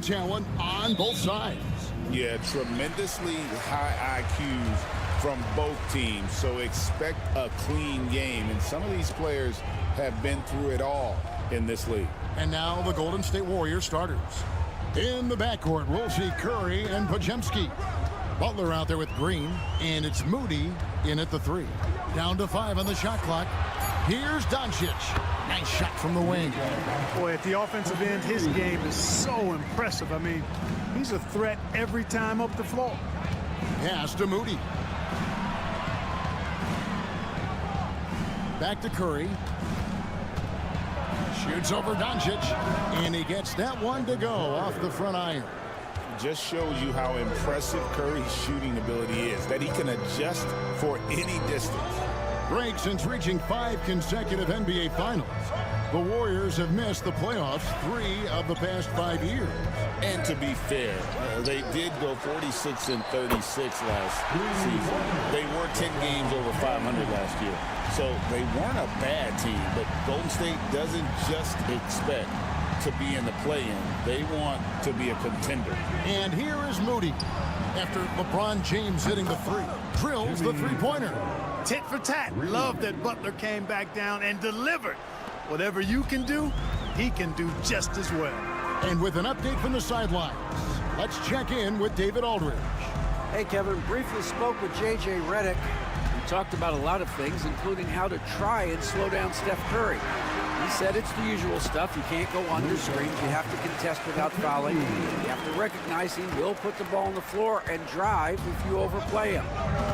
talent on both sides. Yeah, tremendously high IQs from both teams, so expect a clean game. And some of these players have been through it all in this league. And now the Golden State Warriors starters. In the backcourt, we'll see Curry and Podziemski. Butler out there with Green, and it's Moody in at the 3. Down to 5 on the shot clock. Here's Doncic. Nice shot from the wing. Boy, at the offensive end, his game is so impressive. I mean, he's a threat every time up the floor. Pass to Moody. Back to Curry. Shoots over Doncic, and he gets that one to go off the front iron. Just shows you how impressive Curry's shooting ability is, that he can adjust for any distance. Greg, since reaching 5 consecutive NBA Finals, the Warriors have missed the playoffs 3 of the past 5 years. And to be fair, they did go 46-36 last season. They were 10 games over 500 last year. So they weren't a bad team, but Golden State doesn't just expect to be in the play-in. They want to be a contender. And here is Moody. After LeBron James hitting the 3, drills the three-pointer. Tit for tat. Love that Butler came back down and delivered. Whatever you can do, he can do just as well. And with an update from the sidelines, let's check in with David Aldridge. Hey, Kevin, briefly spoke with J.J. Redick. We talked about a lot of things, including how to try and slow down Steph Curry. He said it's the usual stuff. You can't go under screens. You have to contest without fouling. You have to recognize he will put the ball on the floor and drive if you overplay him.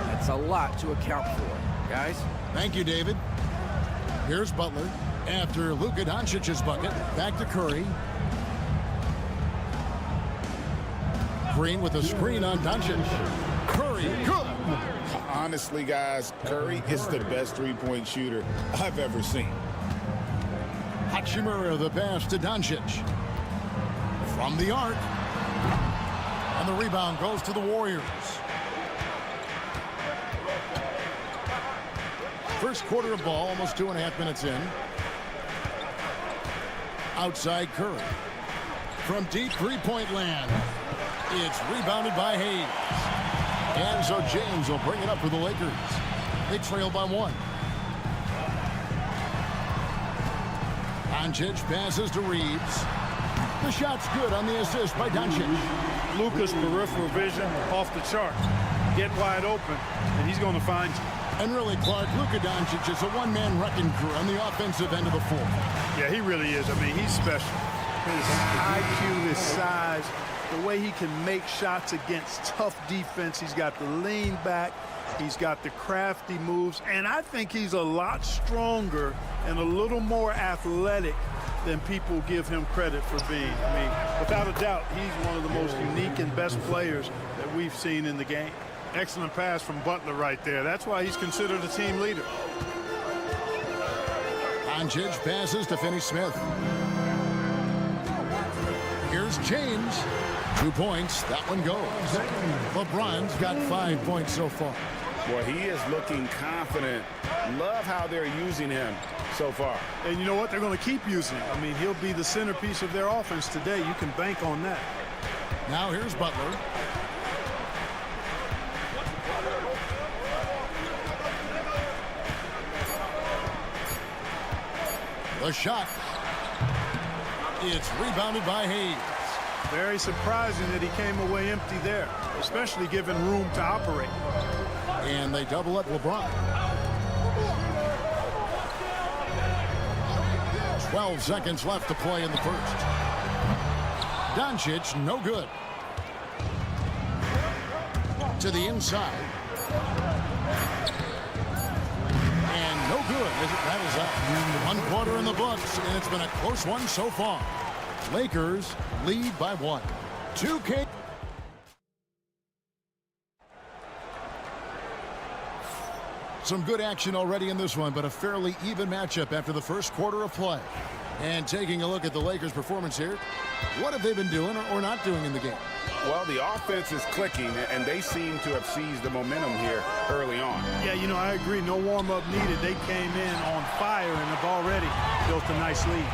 That's a lot to account for, guys. Thank you, David. Here's Butler. After Luka Doncic's bucket, back to Curry. Green with a screen on Doncic. Curry, good. Honestly, guys, Curry is the best three-point shooter I've ever seen. Hachimura, the pass to Doncic. From the arc. And the rebound goes to the Warriors. First quarter of ball, almost 2.5 minutes in. Outside Curry. From deep three-point land. It's rebounded by Hayes. And so James will bring it up for the Lakers. They trail by 1. Doncic passes to Reeves. The shot's good on the assist by Doncic. Luka's peripheral vision off the chart. Get wide open, and he's going to find you. And really, Clark, Luka Doncic is a one-man wrecking crew on the offensive end of the floor. Yeah, he really is. I mean, he's special. His IQ, his size, the way he can make shots against tough defense. He's got the lean back. He's got the crafty moves. And I think he's a lot stronger and a little more athletic than people give him credit for being. I mean, without a doubt, he's one of the most unique and best players that we've seen in the game. Excellent pass from Butler right there. That's why he's considered a team leader. Doncic passes to Finney-Smith. Here's James. 2 points. That one goes. LeBron's got 5 points so far. Boy, he is looking confident. Love how they're using him so far. And you know what? They're going to keep using him. I mean, he'll be the centerpiece of their offense today. You can bank on that. Now here's Butler. The shot. It's rebounded by Hayes. Very surprising that he came away empty there, especially given room to operate. And they double up LeBron. 12 seconds left to play in the first. Doncic, no good. To the inside. And no good. That is up. 1 quarter in the books, and it's been a close one so far. Lakers lead by 1. 2K. Some good action already in this one, but a fairly even matchup after the first quarter of play. And taking a look at the Lakers' performance here, what have they been doing or not doing in the game? Well, the offense is clicking, and they seem to have seized the momentum here early on. Yeah, you know, I agree. No warm-up needed. They came in on fire and have already built a nice lead.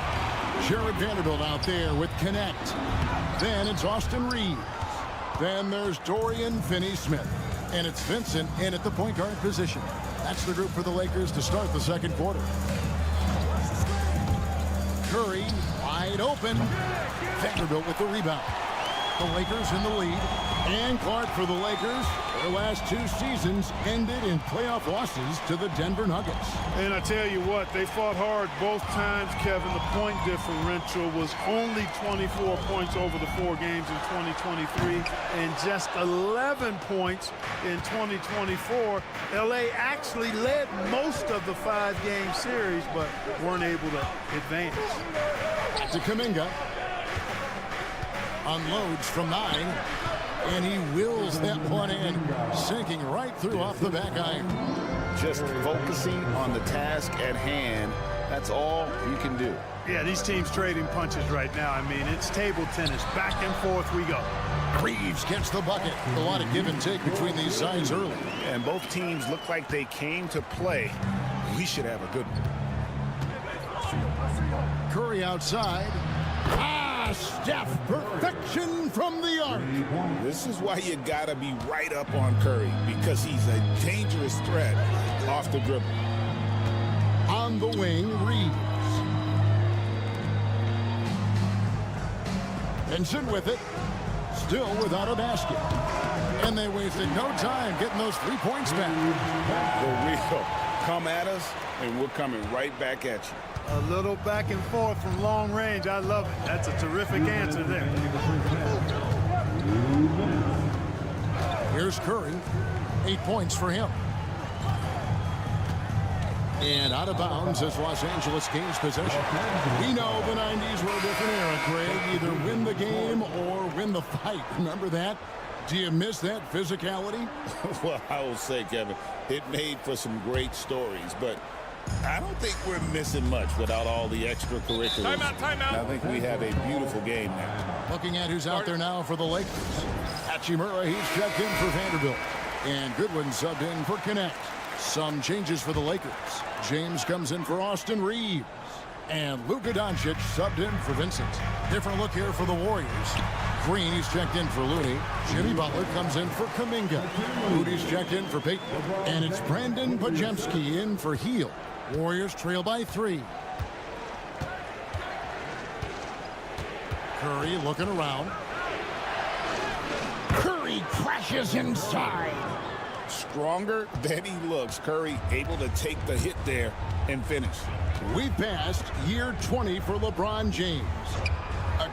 Jared Vanderbilt out there with Connect. Then it's Austin Reeves. Then there's Dorian Finney-Smith. And it's Vincent in at the point guard position. That's the group for the Lakers to start the second quarter. Curry wide open. Vanderbilt with the rebound. The Lakers in the lead. And Clark for the Lakers. Their last 2 seasons ended in playoff losses to the Denver Nuggets. And I tell you what, they fought hard both times, Kevin. The point differential was only 24 points over the 4 games in 2023 and just 11 points in 2024. LA actually led most of the 5-game series, but weren't able to advance. To Kuminga. Unloads from 9. And he wills that one in, sinking right through off the back iron. Just focusing on the task at hand, that's all you can do. Yeah, these teams trading punches right now. I mean, it's table tennis. Back and forth we go. Reeves gets the bucket. A lot of give and take between these sides early. And both teams look like they came to play. We should have a good one. Curry outside. Steph, perfection from the arc. This is why you gotta be right up on Curry, because he's a dangerous threat off the dribble. On the wing, Reeves. Vincent with it, still without a basket. And they wasted no time getting those 3 points back. For real. Come at us, and we're coming right back at you. A little back and forth from long range. I love it. That's a terrific answer there. Here's Curry. 8 points for him. And out of bounds as Los Angeles gains possession. We know the 90s were a different era, Greg. Either win the game or win the fight. Remember that? Do you miss that physicality? Well, I will say, Kevin, it made for some great stories, but I don't think we're missing much without all the extracurriculars. Timeout. I think we have a beautiful game now. Looking at who's out there now for the Lakers. Hachimura, he's checked in for Vanderbilt. And Goodwin subbed in for Connect. Some changes for the Lakers. James comes in for Austin Reeves. And Luka Doncic subbed in for Vincent. Different look here for the Warriors. Green, he's checked in for Looney. Jimmy Butler comes in for Kuminga. Moody's checked in for Payton. And it's Brandon Pajemski in for Heel. Warriors trail by 3. Curry looking around. Curry crashes inside. Stronger than he looks. Curry able to take the hit there and finish. We passed year 20 for LeBron James.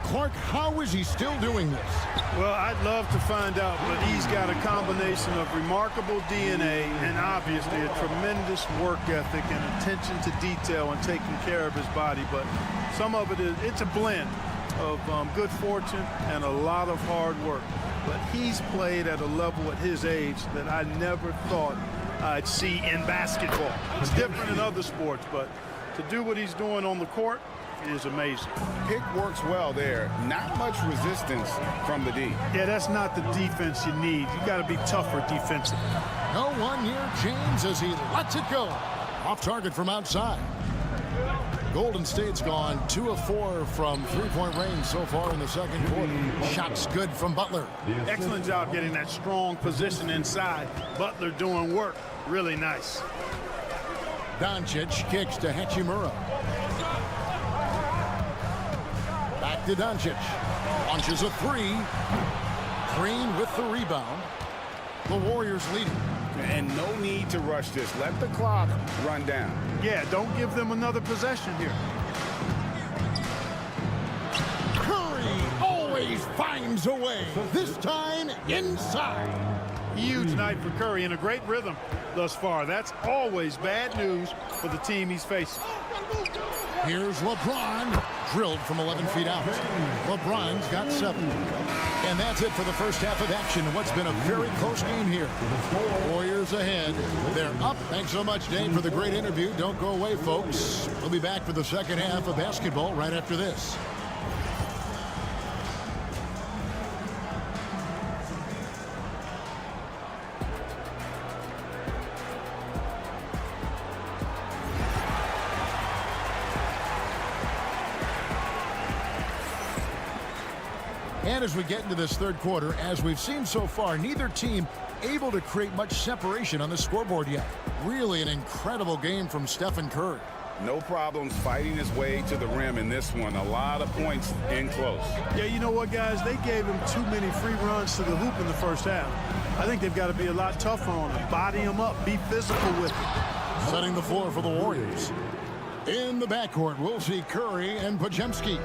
Clark, how is he still doing this? Well, I'd love to find out, but he's got a combination of remarkable DNA and obviously a tremendous work ethic and attention to detail and taking care of his body. But some of it's a blend of good fortune and a lot of hard work. But he's played at a level at his age that I never thought I'd see in basketball. It's different in other sports, but to do what he's doing on the court is amazing. Pick works well there. Not much resistance from the D. Yeah, that's not the defense you need. You got to be tougher defensively. No one near James as he lets it go. Off target from outside. Golden State's gone 2 of 4 from 3-point range so far in the second quarter. Shots good from Butler. Excellent job getting that strong position inside. Butler doing work. Really nice. Doncic kicks to Hachimura. Back to Doncic. Launches a 3. Green with the rebound. The Warriors leading. And no need to rush this. Let the clock run down. Yeah, don't give them another possession here. Curry always finds a way. This time inside. Huge night for Curry and a great rhythm thus far. That's always bad news for the team he's facing. Here's LeBron, drilled from 11 feet out. LeBron's got 7. And that's it for the first half of action. What's been a very close game here. Warriors ahead. They're up. Thanks so much, Dave, for the great interview. Don't go away, folks. We'll be back for the second half of basketball right after this. And as we get into this third quarter, as we've seen so far, neither team able to create much separation on the scoreboard yet. Really an incredible game from Stephen Curry. No problems fighting his way to the rim in this one. A lot of points in close. Yeah, you know what, guys? They gave him too many free runs to the hoop in the first half. I think they've got to be a lot tougher on him. Body him up. Be physical with him. Setting the floor for the Warriors. In the backcourt, we'll see Curry and Podziemski.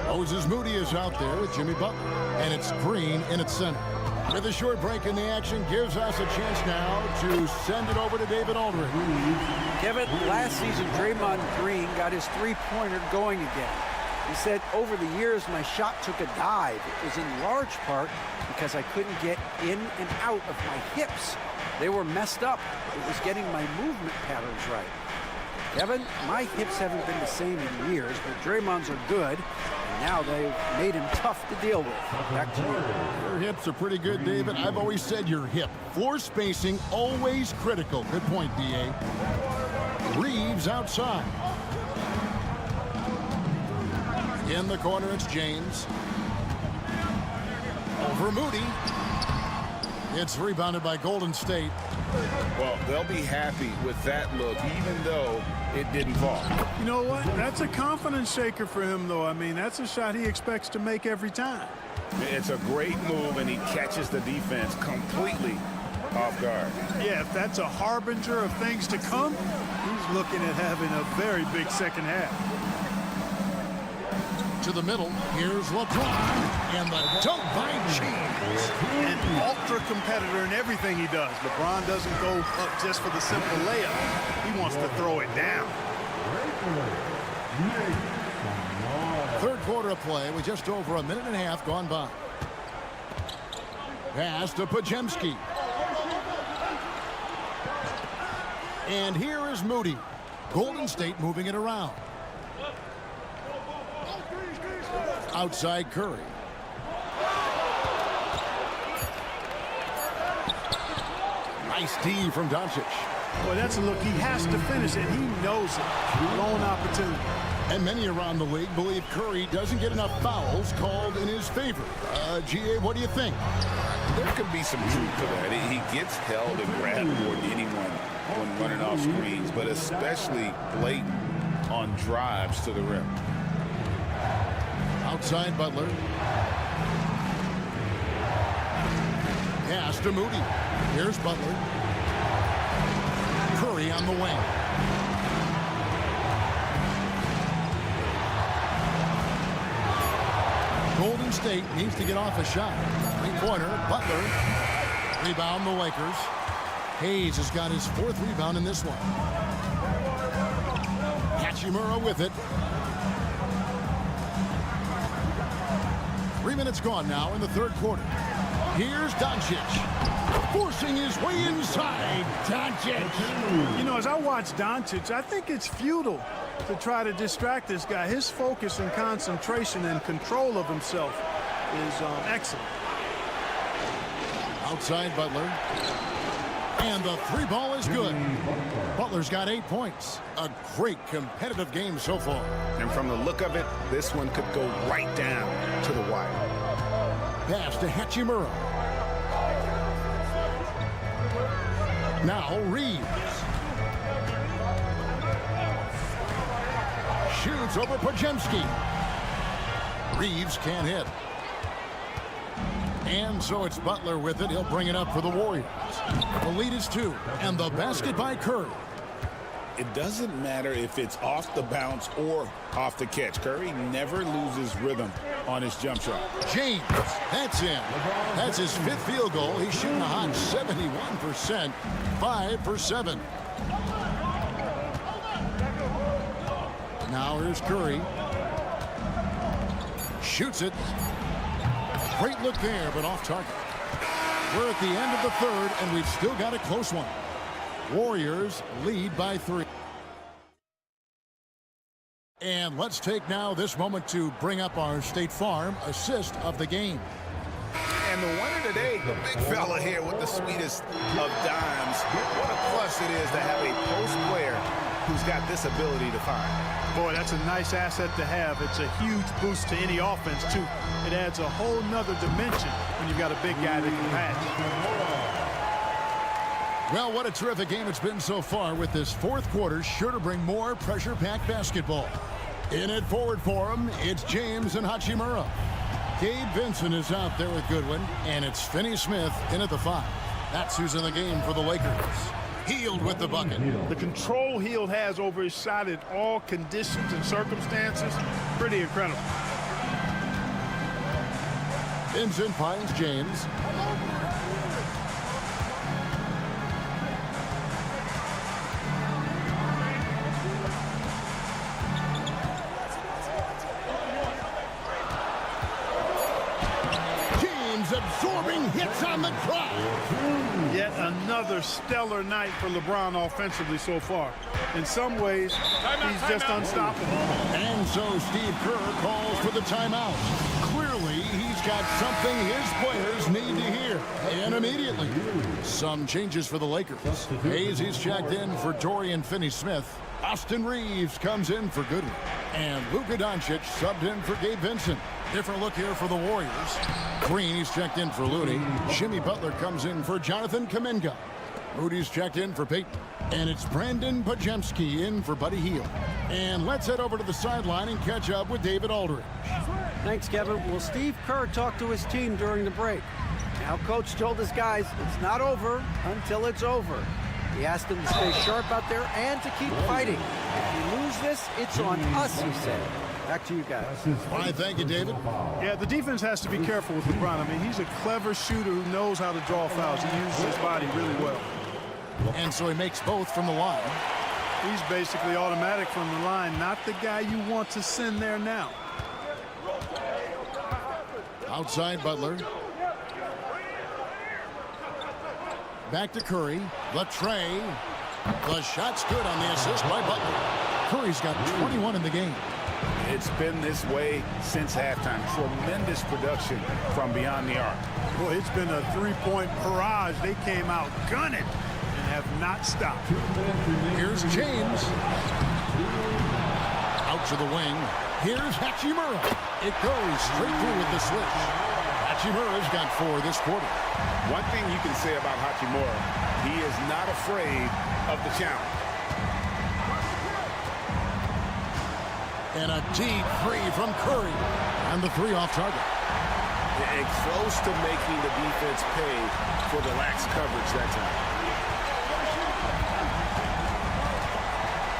Moses Moody is out there with Jimmy Butler. And it's Green in its center. With a short break in the action, gives us a chance now to send it over to David Aldridge. Kevin, last season, Draymond Green got his three-pointer going again. He said, over the years, my shot took a dive. It was in large part because I couldn't get in and out of my hips. They were messed up. It was getting my movement patterns right. Kevin, my hips haven't been the same in years, but Draymond's are good. Now they've made him tough to deal with. Back to you. Your hips are pretty good, David. I've always said your hip. Floor spacing, always critical. Good point, B.A. Reeves outside. In the corner, it's James. Over Moody. It's rebounded by Golden State. Well, they'll be happy with that look, even though it didn't fall. You know what? That's a confidence shaker for him, though. I mean, that's a shot he expects to make every time. It's a great move, and he catches the defense completely off guard. Yeah, if that's a harbinger of things to come, he's looking at having a very big second half. To the middle, here's LeBron, and the dunk by James. An ultra competitor in everything he does. LeBron doesn't go up just for the simple layup. He wants to throw it down. Third quarter of play with just over a minute and a half gone by. Pass to Podziemski. And here is Moody. Golden State moving it around. Outside Curry. Nice D from Doncic. Boy, that's a look. He has to finish it. He knows it. Lone opportunity. And many around the league believe Curry doesn't get enough fouls called in his favor. G.A., what do you think? There could be some truth to that. He gets held and grabbed more than anyone when running off screens, but especially blatant on drives to the rim. Outside Butler. Pass to Moody. Here's Butler. Curry on the wing. Golden State needs to get off a shot. Three-pointer, Butler. Rebound the Lakers. Hayes has got his fourth rebound in this one. Hachimura with it. 3 minutes gone now in the third quarter. Here's Doncic, forcing his way inside. Doncic. You know, as I watch Doncic, I think it's futile to try to distract this guy. His focus and concentration and control of himself is excellent. Outside Butler. And the three ball is good. Butler's got 8 points. A great competitive game so far. And from the look of it, this one could go right down to the wire. Pass to Hachimura. Now Reeves. Shoots over Podziemski. Reeves can't hit. And so it's Butler with it. He'll bring it up for the Warriors. The lead is 2. And the basket by Curry. It doesn't matter if it's off the bounce or off the catch. Curry never loses rhythm on his jump shot. James, that's in. That's his 5th field goal. He's shooting a hot 71%. 5 for 7. Now here's Curry. Shoots it. Great look there, but off target. We're at the end of the third, and we've still got a close one. Warriors lead by 3. And let's take now this moment to bring up our State Farm assist of the game. And the winner today, the big fella here with the sweetest of dimes. What a plus it is to have a post player who's got this ability to find. Boy, that's a nice asset to have. It's a huge boost to any offense, too. It adds a whole nother dimension when you've got a big guy that can pass. Well, what a terrific game it's been so far, with this fourth quarter sure to bring more pressure-packed basketball. In it forward for him, it's James and Hachimura. Gabe Vincent is out there with Goodwin, and it's Finney Smith in at the 5. That's who's in the game for the Lakers. Hield with the bucket. The control Hield has over his shot in all conditions and circumstances, pretty incredible. Vincent finds James. Absorbing hits on the drop. Yet another stellar night for LeBron offensively so far. In some ways, he's just unstoppable. And so Steve Kerr calls for the timeout. Clearly, he's got something his players need to hear. And immediately, some changes for the Lakers. He's checked in for Dorian Finney-Smith. Austin Reeves comes in for Goodwin. And Luka Doncic subbed in for Gabe Vincent. Different look here for the Warriors. Green, he's checked in for Looney. Jimmy Butler comes in for Jonathan Kuminga. Moody's checked in for Peyton. And it's Brandon Podziemski in for Buddy Hield. And let's head over to the sideline and catch up with David Aldridge. Thanks, Kevin. Well, Steve Kerr talked to his team during the break. Now, Coach told his guys it's not over until it's over. He asked them to stay sharp out there and to keep fighting. If you lose this, it's on us, he said. Back to you guys. Why, thank you, David. Yeah, the defense has to be careful with LeBron. I mean, he's a clever shooter who knows how to draw fouls. He uses his body really well. And so he makes both from the line. He's basically automatic from the line, not the guy you want to send there now. Outside Butler. Back to Curry. Latre. The shot's good on the assist by Butler. Curry's got 21 in the game. It's been this way since halftime. Tremendous production from beyond the arc. Boy, it's been a three-point barrage. They came out gunning and have not stopped. Here's James. Out to the wing. Here's Hachimura. It goes straight through with the switch. Hachimura's got 4 this quarter. One thing you can say about Hachimura, he is not afraid of the challenge. And a deep 3 from Curry. And the 3 off target. And close to making the defense pay for the lax coverage that time.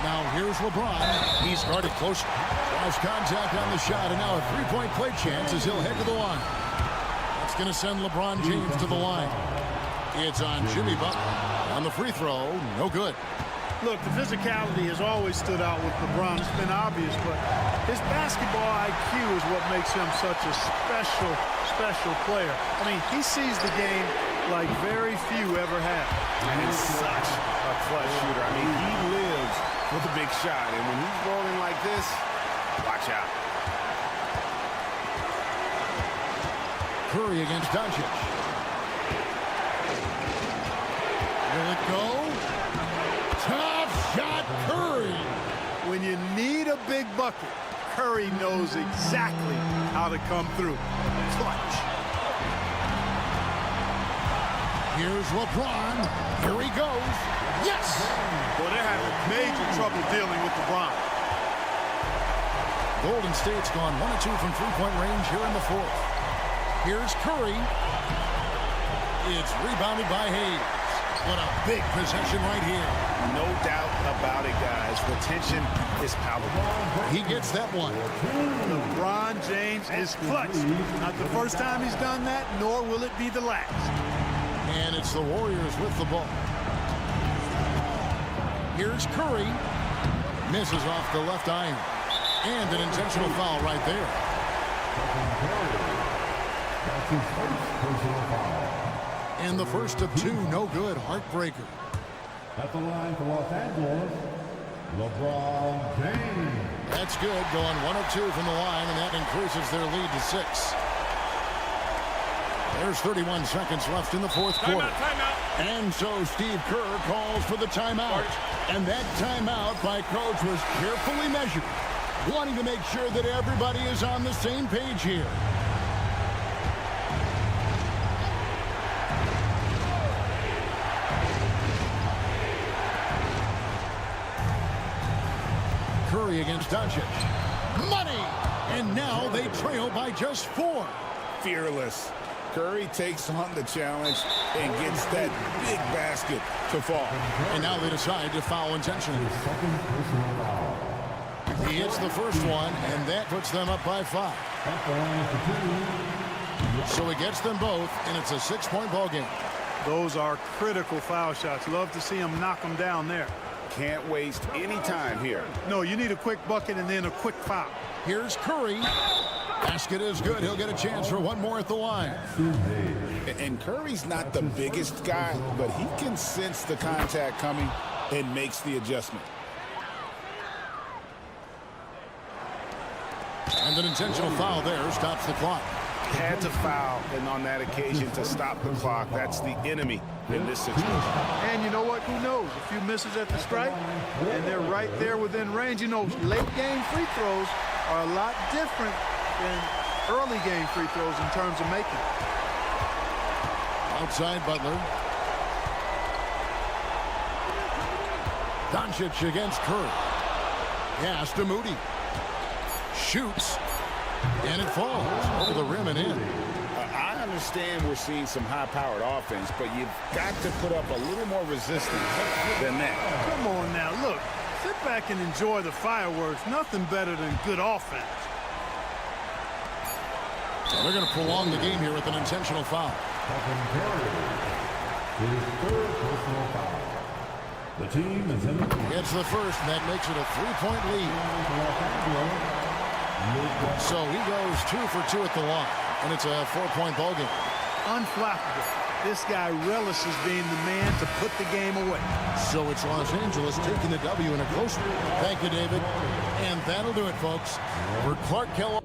Now here's LeBron. He's guarded closer. Draws contact on the shot, and now a 3-point play chance as he'll head to the line. That's going to send LeBron James to the line. It's on Jimmy Butler. On the free throw, no good. Look, the physicality has always stood out with LeBron. It's been obvious, but his basketball IQ is what makes him such a special player. I mean, he sees the game like very few ever have. And he's such a clutch shooter. I mean, he lives with a big shot, and when he's rolling like this, watch out. Curry against Doncic. Will it go? Top shot, Curry. When you need a big bucket, Curry knows exactly how to come through. Clutch. Here's LeBron. Here he goes. Yes! Well, they're having major trouble dealing with LeBron. Golden State's gone 1 of 2 from three-point range here in the 4th. Here's Curry. It's rebounded by Hayes. What a big possession right here. No doubt about it, guys. The tension is palpable. He gets that one. LeBron James is clutch. Not the first time he's done that, nor will it be the last. And it's the Warriors with the ball. Here's Curry. Misses off the left iron. And an intentional foul right there. And the first of 2, no good. Heartbreaker. At the line for Los Angeles, LeBron James. That's good. Going 1 of 2 from the line, and that increases their lead to 6. There's 31 seconds left in the fourth quarter. And so Steve Kerr calls for the timeout. And that timeout by coach was carefully measured, wanting to make sure that everybody is on the same page here. Curry against Doncic. Money! And now they trail by just 4. Fearless. Curry takes on the challenge and gets that big basket to fall. And now they decide to foul intentionally. He hits the first one, and that puts them up by 5. So he gets them both, and it's a 6-point ball game. Those are critical foul shots. Love to see him knock them down there. Can't waste any time here. No, you need a quick bucket and then a quick foul. Here's Curry. Basket is good. He'll get a chance for one more at the line. And Curry's not the biggest guy, but he can sense the contact coming and makes the adjustment. And an intentional foul there stops the clock. Had to foul, and on that occasion to stop the clock. That's the enemy in this situation. And you know what? Who knows? A few misses at the stripe, and they're right there within range. You know, late game free throws are a lot different than early game free throws in terms of making. Outside Butler. Doncic against Curry. Pass to Moody. Shoots. And it falls over the rim and in. I understand we're seeing some high-powered offense, but you've got to put up a little more resistance than that. Come on now, look. Sit back and enjoy the fireworks. Nothing better than good offense. So they're going to prolong the game here with an intentional foul. The team is in the Gets the first, and that makes it a 3-point lead. So he goes 2 for 2 at the line, and it's a 4-point ball game. Unflappable. This guy relishes being the man to put the game away. So it's Los Angeles taking the W in a close one. Thank you, David. And that'll do it, folks. For Clark Kellogg.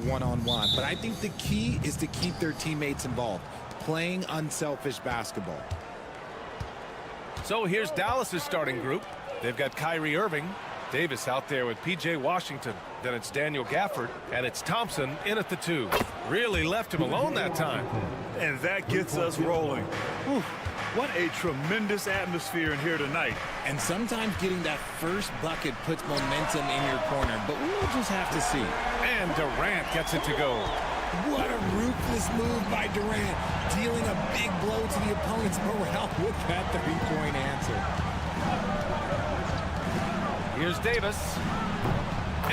One-on-one, but I think the key is to keep their teammates involved, playing unselfish basketball. So here's Dallas's starting group. They've got Kyrie Irving, Davis out there with P.J. Washington. Then it's Daniel Gafford, and it's Thompson in at the 2. Really left him alone that time. And that gets us rolling. Whew. What a tremendous atmosphere in here tonight. And sometimes getting that first bucket puts momentum in your corner, but we'll just have to see. And Durant gets it to go. What a ruthless move by Durant, dealing a big blow to the opponent's morale with that three-point answer. Here's Davis.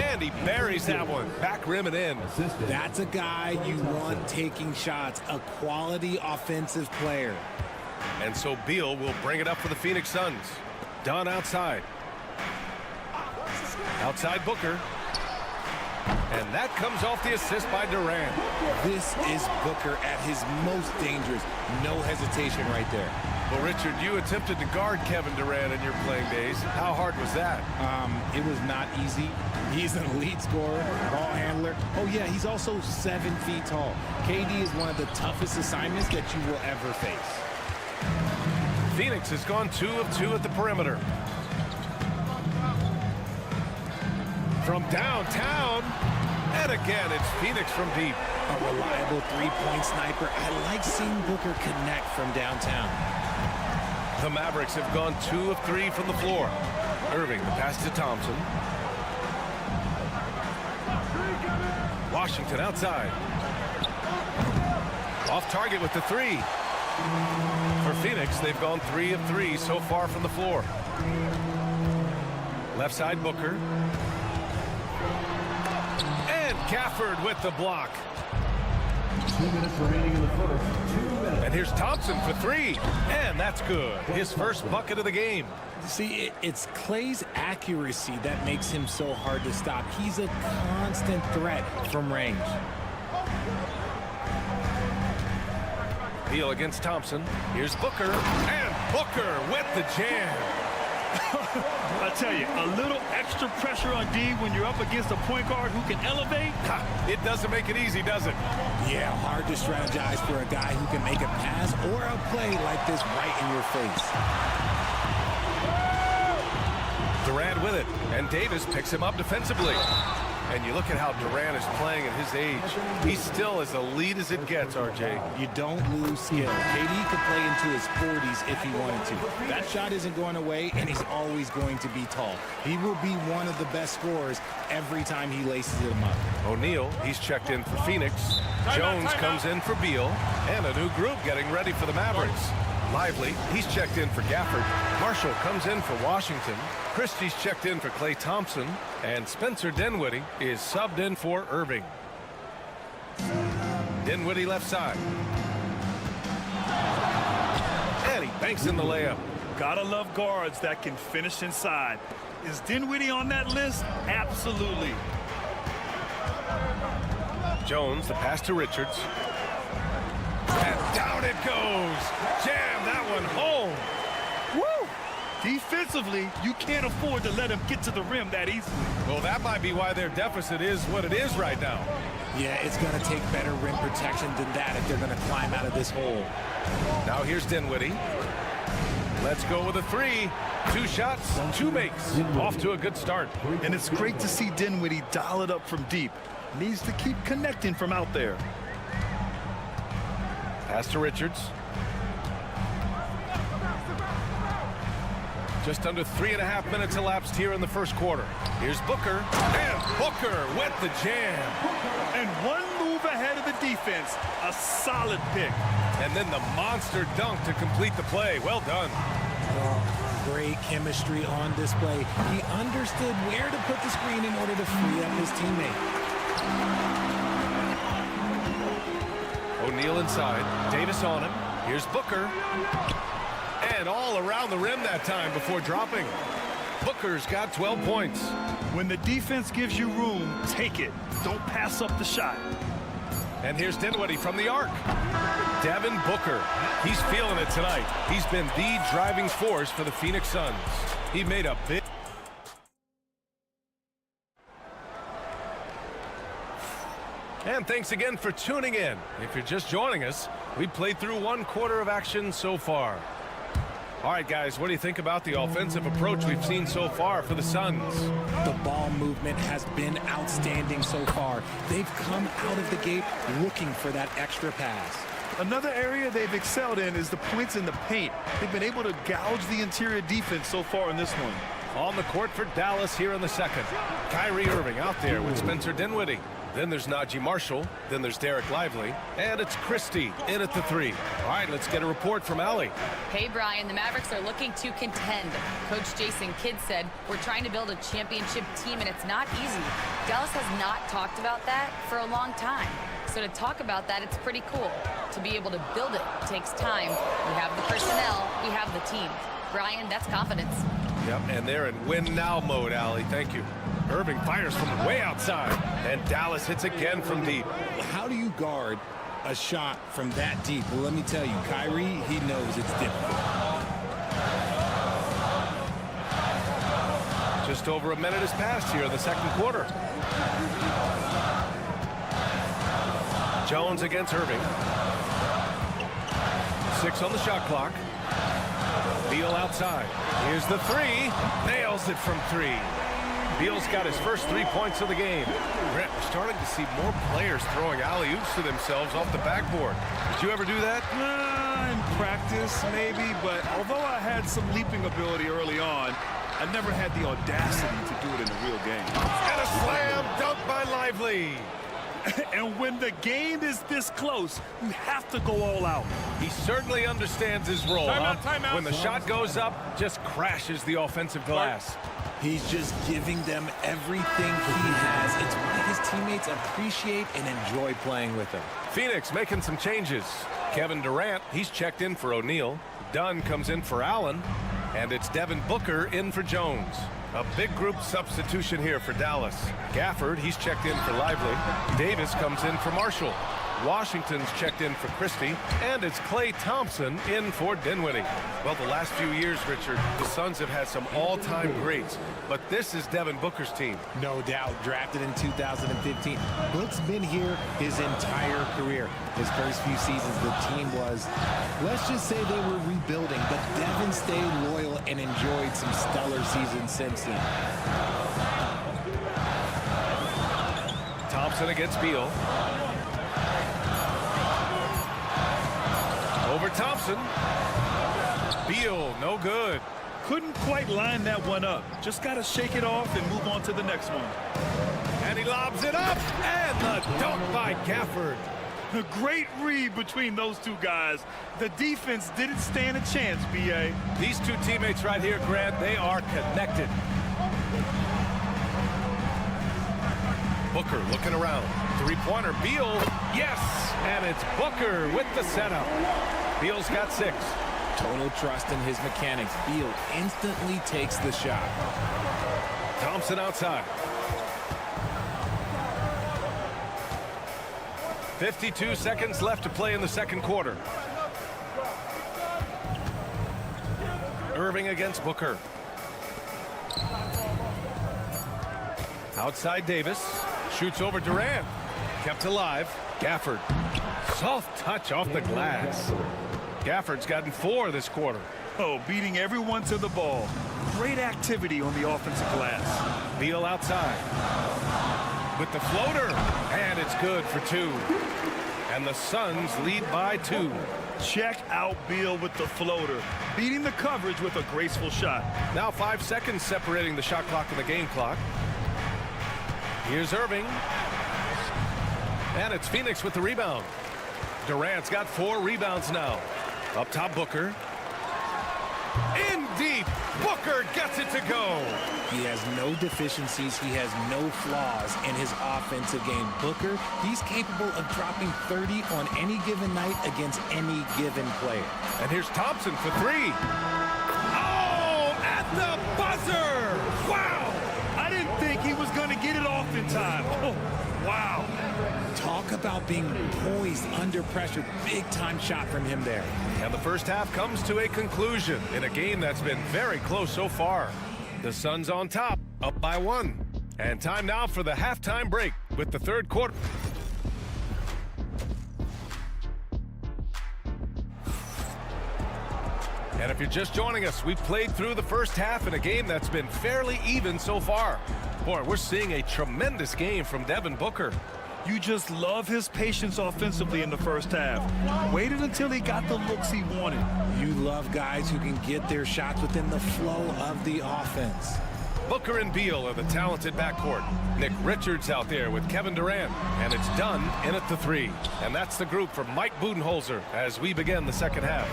And he buries that one. Back rim and in. That's a guy you want taking shots, a quality offensive player. And so Beal will bring it up for the Phoenix Suns. Dunn outside. Outside Booker. And that comes off the assist by Durant. This is Booker at his most dangerous. No hesitation right there. Well, Richard, you attempted to guard Kevin Durant in your playing days. How hard was that? It was not easy. He's an elite scorer, ball handler. Oh, yeah, he's also 7 feet tall. KD is one of the toughest assignments that you will ever face. Phoenix has gone 2 of 2 at the perimeter. From downtown, and again, it's Phoenix from deep. A reliable three-point sniper. I like seeing Booker connect from downtown. The Mavericks have gone 2 of 3 from the floor. Irving, the pass to Thompson. Washington outside. Off target with the 3. For Phoenix, they've gone 3 of 3 so far from the floor. Left side Booker. And Gafford with the block. 2 minutes remaining in the first. 2 minutes. And here's Thompson for 3. And that's good. His first bucket of the game. See, it's Clay's accuracy that makes him so hard to stop. He's a constant threat from range. Beal against Thompson. Here's Booker. And Booker with the jam. I tell you, a little extra pressure on D when you're up against a point guard who can elevate. It doesn't make it easy, does it? Yeah, hard to strategize for a guy who can make a pass or a play like this right in your face. Durant with it, and Davis picks him up defensively. And you look at how Durant is playing at his age. He's still as elite as it gets, RJ. You don't lose skill. KD could play into his 40s if he wanted to. That shot isn't going away, and he's always going to be tall. He will be one of the best scorers every time he laces them up. O'Neal, he's checked in for Phoenix. Jones comes in for Beal. And a new group getting ready for the Mavericks. Lively, he's checked in for Gafford. Marshall comes in for Washington. Christie's checked in for Klay Thompson. And Spencer Dinwiddie is subbed in for Irving. Dinwiddie left side. And he banks in the layup. Gotta love guards that can finish inside. Is Dinwiddie on that list? Absolutely. Jones, the pass to Richards. And down it goes. Jam that one home. Woo! Defensively, you can't afford to let him get to the rim that easily. Well, that might be why their deficit is what it is right now. Yeah, it's going to take better rim protection than that if they're going to climb out of this hole. Now here's Dinwiddie. Let's go with a three. 2 shots, 2 makes. Off to a good start. And it's great to see Dinwiddie dial it up from deep. Needs to keep connecting from out there. Pass to Richards. Just under 3.5 minutes elapsed here in the first quarter. Here's Booker. And Booker with the jam. And one move ahead of the defense. A solid pick. And then the monster dunk to complete the play. Well done. Great chemistry on display. He understood where to put the screen in order to free up his teammate. O'Neal inside. Davis on him. Here's Booker. And all around the rim that time before dropping. Booker's got 12 points. When the defense gives you room, take it. Don't pass up the shot. And here's Dinwiddie from the arc. Devin Booker. He's feeling it tonight. He's been the driving force for the Phoenix Suns. He made a big... And thanks again for tuning in. If you're just joining us, we played through 1 quarter of action so far. All right, guys, what do you think about the offensive approach we've seen so far for the Suns? The ball movement has been outstanding so far. They've come out of the gate looking for that extra pass. Another area they've excelled in is the points in the paint. They've been able to gouge the interior defense so far in this one. On the court for Dallas here in the second. Kyrie Irving out there with Spencer Dinwiddie. Then there's Najee Marshall. Then there's Derek Lively. And it's Christie in at the 3. All right, let's get a report from Allie. Hey, Brian, the Mavericks are looking to contend. Coach Jason Kidd said, we're trying to build a championship team, and it's not easy. Dallas has not talked about that for a long time. So to talk about that, it's pretty cool. To be able to build it takes time. We have the personnel. We have the team. Brian, that's confidence. Yep, and they're in win-now mode, Allie. Thank you. Irving fires from way outside, and Dallas hits again from deep. How do you guard a shot from that deep? Well, let me tell you, Kyrie, he knows it's difficult. Just over a minute has passed here in the second quarter. Jones against Irving. 6 on the shot clock. Beal outside. Here's the 3. Nails it from 3. Beal's got his first 3 points of the game. Brett, we're starting to see more players throwing alley-oops to themselves off the backboard. Did you ever do that? In practice, maybe, but although I had some leaping ability early on, I never had the audacity to do it in a real game. And a slam dunk by Lively. And when the game is this close, you have to go all out. He certainly understands his role. Timeout. When the shot goes up, just crashes the offensive glass. He's just giving them everything he has. It's why his teammates appreciate and enjoy playing with him. Phoenix making some changes. Kevin Durant, he's checked in for O'Neal. Dunn comes in for Allen. And it's Devin Booker in for Jones. A big group substitution here for Dallas. Gafford, he's checked in for Lively. Davis comes in for Marshall. Washington's checked in for Christie. And it's Klay Thompson in for Dinwiddie. Well, the last few years, Richard, the Suns have had some all-time greats. But this is Devin Booker's team. No doubt, drafted in 2015. Book's been here his entire career. His first few seasons, the team was, let's just say they were rebuilding, but Devin stayed loyal and enjoyed some stellar seasons since then. Thompson against Beal. Over Thompson. Beal, no good. Couldn't quite line that one up. Just got to shake it off and move on to the next one. And he lobs it up. And the dunk by Gafford. A great read between those two guys. The defense didn't stand a chance, B.A. These two teammates right here, Grant, they are connected. Booker looking around. Three-pointer, Beal. Yes! And it's Booker with the setup. Beal's got 6. Total trust in his mechanics. Beal instantly takes the shot. Thompson outside. 52 seconds left to play in the second quarter. Irving against Booker. Outside Davis. Shoots over Durant. Kept alive. Gafford. Soft touch off the glass. Gafford's gotten 4 this quarter. Oh, beating everyone to the ball. Great activity on the offensive glass. Beal outside. With the floater. And it's good for 2. And the Suns lead by 2. Check out Beal with the floater. Beating the coverage with a graceful shot. Now 5 seconds separating the shot clock and the game clock. Here's Irving. And it's Phoenix with the rebound. Durant's got 4 rebounds now. Up top, Booker. In deep. Booker gets it to go. He has no deficiencies. He has no flaws in his offensive game. Booker, he's capable of dropping 30 on any given night against any given player. And here's Thompson for 3. Oh, at the buzzer. Wow. I didn't think he was going to get it off in time. Oh, wow. Talk about being poised under pressure. Big time shot from him there. And the first half comes to a conclusion in a game that's been very close so far. The Suns on top, up by 1. And time now for the halftime break with the third quarter. And if you're just joining us, we've played through the first half in a game that's been fairly even so far. Boy, we're seeing a tremendous game from Devin Booker. You just love his patience offensively in the first half. Waited until he got the looks he wanted. You love guys who can get their shots within the flow of the offense. Booker and Beal are the talented backcourt. Nick Richards out there with Kevin Durant. And it's done in at the 3. And that's the group for Mike Budenholzer as we begin the second half.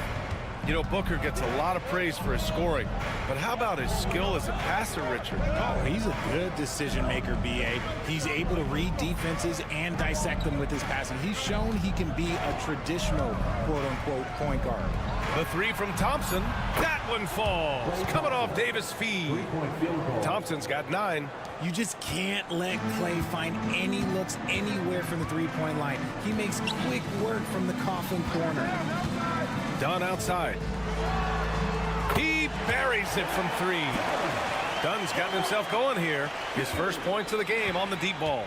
You know, Booker gets a lot of praise for his scoring, but how about his skill as a passer, Richard? Oh, he's a good decision maker, B.A. He's able to read defenses and dissect them with his passing. He's shown he can be a traditional, quote-unquote, point guard. The 3 from Thompson. That one falls. Coming off Davis' feed. Thompson's got 9. You just can't let Clay find any looks anywhere from the three-point line. He makes quick work from the coffin corner. Dunn outside. He buries it from 3. Dunn's gotten himself going here. His first points of the game on the deep ball.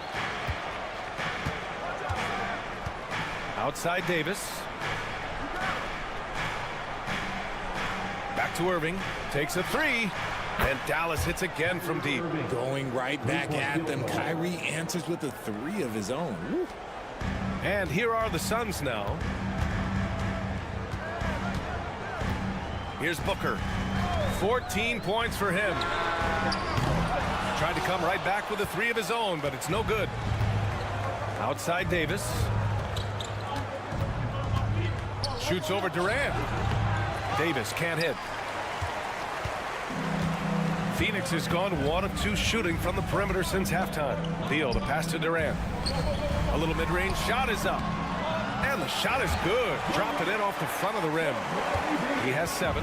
Outside Davis. Back to Irving. Takes a 3. And Dallas hits again from deep. Going right back at them. Kyrie answers with a 3 of his own. Woo. And here are the Suns now. Here's Booker. 14 points for him. Tried to come right back with a 3 of his own, but it's no good. Outside Davis. Shoots over Durant. Davis can't hit. Phoenix has gone 1 of 2 shooting from the perimeter since halftime. Beal, the pass to Durant. A little mid-range shot is up. And the shot is good. Dropped it in off the front of the rim. He has 7.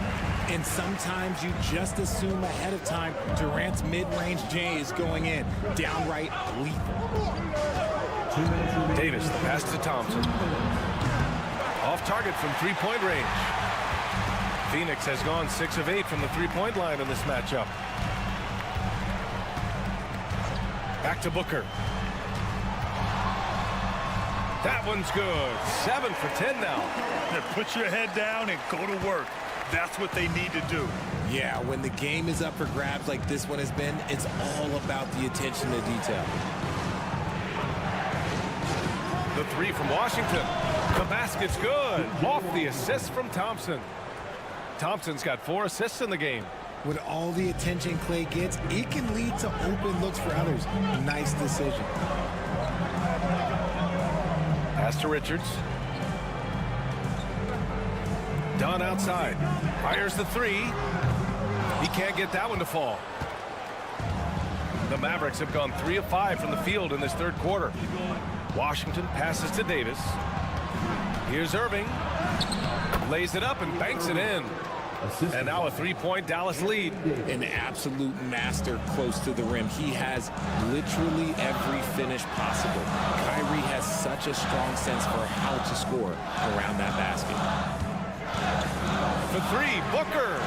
And sometimes you just assume ahead of time Durant's mid-range J is going in. Downright lethal. Davis, the pass to Thompson. Off target from three-point range. Phoenix has gone 6 of 8 from the three-point line in this matchup. Back to Booker. That one's good. 7 for 10 now. Put your head down and go to work. That's what they need to do. Yeah, when the game is up for grabs like this one has been, it's all about the attention to detail. The three from Washington. The basket's good. Off the assist from Thompson. Thompson's got 4 assists in the game. With all the attention Clay gets, it can lead to open looks for others. Nice decision. Pass to Richards. Dunn outside. Fires the 3. He can't get that one to fall. The Mavericks have gone 3 of 5 from the field in this third quarter. Washington passes to Davis. Here's Irving. Lays it up and banks it in. And now a 3-point Dallas lead. An absolute master close to the rim. He has literally every finish possible. Kyrie has such a strong sense for how to score around that basket. For 3, Booker.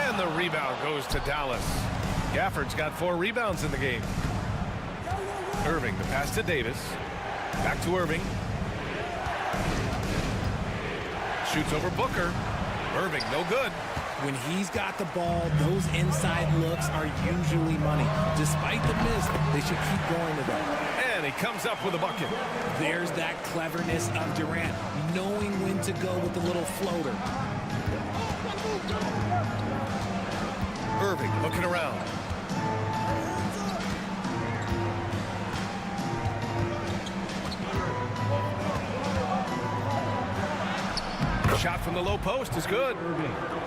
And the rebound goes to Dallas. Gafford's got 4 rebounds in the game. Irving, the pass to Davis. Back to Irving. Shoots over Booker. Irving, no good. When he's got the ball, those inside looks are usually money. Despite the miss, they should keep going to them. And he comes up with a bucket. There's that cleverness of Durant, knowing when to go with the little floater. Irving looking around. Shot from the low post is good.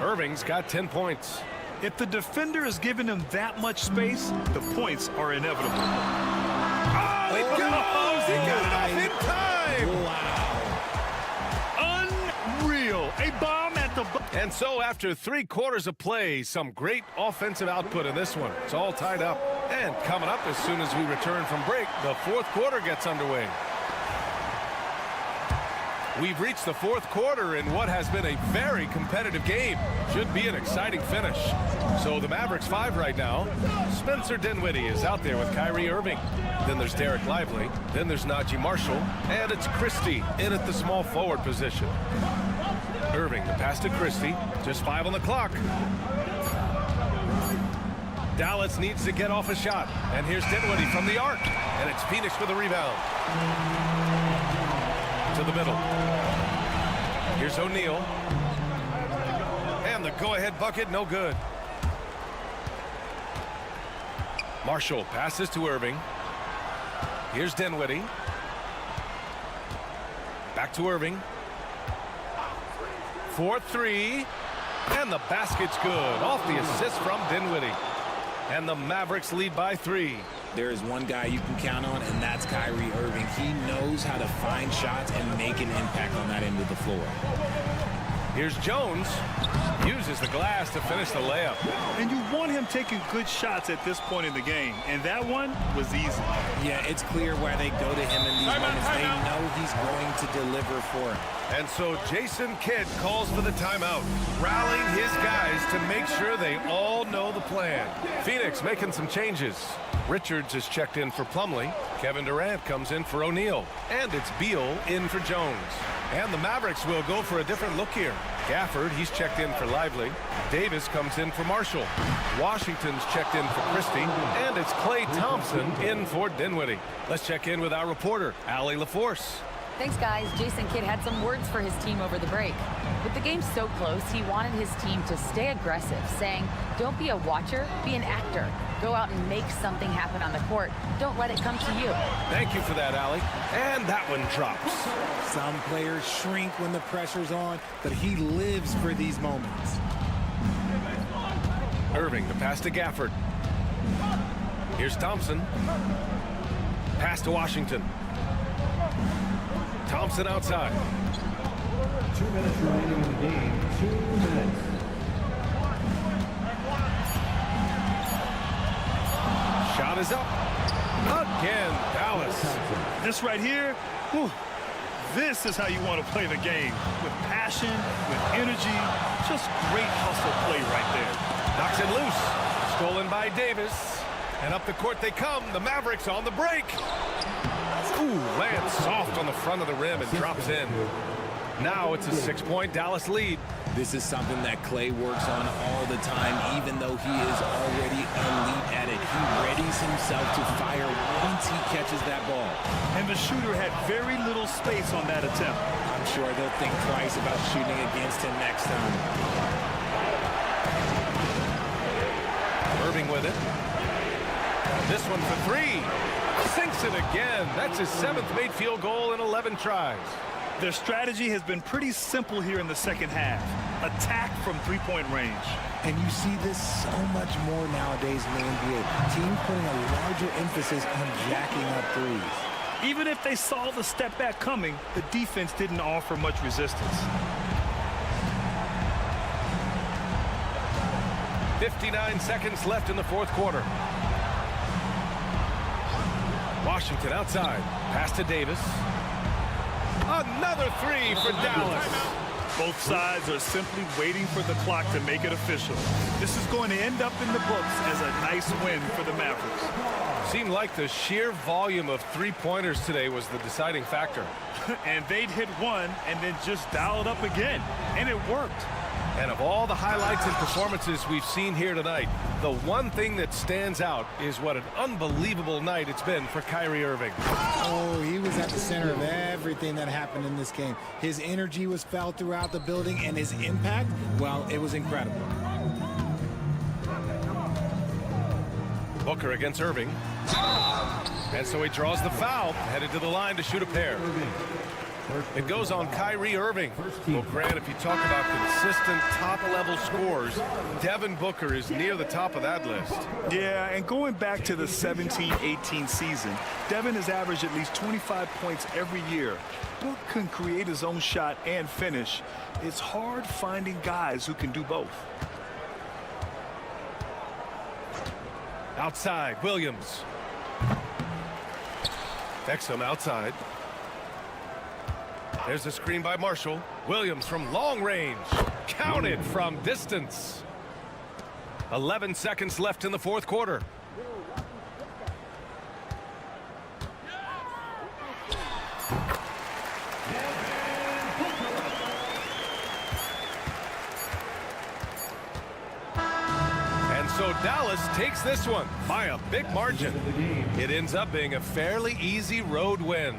Irving's got 10 points. If the defender is giving him that much space, the points are inevitable. Oh, it goes! He got it off in time! Wow. Unreal. A bomb at the... And so after 3 quarters of play, some great offensive output in this one. It's all tied up. And coming up as soon as we return from break, the fourth quarter gets underway. We've reached the fourth quarter in what has been a very competitive game. Should be an exciting finish. So the Mavericks 5 right now. Spencer Dinwiddie is out there with Kyrie Irving. Then there's Derek Lively. Then there's Najee Marshall. And it's Christie in at the small forward position. Irving, the pass to Christie. Just 5 on the clock. Dallas needs to get off a shot. And here's Dinwiddie from the arc. And it's Phoenix for the rebound. To the middle. Here's O'Neal. And the go-ahead bucket, no good. Marshall passes to Irving. Here's Dinwiddie. Back to Irving. 4-3. And the basket's good. Off the assist from Dinwiddie. And the Mavericks lead by 3. There is one guy you can count on, and that's Kyrie Irving. He knows how to find shots and make an impact on that end of the floor. Here's Jones. Uses the glass to finish the layup. And you want him taking good shots at this point in the game. And that one was easy. Yeah, it's clear why they go to him in these moments. They know he's going to deliver for him. And so Jason Kidd calls for the timeout, rallying his guys to make sure they all know the plan. Phoenix making some changes. Richards is checked in for Plumlee. Kevin Durant comes in for O'Neal. And it's Beal in for Jones. And the Mavericks will go for a different look here. Gafford, he's checked in for Lively. Davis comes in for Marshall. Washington's checked in for Christie. And it's Klay Thompson in for Dinwiddie. Let's check in with our reporter, Allie LaForce. Thanks, guys. Jason Kidd had some words for his team over the break. With the game so close, he wanted his team to stay aggressive, saying, don't be a watcher, be an actor. Go out and make something happen on the court. Don't let it come to you. Thank you for that, Allie. And that one drops. Some players shrink when the pressure's on, but he lives for these moments. Irving, the pass to Gafford. Here's Thompson. Pass to Washington. Thompson outside. 2 minutes remaining in the game. 2 minutes. Shot is up. Again, Dallas. This right here, whew, this is how you want to play the game. With passion, with energy, just great hustle play right there. Knocks it loose. Stolen by Davis. And up the court they come. The Mavericks on the break. Ooh, lands soft on the front of the rim and drops in. Now it's a 6-point Dallas lead. This is something that Clay works on all the time, even though he is already elite at it. He readies himself to fire once he catches that ball. And the shooter had very little space on that attempt. I'm sure they'll think twice about shooting against him next time. Irving with it. This one for three. Sinks it again. That's his 7th made field goal in 11 tries. Their strategy has been pretty simple here in the second half. Attack from three-point range. And you see this so much more nowadays in the NBA. Teams putting a larger emphasis on jacking up threes. Even if they saw the step back coming, the defense didn't offer much resistance. 59 seconds left in the fourth quarter. Washington outside. Pass to Davis. Another three for Dallas. Both sides are simply waiting for the clock to make it official. This is going to end up in the books as a nice win for the Mavericks. Seemed like the sheer volume of three-pointers today was the deciding factor. And they'd hit one and then just dial it up again. And it worked. And of all the highlights and performances we've seen here tonight, the one thing that stands out is what an unbelievable night it's been for Kyrie Irving. Oh, he was at the center of everything that happened in this game. His energy was felt throughout the building, and his impact, well, it was incredible. Booker against Irving. And so he draws the foul, headed to the line to shoot a pair. It goes on Kyrie Irving. Well, Grant, if you talk about consistent top-level scores, Devin Booker is near the top of that list. Yeah, and going back to the 17-18 season, Devin has averaged at least 25 points every year. Book can create his own shot and finish. It's hard finding guys who can do both. Outside, Williams. Exum outside. There's a screen by Marshall. Williams from long range. Counted from distance. 11 seconds left in the fourth quarter. And so Dallas takes this one by a big margin. It ends up being a fairly easy road win.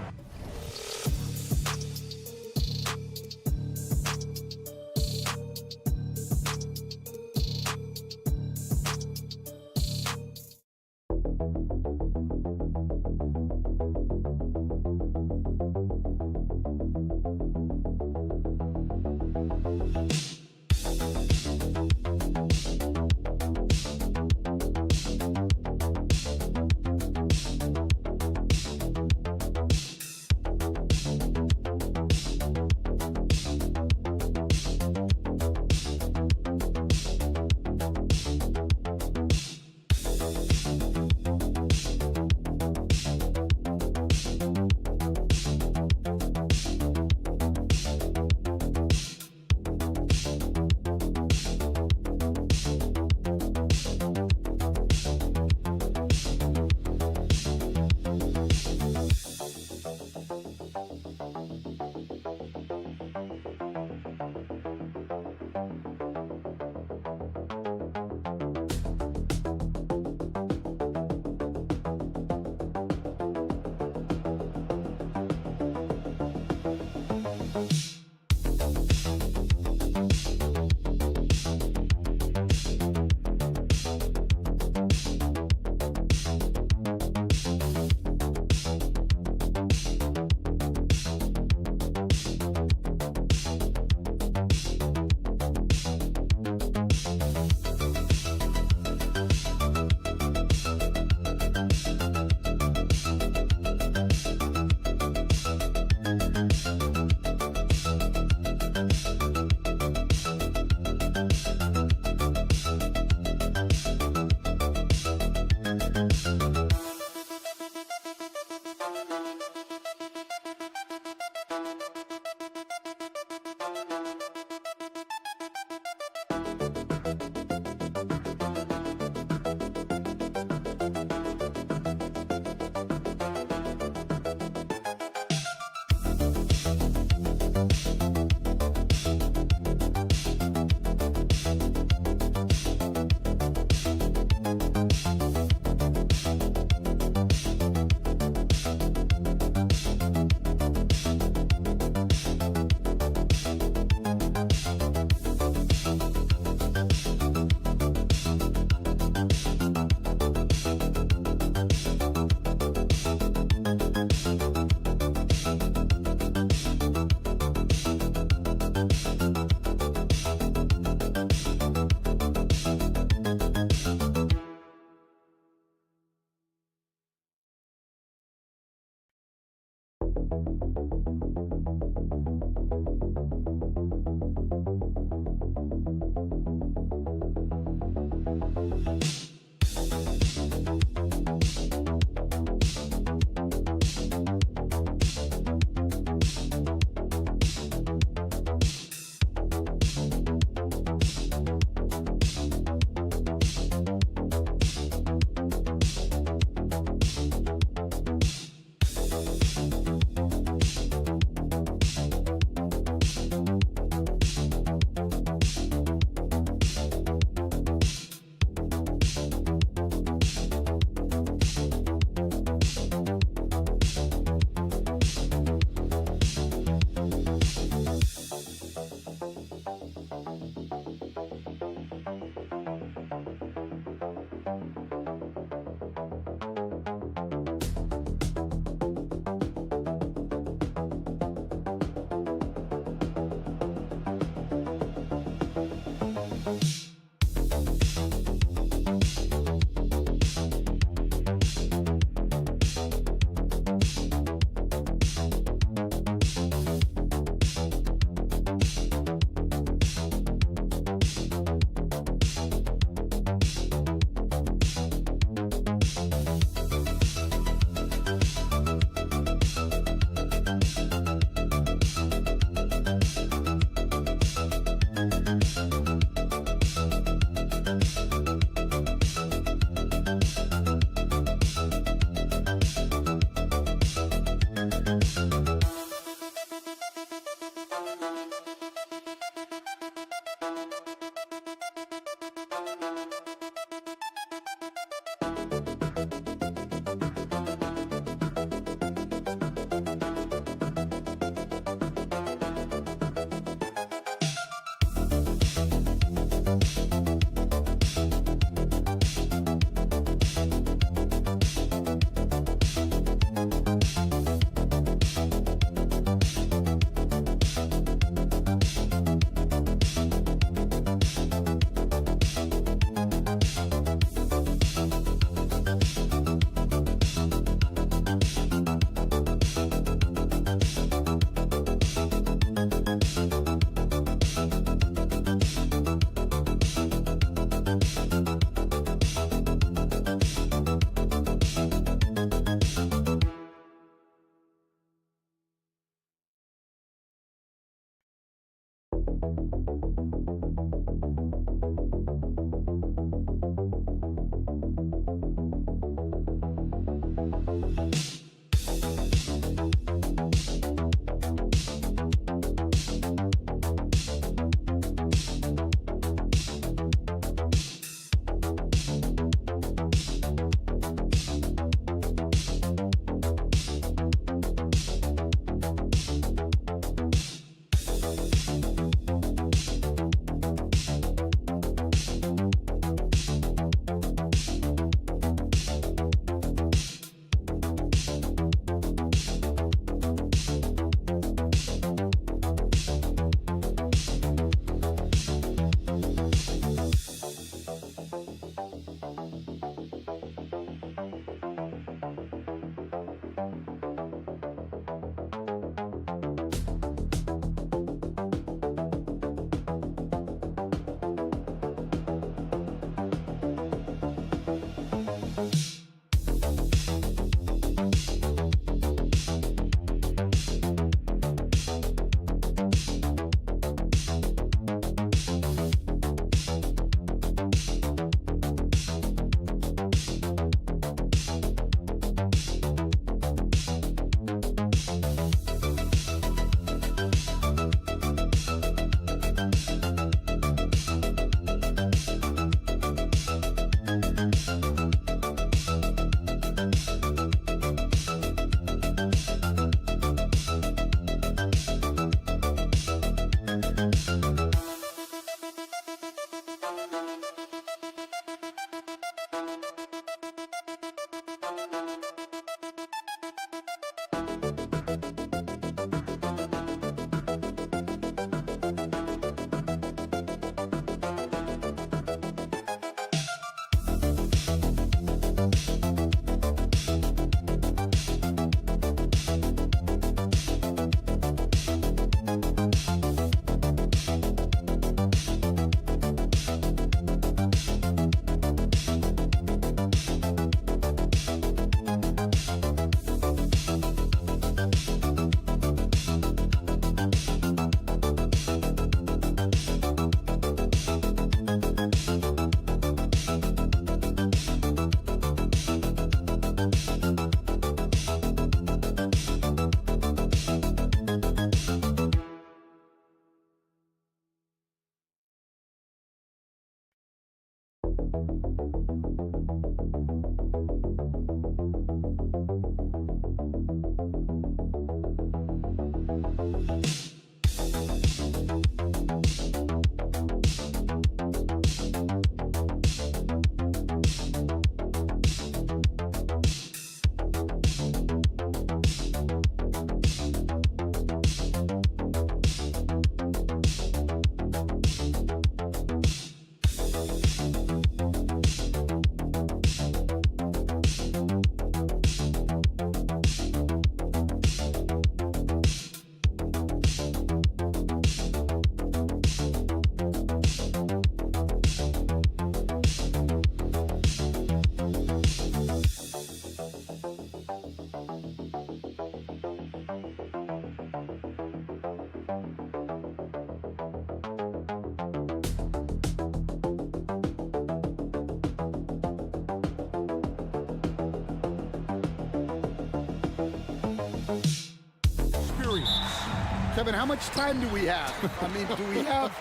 Kevin, how much time do we have? I mean, do we have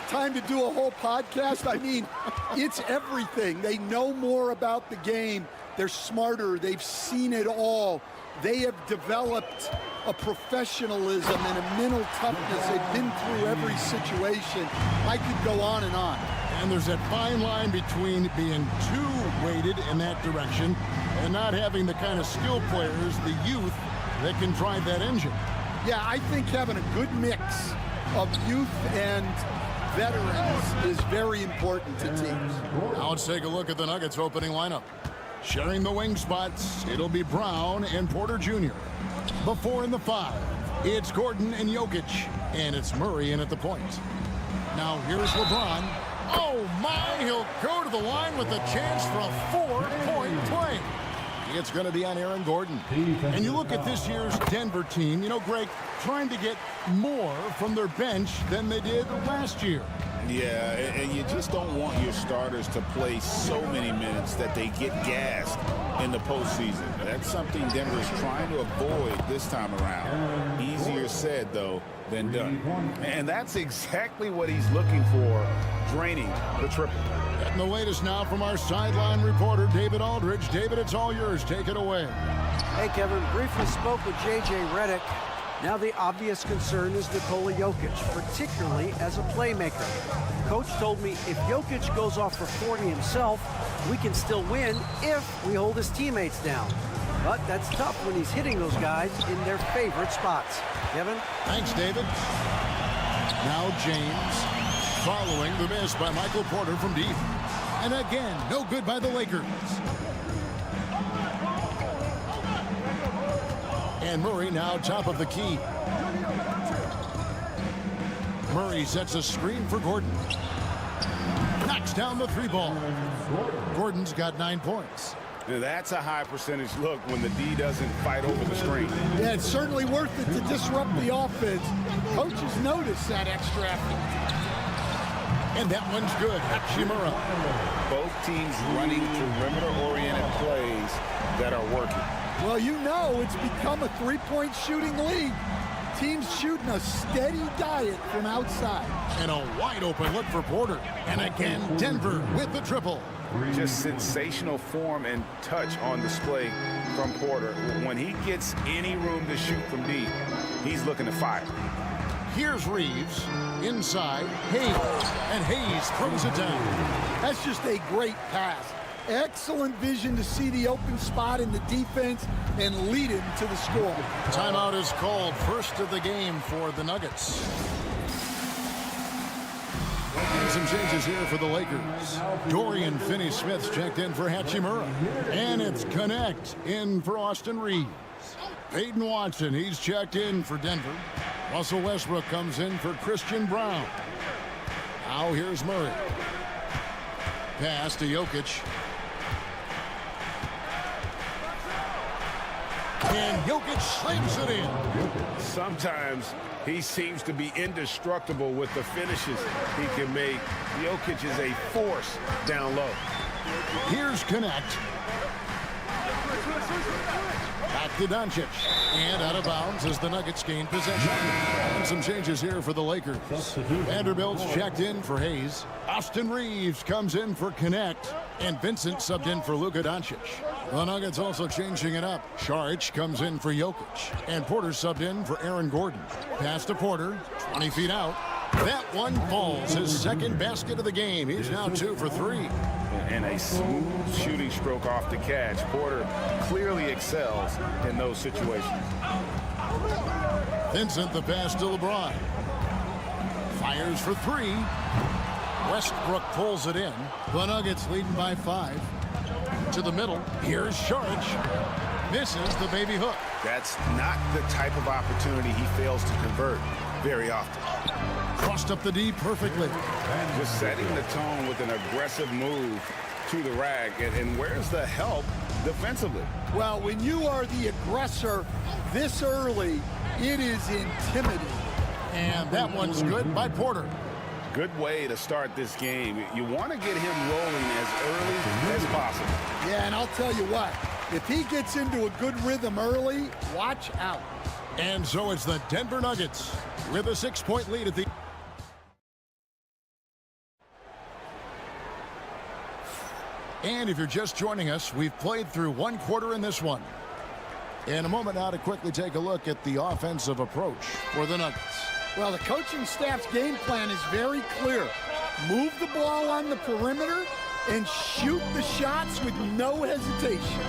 time to do a whole podcast? I mean, it's everything. They know more about the game. They're smarter. They've seen it all. They have developed a professionalism and a mental toughness. They've been through every situation. I could go on and on. And there's that fine line between being too weighted in that direction and not having the kind of skill players, the youth, that can drive that engine. Yeah, I think having a good mix of youth and veterans is very important to teams. Now let's take a look at the Nuggets opening lineup. Sharing the wing spots, it'll be Brown and Porter Jr. The 4 and the 5, it's Gordon and Jokic, and it's Murray in at the point. Now here's LeBron. Oh my, he'll go to the line with a chance for a 4-point play. It's going to be on Aaron Gordon. And you look at this year's Denver team, you know, Greg, trying to get more from their bench than they did last year. Yeah, and you just don't want your starters to play so many minutes that they get gassed in the postseason. That's something Denver's trying to avoid this time around. Easier said, though, than done. And that's exactly what he's looking for, draining the triple. And the latest now from our sideline reporter, David Aldridge. David, it's all yours. Take it away. Hey, Kevin, briefly spoke with J.J. Redick. Now the obvious concern is Nikola Jokic, particularly as a playmaker. Coach told me if Jokic goes off for 40 himself, we can still win if we hold his teammates down. But that's tough when he's hitting those guys in their favorite spots. Kevin? Thanks, David. Now James, following the miss by Michael Porter from deep. And again, no good by the Lakers. And Murray now top of the key. Murray sets a screen for Gordon. Knocks down the 3-ball. Gordon's got 9 points. Now that's a high percentage look when the D doesn't fight over the screen. Yeah, it's certainly worth it to disrupt the offense. Coaches notice that extra effort. And that one's good. Hachimura. Both teams running perimeter-oriented plays that are working. Well, you know it's become a three-point shooting league. Teams shooting a steady diet from outside. And a wide-open look for Porter. And again, Denver with the triple. Just sensational form and touch on display from Porter. When he gets any room to shoot from deep, he's looking to fire. Here's Reeves. Inside, Hayes. And Hayes throws it down. That's just a great pass. Excellent vision to see the open spot in the defense and lead him to the score. Timeout is called. First of the game for the Nuggets. And some changes here for the Lakers. Dorian Finney-Smith's checked in for Hachimura. And it's Connect in for Austin Reeves. Peyton Watson, he's checked in for Denver. Russell Westbrook comes in for Christian Brown. Now here's Murray. Pass to Jokic. And Jokic slams it in. Sometimes he seems to be indestructible with the finishes he can make. Jokic is a force down low. Here's Connect. Back to Doncic. And out of bounds as the Nuggets gain possession. And some changes here for the Lakers. Vanderbilt's checked in for Hayes. Austin Reeves comes in for Connect. And Vincent subbed in for Luka Doncic. The Nuggets also changing it up. Saric comes in for Jokic. And Porter subbed in for Aaron Gordon. Pass to Porter, 20 feet out. That one falls, his second basket of the game. He's now 2 for 3. And a smooth shooting stroke off the catch. Porter clearly excels in those situations. Vincent the pass to LeBron. Fires for 3. Westbrook pulls it in. The Nuggets leading by 5. To the middle. Here's Saric. Misses the baby hook. That's not the type of opportunity he fails to convert very often. Crossed up the D perfectly. Just setting the tone with an aggressive move to the rack. And where's the help defensively? Well, when you are the aggressor this early, it is intimidating. And that one's good by Porter. Good way to start this game. You want to get him rolling as early as possible. Yeah, and I'll tell you what, if he gets into a good rhythm early, watch out. And so it's the Denver Nuggets with a 6-point lead at the... And if you're just joining us, we've played through one quarter in this one. In a moment now to quickly take a look at the offensive approach for the Nuggets. Well, the coaching staff's game plan is very clear. Move the ball on the perimeter and shoot the shots with no hesitation.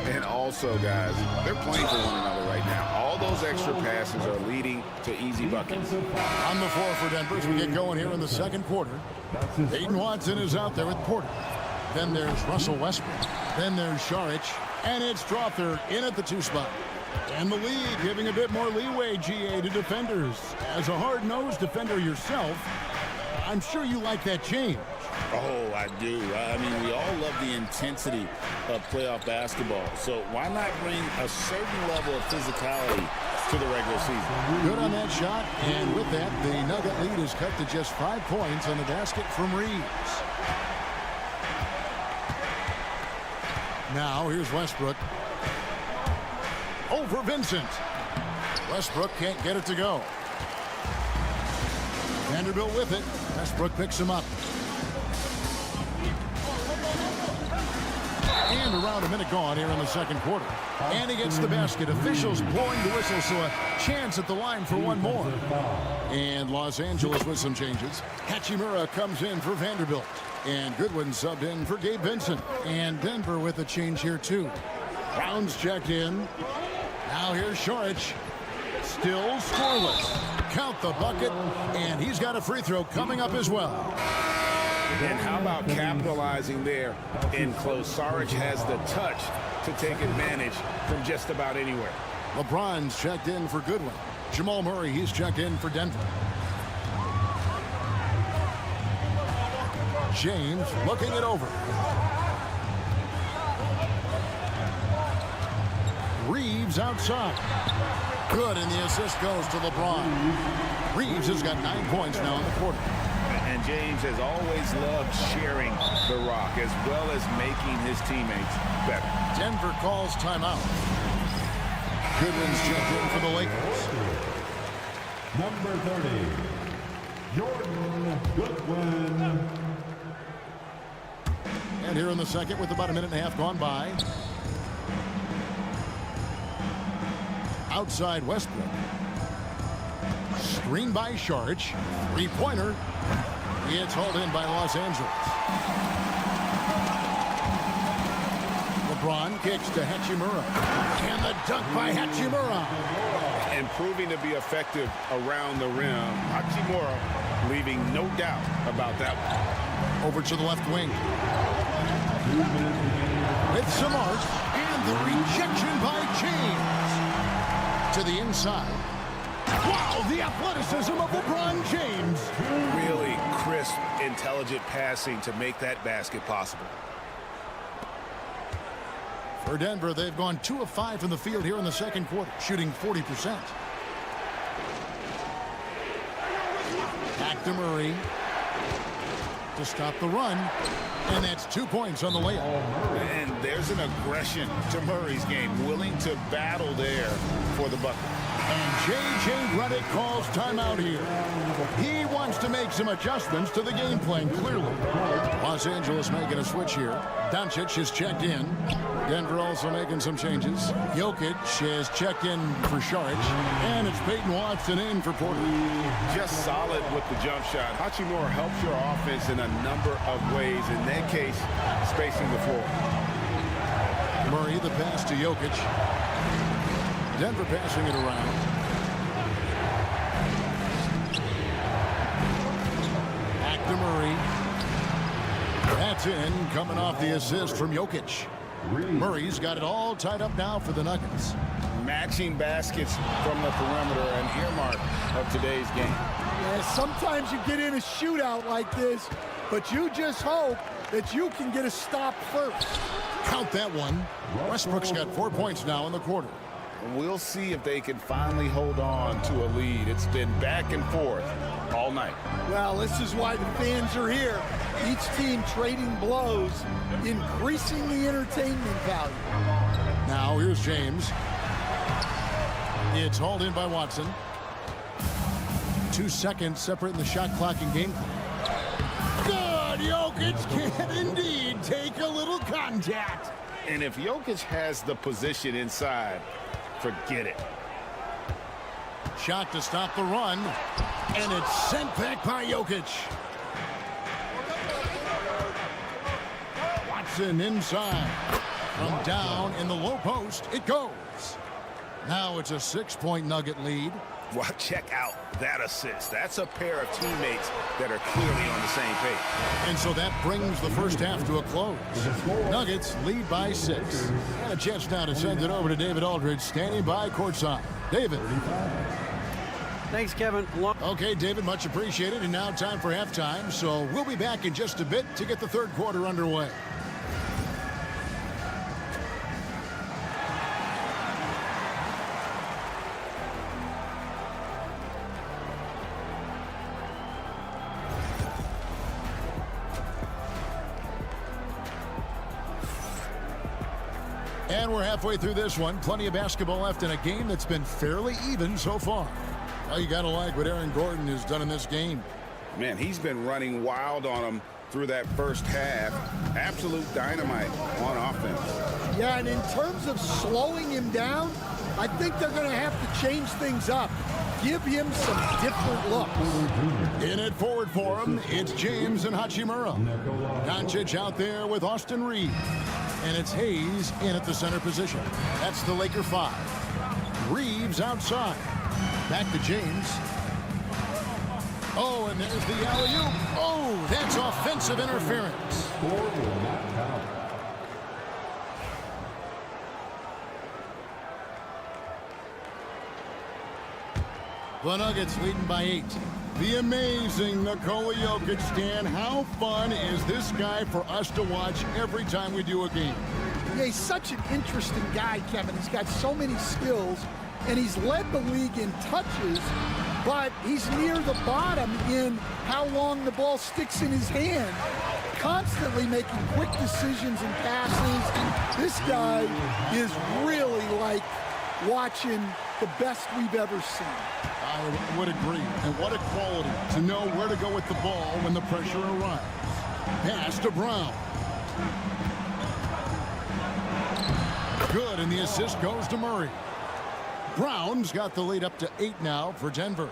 And also, guys, they're playing for one another right now. All those extra passes are leading to easy buckets. On the floor for Denver as we get going here in the second quarter. Peyton Watson is out there with Porter. Then there's Russell Westbrook. Then there's Saric. And it's Strother in at the 2 spot. And the league giving a bit more leeway, GA, to defenders. As a hard-nosed defender yourself, I'm sure you like that change. Oh, I do. I mean, we all love the intensity of playoff basketball. So why not bring a certain level of physicality to the regular season? Good on that shot. And with that, the Nugget lead is cut to just 5 points on the basket from Reeves. Now, here's Westbrook. Over Vincent. Westbrook can't get it to go. Vanderbilt with it. Westbrook picks him up. And around a minute gone here in the second quarter. And he gets the basket. Officials blowing the whistle, so a chance at the line for one more. And Los Angeles with some changes. Hachimura comes in for Vanderbilt. And Goodwin subbed in for Gabe Vincent. And Denver with a change here, too. Brown's checked in. Now here's Saric. Still scoreless. Count the bucket. And he's got a free throw coming up as well. And how about capitalizing there in close? Saric has the touch to take advantage from just about anywhere. LeBron's checked in for Goodwin. Jamal Murray, he's checked in for Denver. James looking it over. Reeves outside. Good, and the assist goes to LeBron. Reeves has got 9 points now in the quarter. And James has always loved sharing the rock as well as making his teammates better. Denver calls timeout. Goodwin's checked in for the Lakers. Number 30, Jordan Goodwin. And here in the second with about a minute and a half gone by. Outside Westbrook. Screen by Saric. Three-pointer. It's hauled in by Los Angeles. LeBron kicks to Hachimura. And the dunk by Hachimura. And proving to be effective around the rim. Hachimura leaving no doubt about that one. Over to the left wing. With some art. And the rejection by James. To the inside. Wow, the athleticism of LeBron James. Really crisp, intelligent passing to make that basket possible. For Denver, they've gone 2 of 5 from the field here in the second quarter, shooting 40%. Back to Murray to stop the run. And that's 2 points on the layup. And there's an aggression to Murray's game, willing to battle there for the bucket. And J.J. Redick calls timeout here. He wants to make some adjustments to the game plan, clearly. Los Angeles making a switch here. Doncic is checked in. Denver also making some changes. Jokic is checked in for Saric. And it's Peyton Watson in for Porter. Just solid with the jump shot. Hachimura helps your offense in a number of ways. In that case, spacing the floor. Murray, the pass to Jokic. Denver passing it around. Back to Murray. That's in, coming off the assist from Jokic. Murray's got it all tied up now for the Nuggets. Matching baskets from the perimeter, an earmark of today's game. Yeah, sometimes you get in a shootout like this, but you just hope that you can get a stop first. Count that one. Westbrook's got 4 points now in the quarter. We'll see if they can finally hold on to a lead. It's been back and forth all night. Well, this is why the fans are here. Each team trading blows, increasing the entertainment value. Now here's James. It's hauled in by Watson. 2 seconds separating the shot clock and game clock. Good! Jokic can indeed take a little contact. And if Jokic has the position inside, forget it. Shot to stop the run. And it's sent back by Jokic. Watson inside. From down in the low post, it goes. Now it's a 6-point Nugget lead. Well, check out that assist. That's a pair of teammates that are clearly on the same page. And so that brings the first half to a close. Nuggets lead by 6. And a chance now to send it over to David Aldridge, standing by courtside. David. Thanks, Kevin. Okay, David, much appreciated. And now time for halftime. So we'll be back in just a bit to get the third quarter underway. And we're halfway through this one. Plenty of basketball left in a game that's been fairly even so far. Well, you got to like what Aaron Gordon has done in this game. Man, he's been running wild on him through that first half. Absolute dynamite on offense. Yeah, and in terms of slowing him down, I think they're going to have to change things up. Give him some different looks. In it forward for him, it's James and Hachimura. Doncic out there with Austin Reeves. And it's Hayes in at the center position. That's the Laker 5. Reeves outside. Back to James. Oh, and there's the alley-oop. Oh, that's offensive interference. The Nuggets leading by 8. The amazing Nikola Jokic. Stan, how fun is this guy for us to watch every time we do a game? Yeah, he's such an interesting guy, Kevin. He's got so many skills, and he's led the league in touches, but he's near the bottom in how long the ball sticks in his hand. Constantly making quick decisions and passes. This guy is really like watching the best we've ever seen. I would agree. And what a quality to know where to go with the ball when the pressure arrives. Pass to Brown. Good, and the assist goes to Murray. Brown's got the lead up to 8 now for Denver.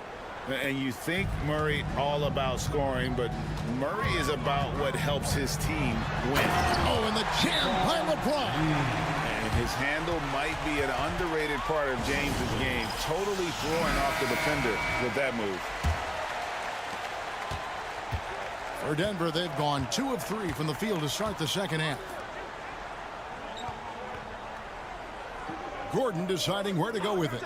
And you think Murray all about scoring, but Murray is about what helps his team win. Oh, and the jam by LeBron. And his handle might be an underrated part of James's game. Totally throwing off the defender with that move. For Denver, they've gone 2 of 3 from the field to start the second half. Gordon deciding where to go with it.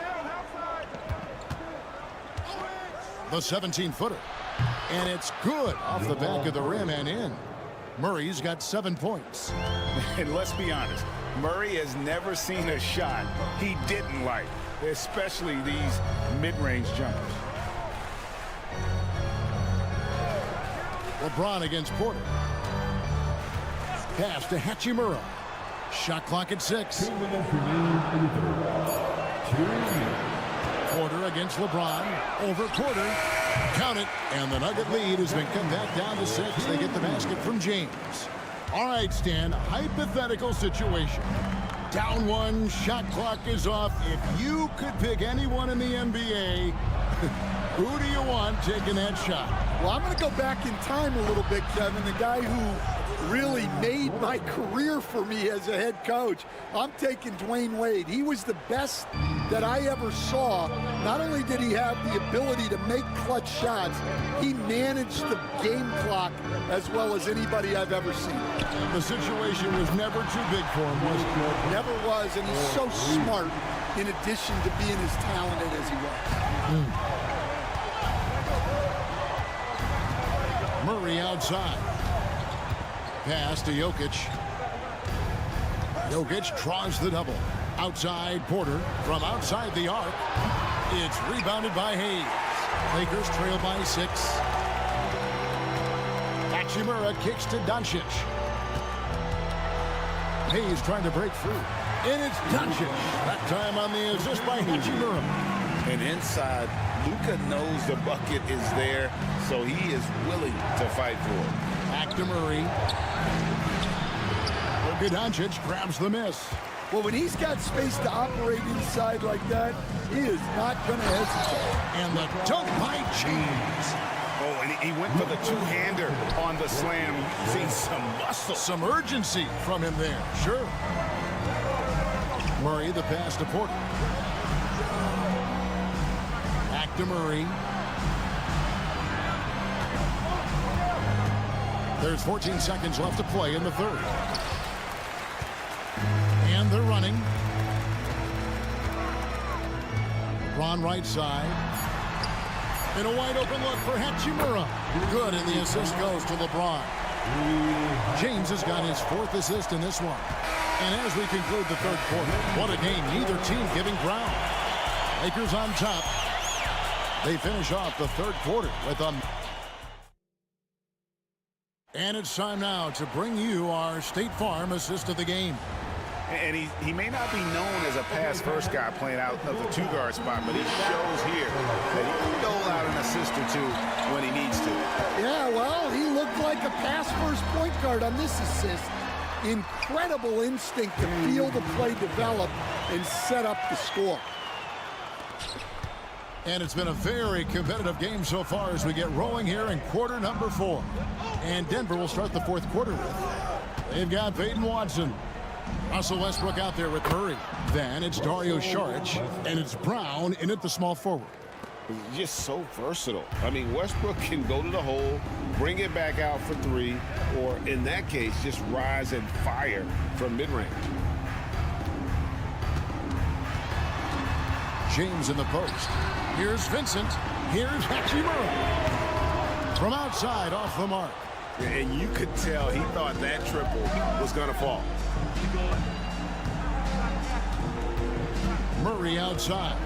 The 17-footer. And it's good off the back of the rim and in. Murray's got 7 points. And let's be honest, Murray has never seen a shot he didn't like, especially these mid-range jumpers. LeBron against Porter. Pass to Hachimura. Shot clock at 6. Porter against LeBron. Over Porter. Count it. And the Nugget lead has been cut back down to 6. They get the basket from James. All right, Stan. Hypothetical situation. Down 1. Shot clock is off. If you could pick anyone in the NBA, who do you want taking that shot? Well, I'm going to go back in time a little bit, Kevin. The guy who really made my career for me as a head coach. I'm taking Dwayne Wade. He was the best that I ever saw. Not only did he have the ability to make clutch shots, he managed the game clock as well as anybody I've ever seen. The situation was never too big for him, was it? Never was, and he's so smart in addition to being as talented as he was. Murray outside. Pass to Jokic. Jokic draws the double. Outside Porter from outside the arc. It's rebounded by Hayes. Lakers trail by 6. Hachimura kicks to Doncic. Hayes trying to break free. And it's Doncic. That time on the assist by Hachimura. And inside, Luka knows the bucket is there, so he is willing to fight for it. Back to Murray. Luka Doncic grabs the miss. Well, when he's got space to operate inside like that, he is not going to hesitate. And the dunk by James. Oh, and he went for the two-hander on the slam. Seeing some muscle. Some urgency from him there. Sure. Murray, the pass to Porter. Back to Murray. There's 14 seconds left to play in the third. And they're running. LeBron right side. And a wide open look for Hachimura. Good, and the assist goes to LeBron. James has got his 4th assist in this one. And as we conclude the third quarter, what a game. Neither team giving ground. Lakers on top. They finish off the third quarter with a... And it's time now to bring you our State Farm assist of the game. And he may not be known as a pass-first guy playing out of the two-guard spot, but he shows here that he can dole out an assist or two when he needs to. Yeah, well, he looked like a pass-first point guard on this assist. Incredible instinct to feel the play develop and set up the score. And it's been a very competitive game so far as we get rolling here in quarter number 4. And Denver will start the fourth quarter with. They've got Peyton Watson. Russell Westbrook out there with Murray. Then it's Dario Saric, and it's Brown in at the small forward. He's just so versatile. I mean, Westbrook can go to the hole, bring it back out for 3, or in that case, just rise and fire from mid-range. James in the post. Here's Vincent. Here's Hachimura. From outside, off the mark. And you could tell he thought that triple was going to fall. Murray outside.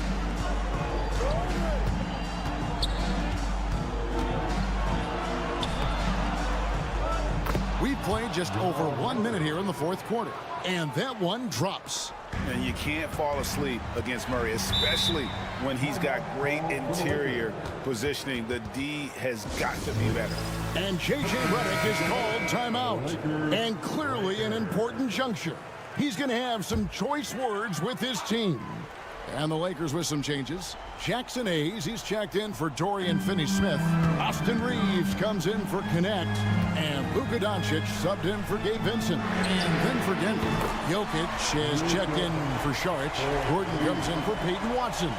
We've played just over 1 minute here in the fourth quarter. And that one drops. And you can't fall asleep against Murray, especially when he's got great interior positioning. The D has got to be better. And J.J. Redick is called timeout. And clearly an important juncture. He's going to have some choice words with his team. And the Lakers with some changes. Jackson Hayes, he's checked in for Dorian Finney-Smith. Austin Reeves comes in for Connect. And Luka Doncic subbed in for Gabe Vincent. And then for Denver, Jokic is checked in for Saric. Gordon comes in for Peyton Watson.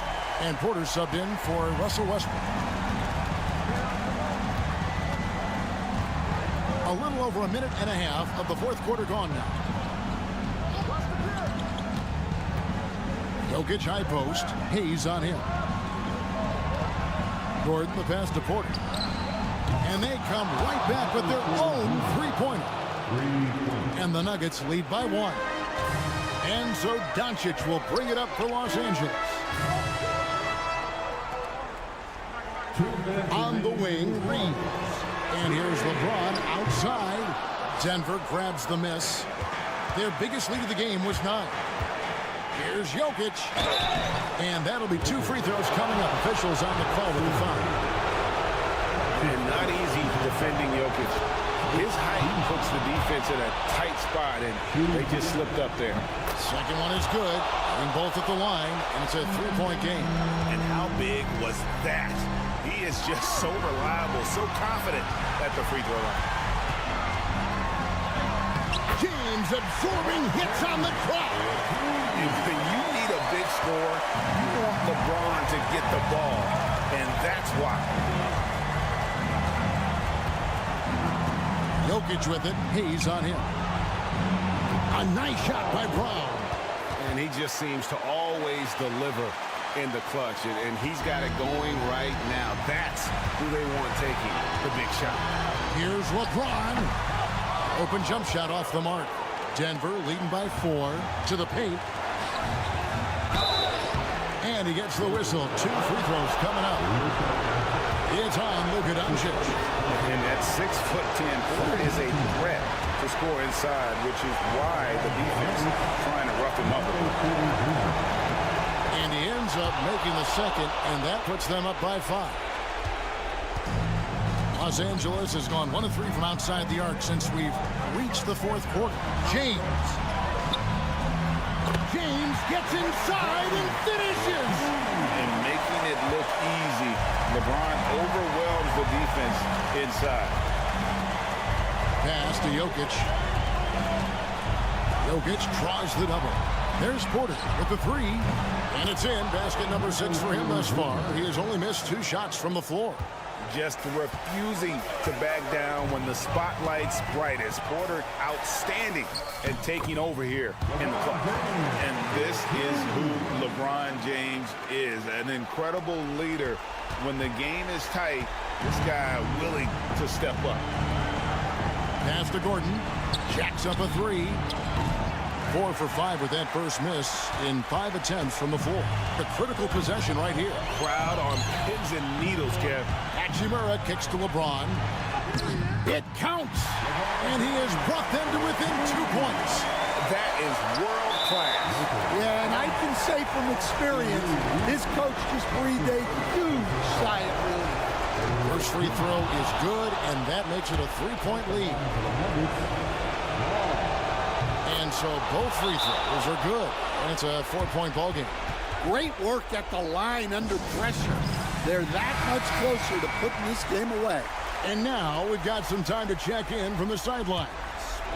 And Porter subbed in for Russell Westbrook. A little over a minute and a half of the fourth quarter gone now. Jokic high post. Hayes on him. Gordon the pass to Porter. And they come right back with their own three-pointer. And the Nuggets lead by 1. And so Doncic will bring it up for Los Angeles. On the wing, Reeves. And here's LeBron outside. Denver grabs the miss. Their biggest lead of the game was 9. Here's Jokic. And that'll be 2 free throws coming up. Officials on the call with the foul. And not easy defending Jokic. His height puts the defense in a tight spot, and they just slipped up there. Second one is good. Getting both at the line, and it's a 3-point game. And how big was that? He is just so reliable, so confident at the free throw line. James absorbing hits on the clock. When you need a big score, you want LeBron to get the ball, and that's why. Jokic with it. Hayes on him. A nice shot by Brown. And he just seems to always deliver in the clutch, and he's got it going right now. That's who they want taking the big shot. Here's LeBron. Open jump shot off the mark. Denver leading by 4 to the paint. And he gets the whistle. 2 free throws coming up. It's on Luka Doncic. And at 6'10", Porter is a threat to to score inside, which is why the defense is trying to rough him up a bit. And he ends up making the second, and that puts them up by 5. Los Angeles has gone 1 of 3 from outside the arc since we've reached the 4th quarter. James gets inside and finishes. And making it look easy, LeBron overwhelms the defense inside. Pass to Jokic. Jokic tries the double. There's Porter with the 3. And it's in. Basket number 6 for him thus far. He has only missed 2 shots from the floor. Just refusing to back down when the spotlight's brightest. Porter outstanding and taking over here in the clutch. And this is who LeBron James is. An incredible leader. When the game is tight, this guy willing to step up. Pass to Gordon. Jacks up a 3. 4 for 5 with that first miss in 5 attempts from the floor. The critical possession right here. Crowd on pins and needles, Kev. Hachimura kicks to LeBron. It counts. And he has brought them to within 2 points. That is world class. Yeah, and I can say from experience, his coach just breathed a huge sigh of relief. First free throw is good, and that makes it a 3-point lead. And so both free throws are good, and it's a 4-point ball game. Great work at the line under pressure. They're that much closer to putting this game away. And now we've got some time to check in from the sidelines.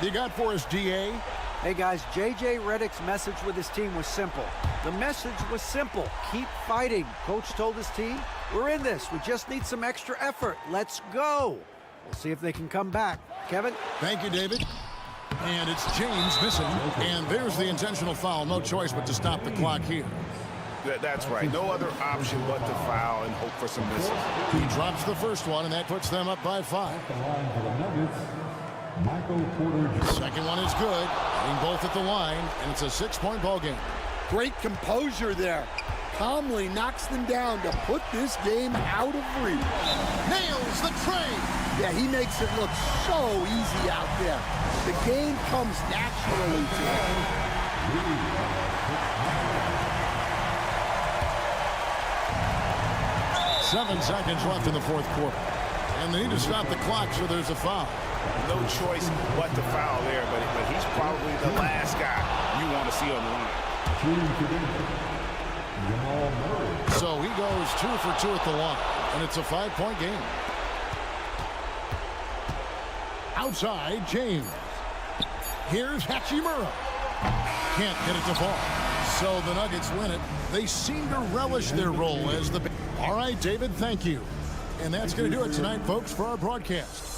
You got for us, DA? Hey guys, J.J. Redick's message with his team was simple. The message was simple. Keep fighting. Coach told his team, we're in this. We just need some extra effort. Let's go. We'll see if they can come back. Kevin? Thank you, David. And it's James missing. And there's the intentional foul. No choice but to stop the clock here. That's right. No other option but to foul and hope for some misses. He drops the first one, and that puts them up by 5. Second one is good. Hitting both at the line, and it's a 6-point ball game. Great composure there. Calmly knocks them down to put this game out of reach. Nails the tray. Yeah, he makes it look so easy out there. The game comes naturally to him. 7 seconds left in the 4th quarter. And they need to stop the clock, so there's a foul. No choice but to foul there, but he's probably the last guy you want to see on the line. So he goes 2 for 2 at the line, and it's a 5-point game. Outside, James. Here's Hachimura. Can't get it to fall. So the Nuggets win it. They seem to relish their role as the... All right, David, thank you. And that's going to do it tonight, folks, for our broadcast.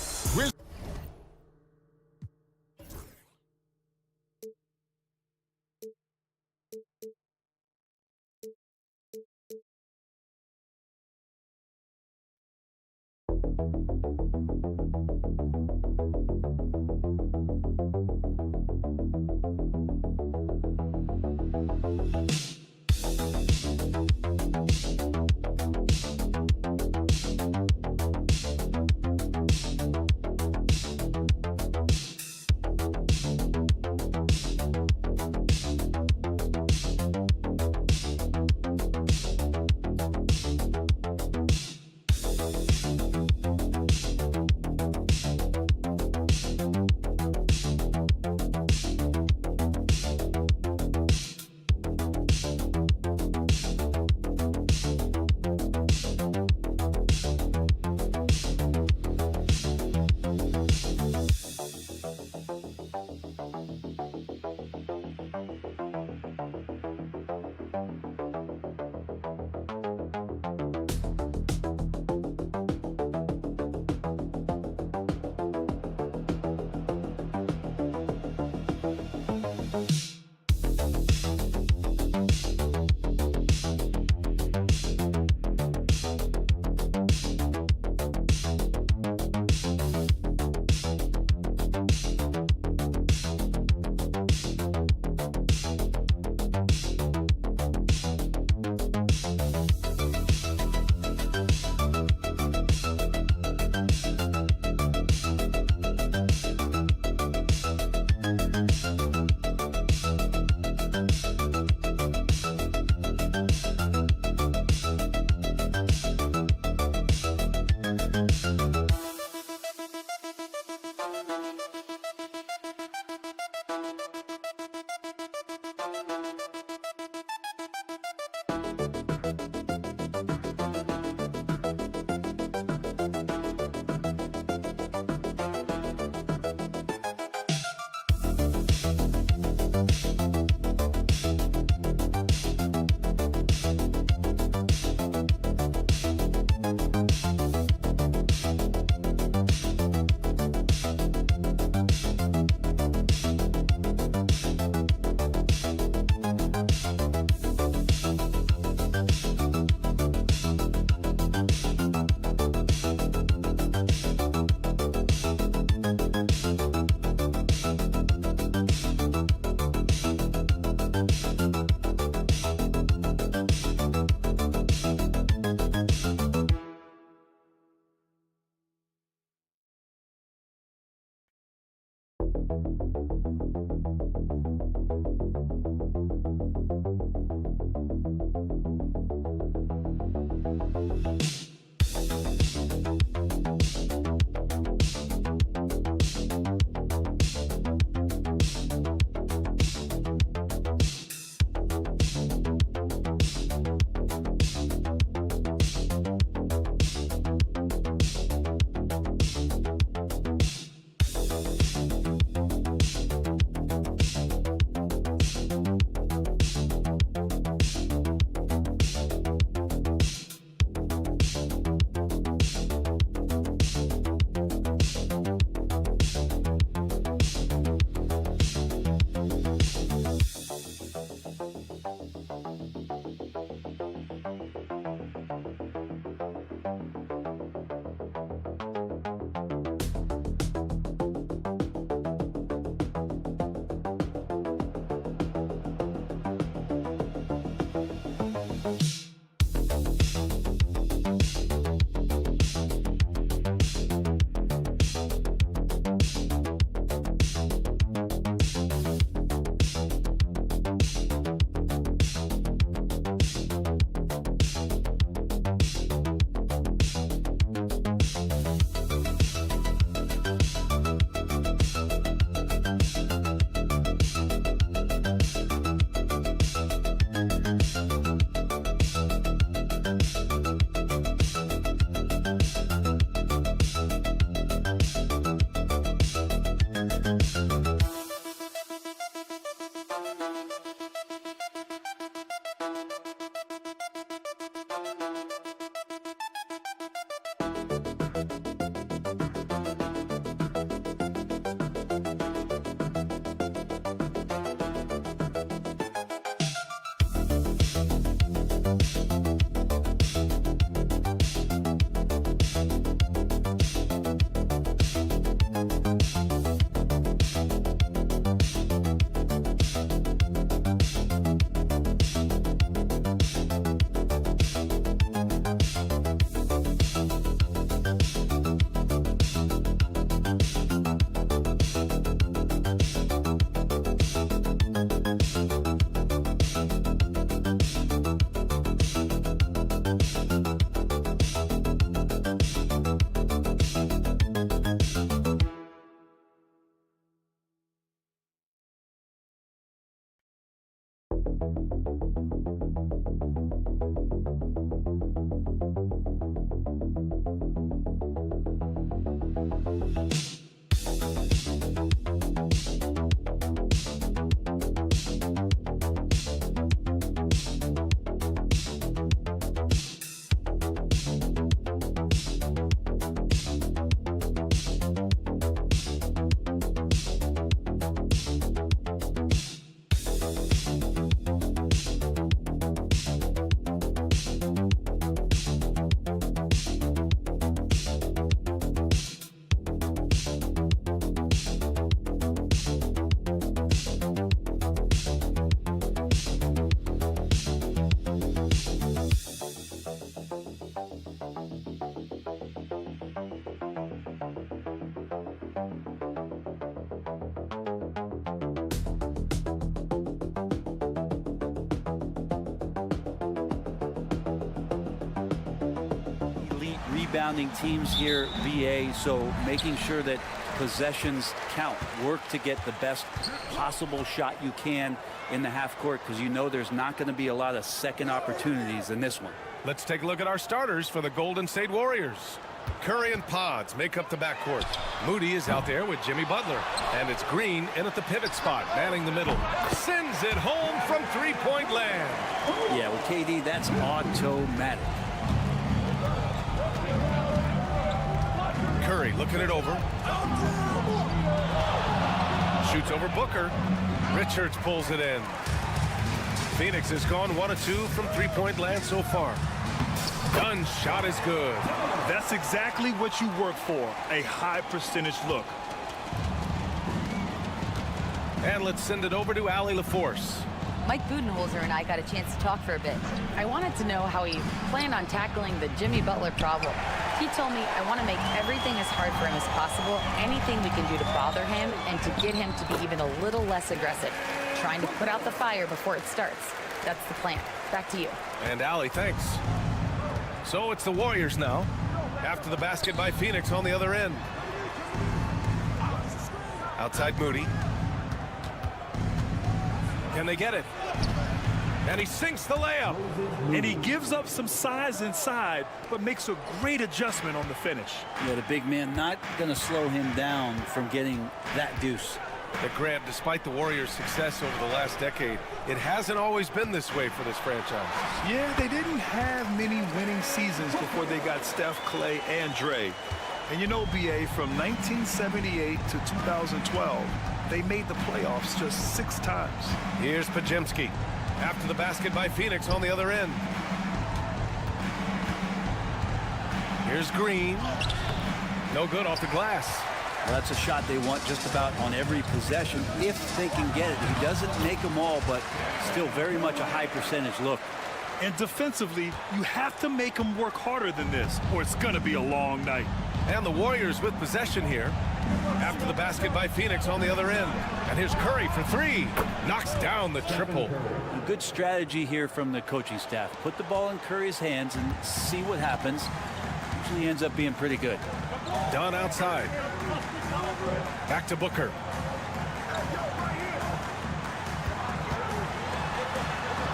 rebounding teams here, VA, so making sure that possessions count. Work to get the best possible shot you can in the half court, because you know there's not going to be a lot of second opportunities in this one. Let's take a look at our starters for the Golden State Warriors. Curry and Pods make up the backcourt. Moody is out there with Jimmy Butler. And it's Green in at the pivot spot, manning the middle. Sends it home from three-point land. Yeah, with KD, that's automatic. Curry looking it over. Shoots over Booker. Richards pulls it in. Phoenix has gone 1 of 2 from three-point land so far. Dunn's shot is good. That's exactly what you work for, a high percentage look. And let's send it over to Allie LaForce. Mike Budenholzer and I got a chance to talk for a bit. I wanted to know how he planned on tackling the Jimmy Butler problem. He told me I want to make everything as hard for him as possible, anything we can do to bother him and to get him to be even a little less aggressive, trying to put out the fire before it starts. That's the plan. Back to you. And Allie, thanks. So it's the Warriors now, after the basket by Phoenix on the other end. Outside Moody. Can they get it? And he sinks the layup. And he gives up some size inside, but makes a great adjustment on the finish. Yeah, the big man not going to slow him down from getting that deuce. But Grant, despite the Warriors' success over the last decade, it hasn't always been this way for this franchise. Yeah, they didn't have many winning seasons before they got Steph, Clay, and Dre. And you know, BA, from 1978 to 2012, they made the playoffs just 6 times. Here's Podziemski after the basket by Phoenix on the other end. Here's Green. No good off the glass. Well, that's a shot they want just about on every possession if they can get it. He doesn't make them all, but still very much a high percentage look. And defensively, you have to make them work harder than this, or it's going to be a long night. And the Warriors with possession here after the basket by Phoenix on the other end. And here's Curry for 3. Knocks down the triple. A good strategy here from the coaching staff. Put the ball in Curry's hands and see what happens. Usually ends up being pretty good. Dunn outside. Back to Booker.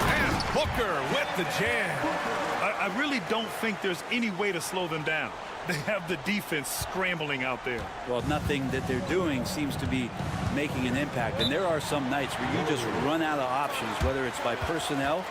And Booker with the jam. I really don't think there's any way to slow them down. They have the defense scrambling out there. Well, nothing that they're doing seems to be making an impact. And there are some nights where you just run out of options, whether it's by personnel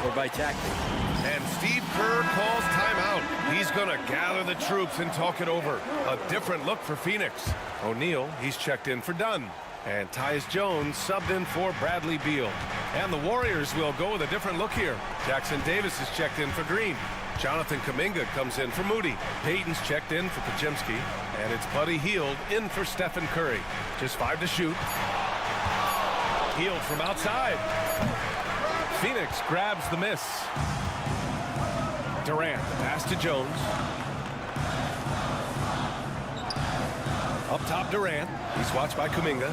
or by tactics. And Steve Kerr calls timeout. He's going to gather the troops and talk it over. A different look for Phoenix. O'Neal, he's checked in for Dunn. And Tyus Jones subbed in for Bradley Beal. And the Warriors will go with a different look here. Jackson Davis is checked in for Green. Jonathan Kuminga comes in for Moody. Payton's checked in for Podziemski. And it's Buddy Hield in for Stephen Curry. Just 5 to shoot. Hield from outside. Phoenix grabs the miss. Durant, pass to Jones. Up top, Durant. He's watched by Kuminga.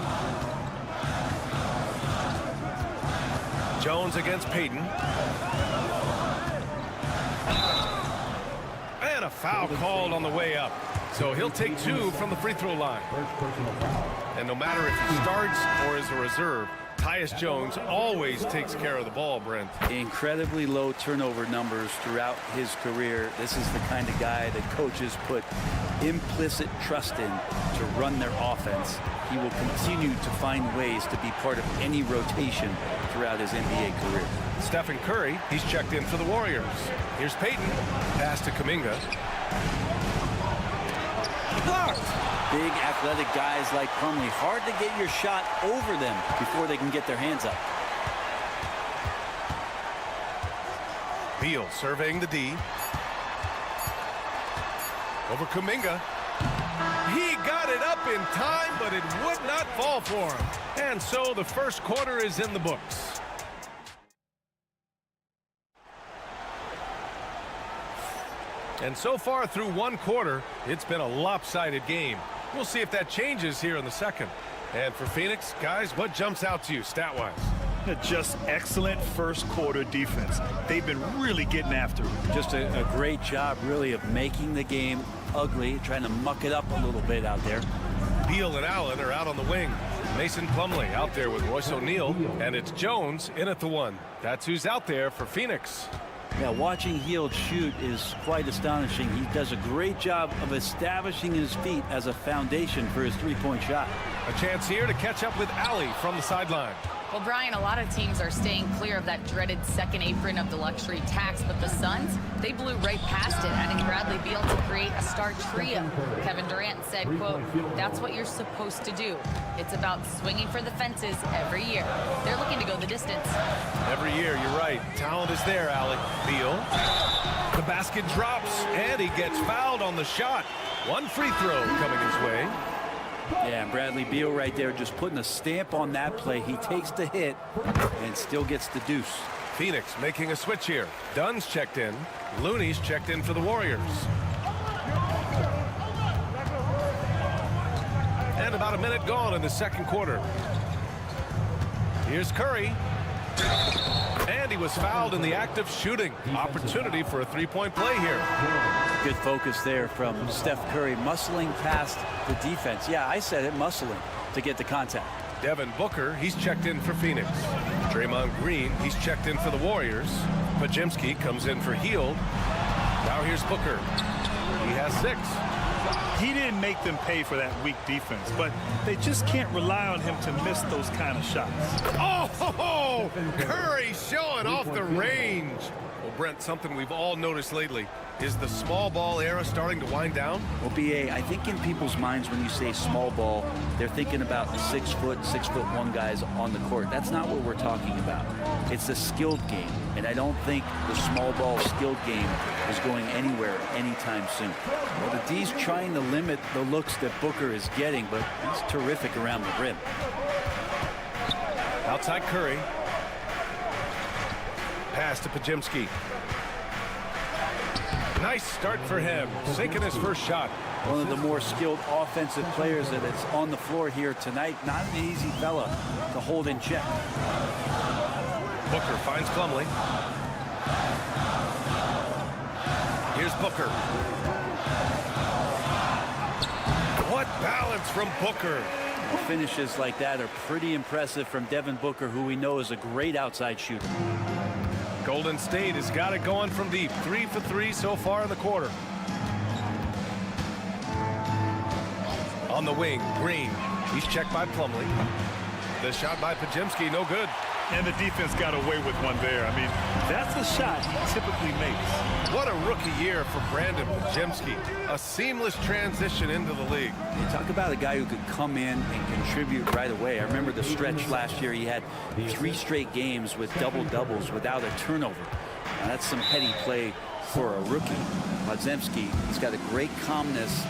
Jones against Payton. And a foul called on the way up. So he'll take 2 from the free throw line. And no matter if he starts or is a reserve, Tyus Jones always takes care of the ball, Brent. Incredibly low turnover numbers throughout his career. This is the kind of guy that coaches put implicit trust in to run their offense. He will continue to find ways to be part of any rotation throughout his NBA career. Stephen Curry, he's checked in for the Warriors. Here's Payton. Pass to Kuminga. Blocked. Big athletic guys like Plumlee. Hard to get your shot over them before they can get their hands up. Beal surveying the D. Over Kuminga. He got it up in time, but it would not fall for him. And so the first quarter is in the books. And so far through one quarter, it's been a lopsided game. We'll see if that changes here in the second. And for Phoenix, guys, what jumps out to you stat-wise? Just excellent first quarter defense. They've been really getting after it. Just a great job, really, of making the game ugly, trying to muck it up a little bit out there. Beal and Allen are out on the wing. Mason Plumlee out there with Royce O'Neal. And it's Jones in at the 1. That's who's out there for Phoenix. Yeah, watching Hield shoot is quite astonishing. He does a great job of establishing his feet as a foundation for his three-point shot. A chance here to catch up with Allie from the sideline. Well, Brian, a lot of teams are staying clear of that dreaded second apron of the luxury tax, but the Suns, they blew right past it, adding Bradley Beal to create a star trio. Kevin Durant said, quote, "That's what you're supposed to do. It's about swinging for the fences every year." They're looking to go the distance. Every year, you're right. Talent is there, Allie. Beal. The basket drops, and he gets fouled on the shot. One free throw coming his way. Yeah, and Bradley Beal right there just putting a stamp on that play. He takes the hit and still gets the deuce. Phoenix making a switch here. Dunn's checked in. Looney's checked in for the Warriors. And about a minute gone in the second quarter. Here's Curry. And he was fouled in the act of shooting. Opportunity for a three-point play here. Good focus there from Steph Curry, muscling past the defense. Yeah, I said it, muscling to get the contact. Devin Booker, he's checked in for Phoenix. Draymond Green, he's checked in for the Warriors. Podziemski comes in for Hield. Now here's Booker. He has 6. He didn't make them pay for that weak defense, but they just can't rely on him to miss those kind of shots. Oh, Curry showing off the range. Well, Brent, something we've all noticed lately. Is the small ball era starting to wind down? Well, B.A., I think in people's minds when you say small ball, they're thinking about the 6'1" guys on the court. That's not what we're talking about. It's a skilled game, and I don't think the small ball skilled game is going anywhere anytime soon. Well, the D's trying to limit the looks that Booker is getting, but he's terrific around the rim. Outside Curry. Pass to Podziemski. Nice start for him, sinking his first shot. One of the more skilled offensive players that is on the floor here tonight. Not an easy fella to hold in check. Booker finds Plumlee. Here's Booker. What balance from Booker. Finishes like that are pretty impressive from Devin Booker, who we know is a great outside shooter. Golden State has got it going from deep. 3 for 3 so far in the quarter. On the wing, Green. He's checked by Plumlee. The shot by Podziemski, no good. And the defense got away with one there. I mean, that's a shot he typically makes. What a rookie year for Brandon Podziemski. A seamless transition into the league. You talk about a guy who could come in and contribute right away. I remember the stretch last year. He had 3 straight games with double-doubles without a turnover. Now, that's some heady play for a rookie. Podziemski, he's got a great calmness,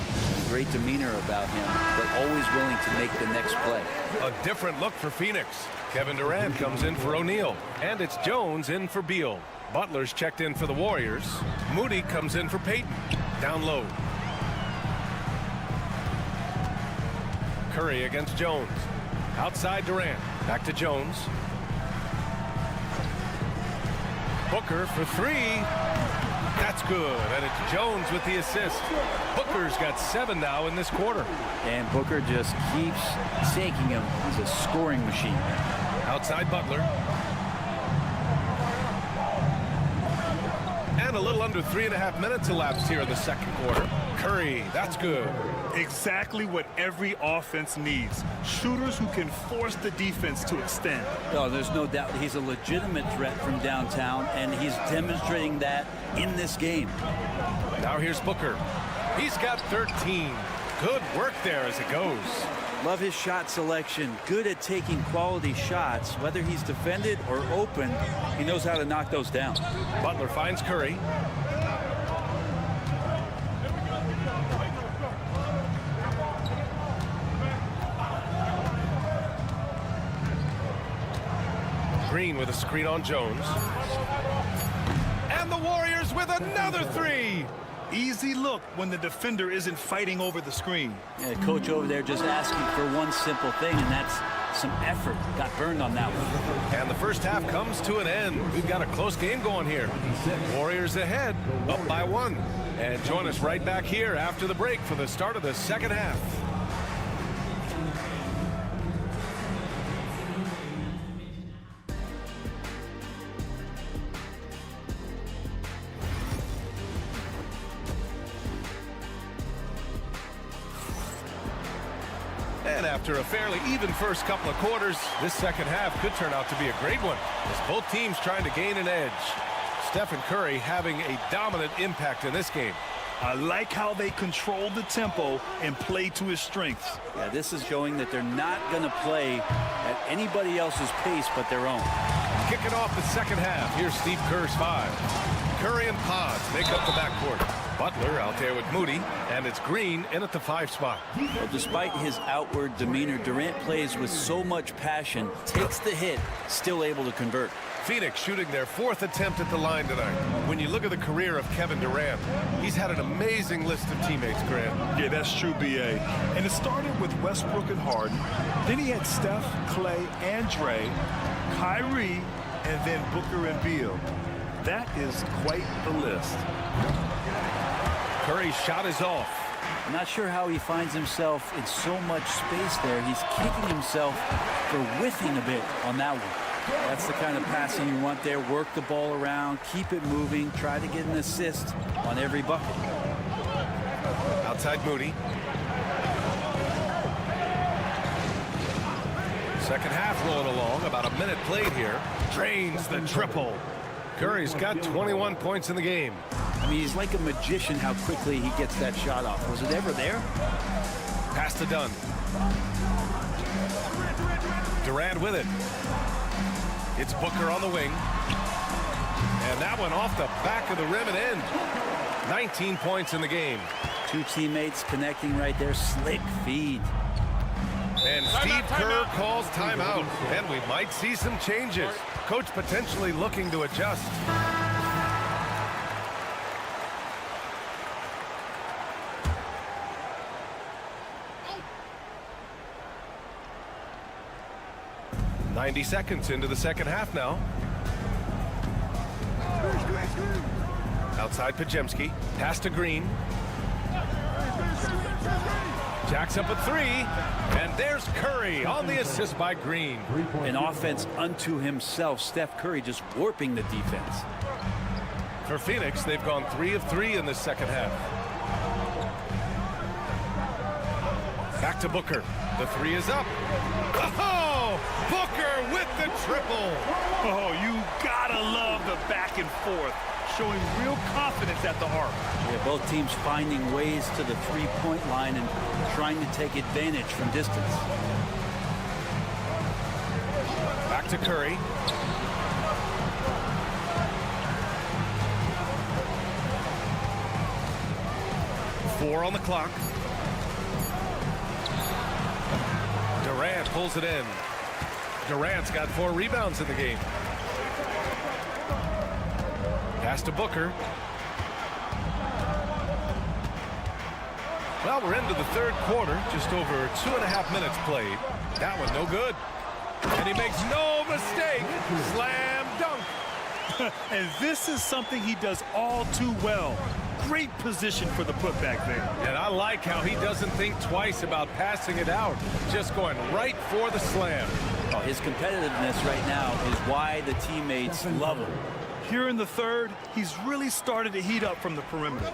great demeanor about him, but always willing to make the next play. A different look for Phoenix. Kevin Durant comes in for O'Neal, and it's Jones in for Beal. Butler's checked in for the Warriors. Moody comes in for Payton. Down low. Curry against Jones. Outside Durant. Back to Jones. Booker for 3. That's good, and it's Jones with the assist. Booker's got 7 now in this quarter. And Booker just keeps sinking him. He's a scoring machine. Outside Butler. And a little under 3.5 minutes elapsed here in the second quarter. Curry, that's good. Exactly what every offense needs. Shooters who can force the defense to extend. Oh, there's no doubt he's a legitimate threat from downtown, and he's demonstrating that in this game. Now here's Booker. He's got 13. Good work there as it goes. Love his shot selection. Good at taking quality shots. Whether he's defended or open, he knows how to knock those down. Butler finds Curry. Green with a screen on Jones. And the Warriors with another 3. Easy look when the defender isn't fighting over the screen. Yeah, coach over there just asking for one simple thing, and that's some effort. Got burned on that one. And the first half comes to an end. We've got a close game going here. Warriors ahead, up by 1. And join us right back here after the break for the start of the second half. And after a fairly even first couple of quarters, this second half could turn out to be a great one, as both teams trying to gain an edge. Stephen Curry having a dominant impact in this game. I like how they control the tempo and play to his strengths. Yeah, this is showing that they're not going to play at anybody else's pace but their own. Kicking off the second half, here's Steve Kerr's 5. Curry and Pods make up the backcourt. Butler out there with Moody, and it's Green in at the 5 spot. Well, despite his outward demeanor, Durant plays with so much passion, takes the hit, still able to convert. Phoenix shooting their 4th attempt at the line tonight. When you look at the career of Kevin Durant, he's had an amazing list of teammates, Grant. Yeah, that's true, B.A. And it started with Westbrook and Harden. Then he had Steph, Clay, and Dre, Kyrie, and then Booker and Beal. That is quite the list. Curry's shot is off. I'm not sure how he finds himself in so much space there. He's kicking himself for whiffing a bit on that one. That's the kind of passing you want there. Work the ball around, keep it moving, try to get an assist on every bucket. Outside Moody. Second half rolling along. About a minute played here. Drains the triple. Curry's got 21 points in the game. I mean, he's like a magician how quickly he gets that shot off. Was it ever there? Pass to Dunn. Durant with it. It's Booker on the wing. And that one off the back of the rim and in. 19 points in the game. Two teammates connecting right there. Slick feed. And Steve Kerr calls timeout. And we might see some changes. Coach potentially looking to adjust. "90 seconds into the second half now. Outside Podziemski. Pass to Green. Jacks up a 3. And there's Curry on the assist by Green. An offense unto himself. Steph Curry just warping the defense. For Phoenix, they've gone 3 of 3 in the second half. Back to Booker. The 3 is up. Oh! Booker with the triple. Oh, you gotta love the back and forth, showing real confidence at the arc. Yeah, both teams finding ways to the three-point line and trying to take advantage from distance. Back to Curry. Four on the clock. Durant pulls it in. Durant's got 4 rebounds in the game. Pass to Booker. Well, we're into the third quarter. Just over 2.5 minutes played. That one no good. And he makes no mistake. Slam dunk. And this is something he does all too well. Great position for the putback there. And I like how he doesn't think twice about passing it out. Just going right for the slam. Oh, his competitiveness right now is why the teammates love him. Here in the third, he's really started to heat up from the perimeter.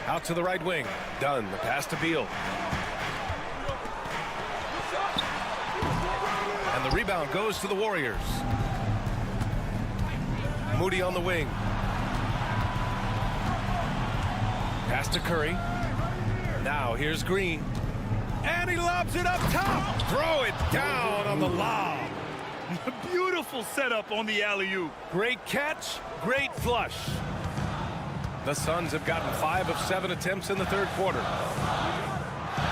Out to the right wing. Dunn, the pass to Beal. And the rebound goes to the Warriors. Moody on the wing. Pass to Curry. Now here's Green. And he lobs it up top. Throw it down on the lob. Beautiful setup on the alley-oop. Great catch, great flush. The Suns have gotten 5 of 7 attempts in the third quarter.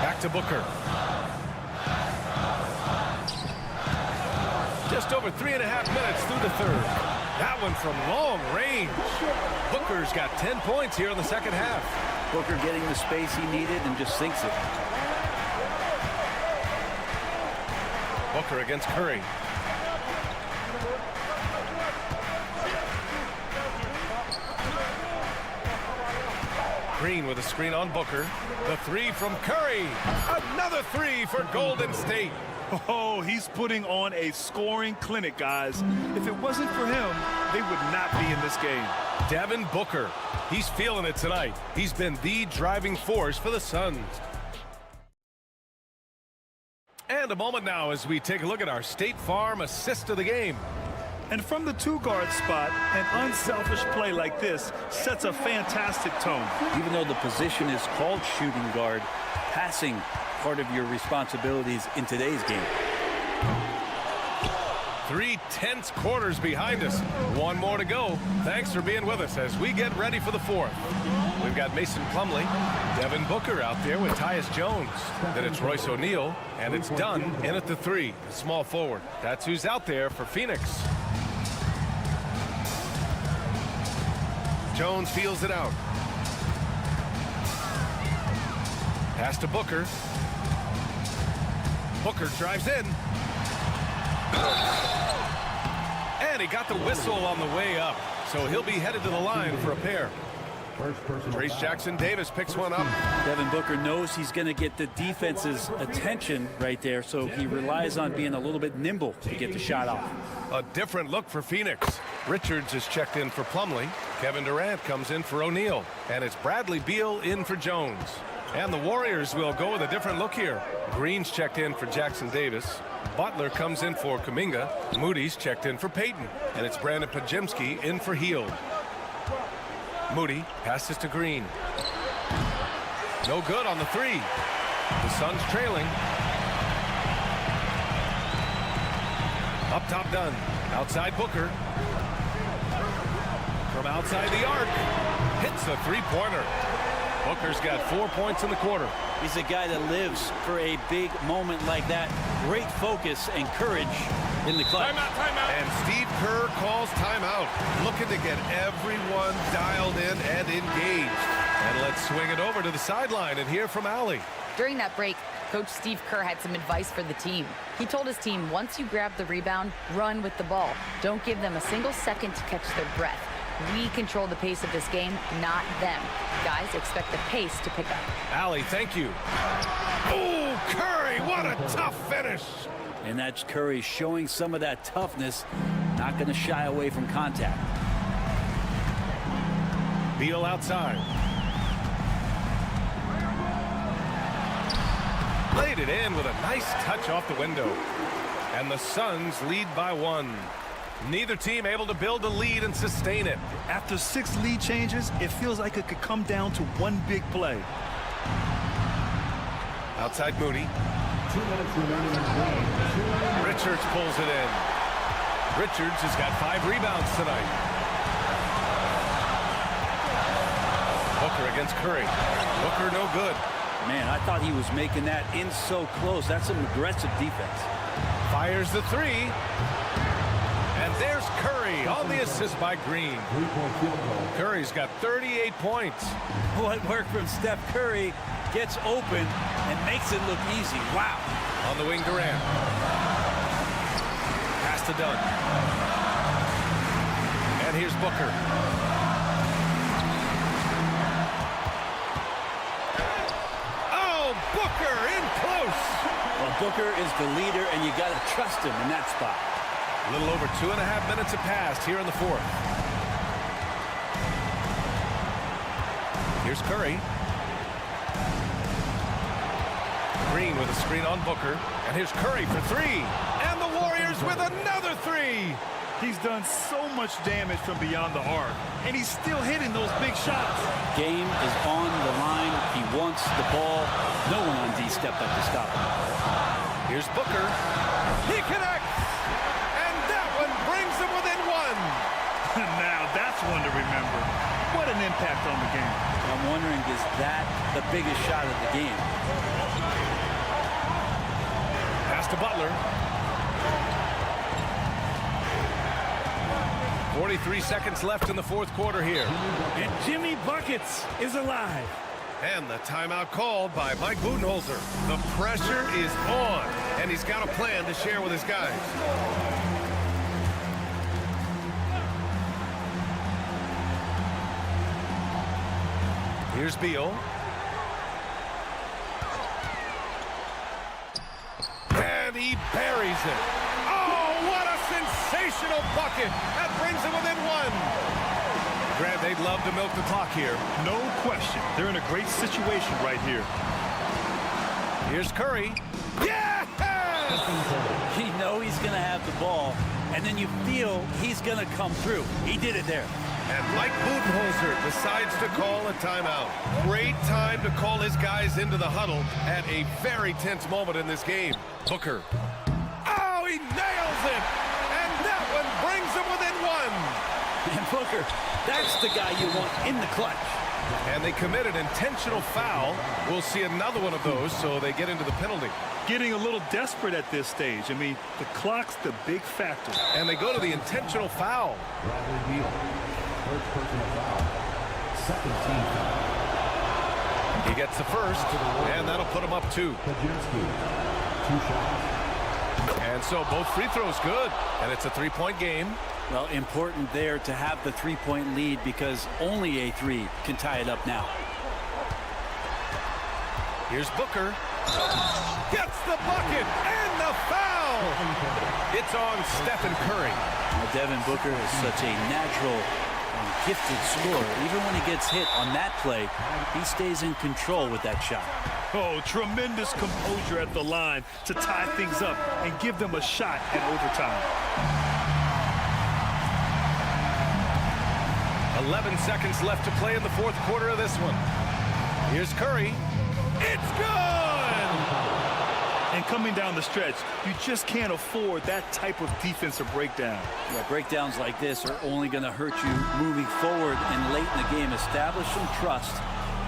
Back to Booker. Just over 3.5 minutes through the third. That one from long range. Booker's got 10 points here in the second half. Booker getting the space he needed and just sinks it. Booker against Curry. Green with a screen on Booker. The 3 from Curry. Another 3 for Golden State. Oh, he's putting on a scoring clinic, guys. If it wasn't for him, they would not be in this game. Devin Booker. He's feeling it tonight. He's been the driving force for the Suns. And a moment now as we take a look at our State Farm assist of the game. And from the 2-guard spot, an unselfish play like this sets a fantastic tone. Even though the position is called shooting guard, passing part of your responsibilities in today's game. 3 tense quarters behind us. One more to go. Thanks for being with us as we get ready for the fourth. We've got Mason Plumlee, Devin Booker out there with Tyus Jones. Then it's Royce O'Neal, and it's Dunn in at the 3, the small forward. That's who's out there for Phoenix. Jones feels it out. Pass to Booker. Booker drives in. And he got the whistle on the way up. So he'll be headed to the line for a pair. Trace Jackson Davis picks one up. Devin Booker knows he's going to get the defense's attention right there, so he relies on being a little bit nimble to get the shot off. A different look for Phoenix. Richards is checked in for Plumlee. Kevin Durant comes in for O'Neal. And it's Bradley Beal in for Jones. And the Warriors will go with a different look here. Green's checked in for Jackson Davis. Butler comes in for Kuminga. Moody's checked in for Payton. And it's Brandon Podziemski in for Hield. Moody passes to Green. No good on the 3. The Suns trailing. Up top Dunn. Outside Booker. From outside the arc. Hits a 3-pointer. Booker's got 4 points in the quarter. He's a guy that lives for a big moment like that. Great focus and courage in the clutch. Timeout. And Steve Kerr calls timeout. Looking to get everyone dialed in and engaged. And let's swing it over to the sideline and hear from Allie. During that break, Coach Steve Kerr had some advice for the team. He told his team, once you grab the rebound, run with the ball. Don't give them a single second to catch their breath. We control the pace of this game, not them. Guys, expect the pace to pick up. Allie, thank you. Oh, Curry, what a tough finish. And that's Curry showing some of that toughness, not going to shy away from contact. Beal outside. Laid it in with a nice touch off the window. And the Suns lead by 1. Neither team able to build a lead and sustain it. After 6 lead changes, it feels like it could come down to one big play. Outside Moody. 2 minutes remaining in the game. Richards pulls it in. Richards has got 5 rebounds tonight. Booker against Curry. Booker no good. Man, I thought he was making that in so close. That's some aggressive defense. Fires the 3. And there's Curry on the assist by Green. Curry's got 38 points. What work from Steph Curry, gets open and makes it look easy. Wow. On the wing, Durant. Pass to Dunn. And here's Booker. Oh, Booker in close. Well, Booker is the leader, and you got to trust him in that spot. A little over 2.5 minutes have passed here in the 4th. Here's Curry. Green with a screen on Booker. And here's Curry for 3. And the Warriors with another 3. He's done so much damage from beyond the arc, and he's still hitting those big shots. Game is on the line. He wants the ball. No one on D stepped up to stop him. Here's Booker. He connects. Brings them within 1. Now that's one to remember. What an impact on the game. I'm wondering, is that the biggest shot of the game? Pass to Butler. 43 seconds left in the 4th quarter here. And Jimmy Buckets is alive. And the timeout called by Mike Budenholzer. The pressure is on, and he's got a plan to share with his guys. Here's Beal. And he buries it. Oh, what a sensational bucket. That brings them within 1. Grant, they'd love to milk the clock here. No question. They're in a great situation right here. Here's Curry. Yes! You know he's going to have the ball, and then you feel he's going to come through. He did it there. And Mike Budenholzer decides to call a timeout. Great time to call his guys into the huddle at a very tense moment in this game. Booker. Oh, he nails it! one brings them within one. And Booker, that's the guy you want in the clutch. And they commit an intentional foul. We'll see another one of those, so they get into the penalty. Getting a little desperate at this stage. I mean, the clock's the big factor. And they go to the intentional foul. Bradley Beal, first personal foul, second team foul. He gets the first, and that'll put him up 2. Podziemski, 2 shots. And so both free throws good, and it's a 3-point game. Well, important there to have the 3-point lead because only a 3 can tie it up now. Here's Booker. Gets the bucket and the foul. It's on Stephen Curry. Now, Devin Booker is such a natural and gifted scorer. Even when he gets hit on that play, he stays in control with that shot. Oh, tremendous composure at the line to tie things up and give them a shot at overtime. 11 seconds left to play in the fourth quarter of this one. Here's Curry. It's good! And coming down the stretch, you just can't afford that type of defensive breakdown. Yeah, breakdowns like this are only going to hurt you moving forward and late in the game. Establish some trust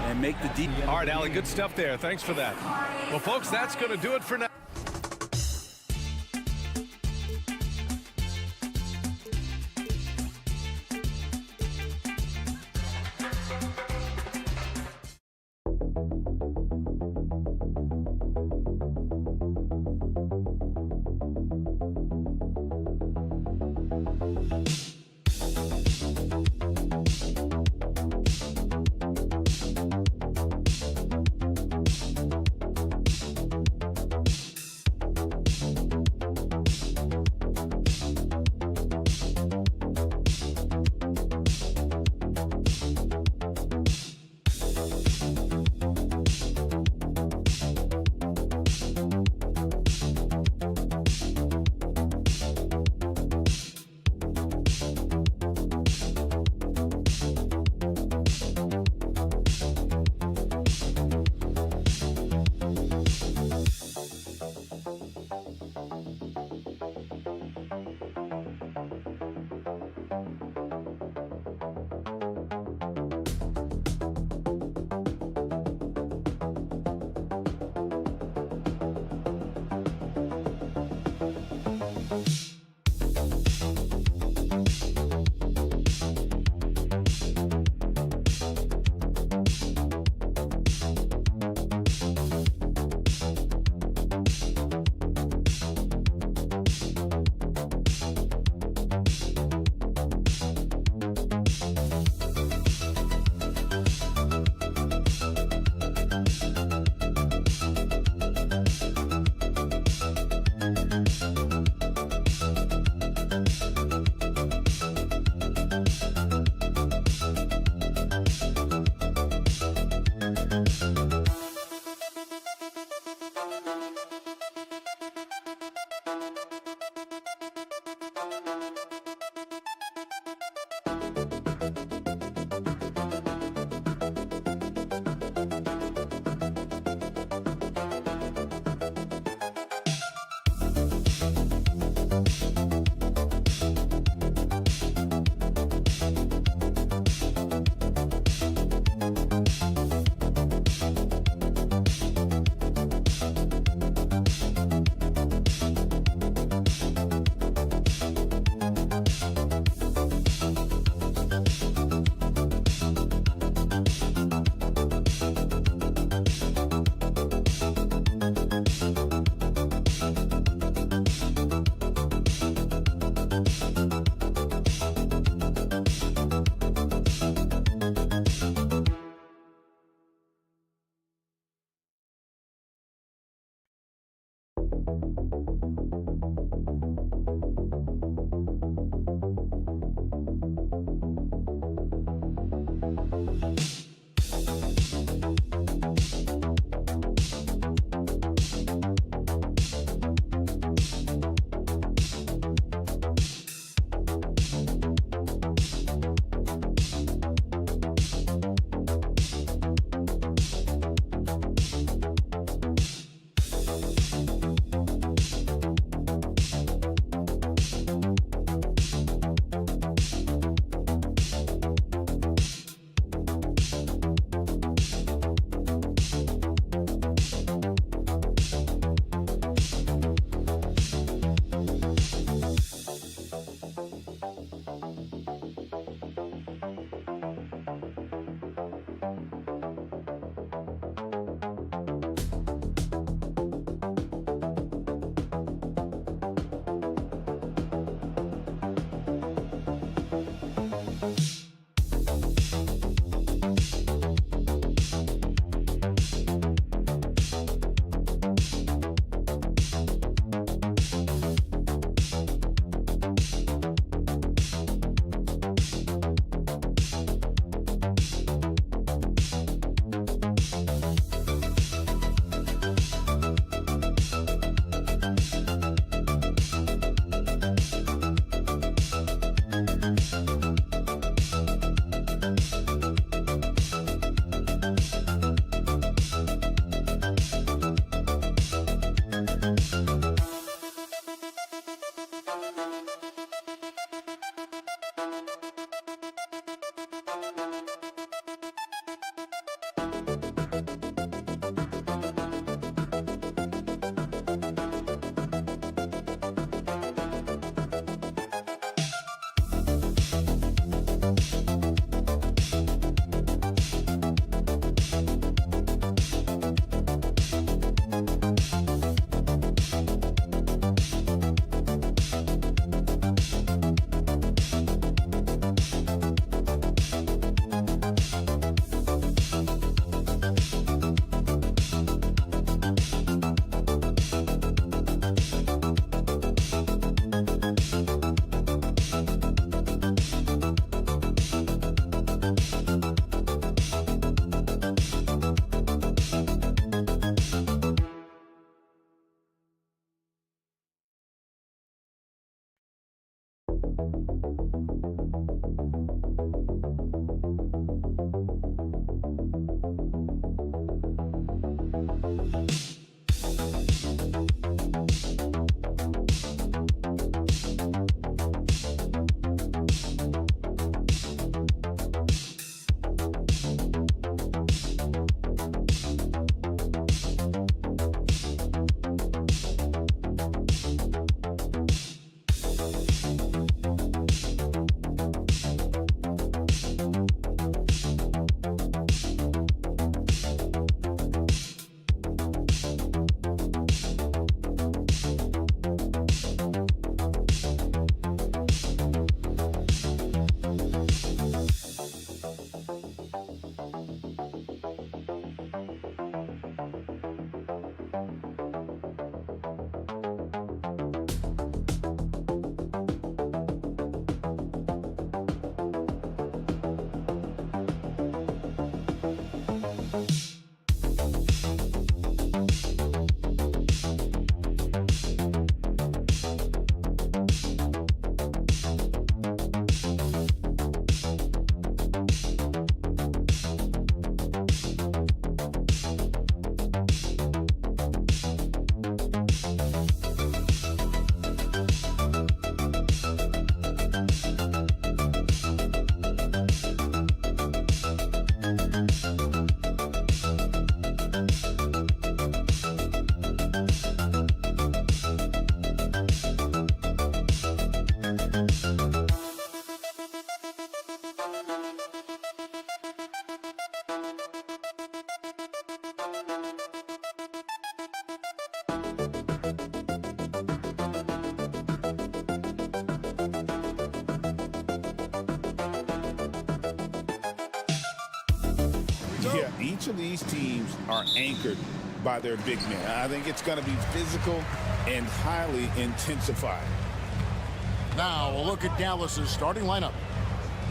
and make the deep. All right, Allie, good stuff there. Thanks for that. Well, folks, that's going to do it for now. Yeah, each of these teams are anchored by their big men. I think it's going to be physical and highly intensified. Now we'll look at Dallas's starting lineup.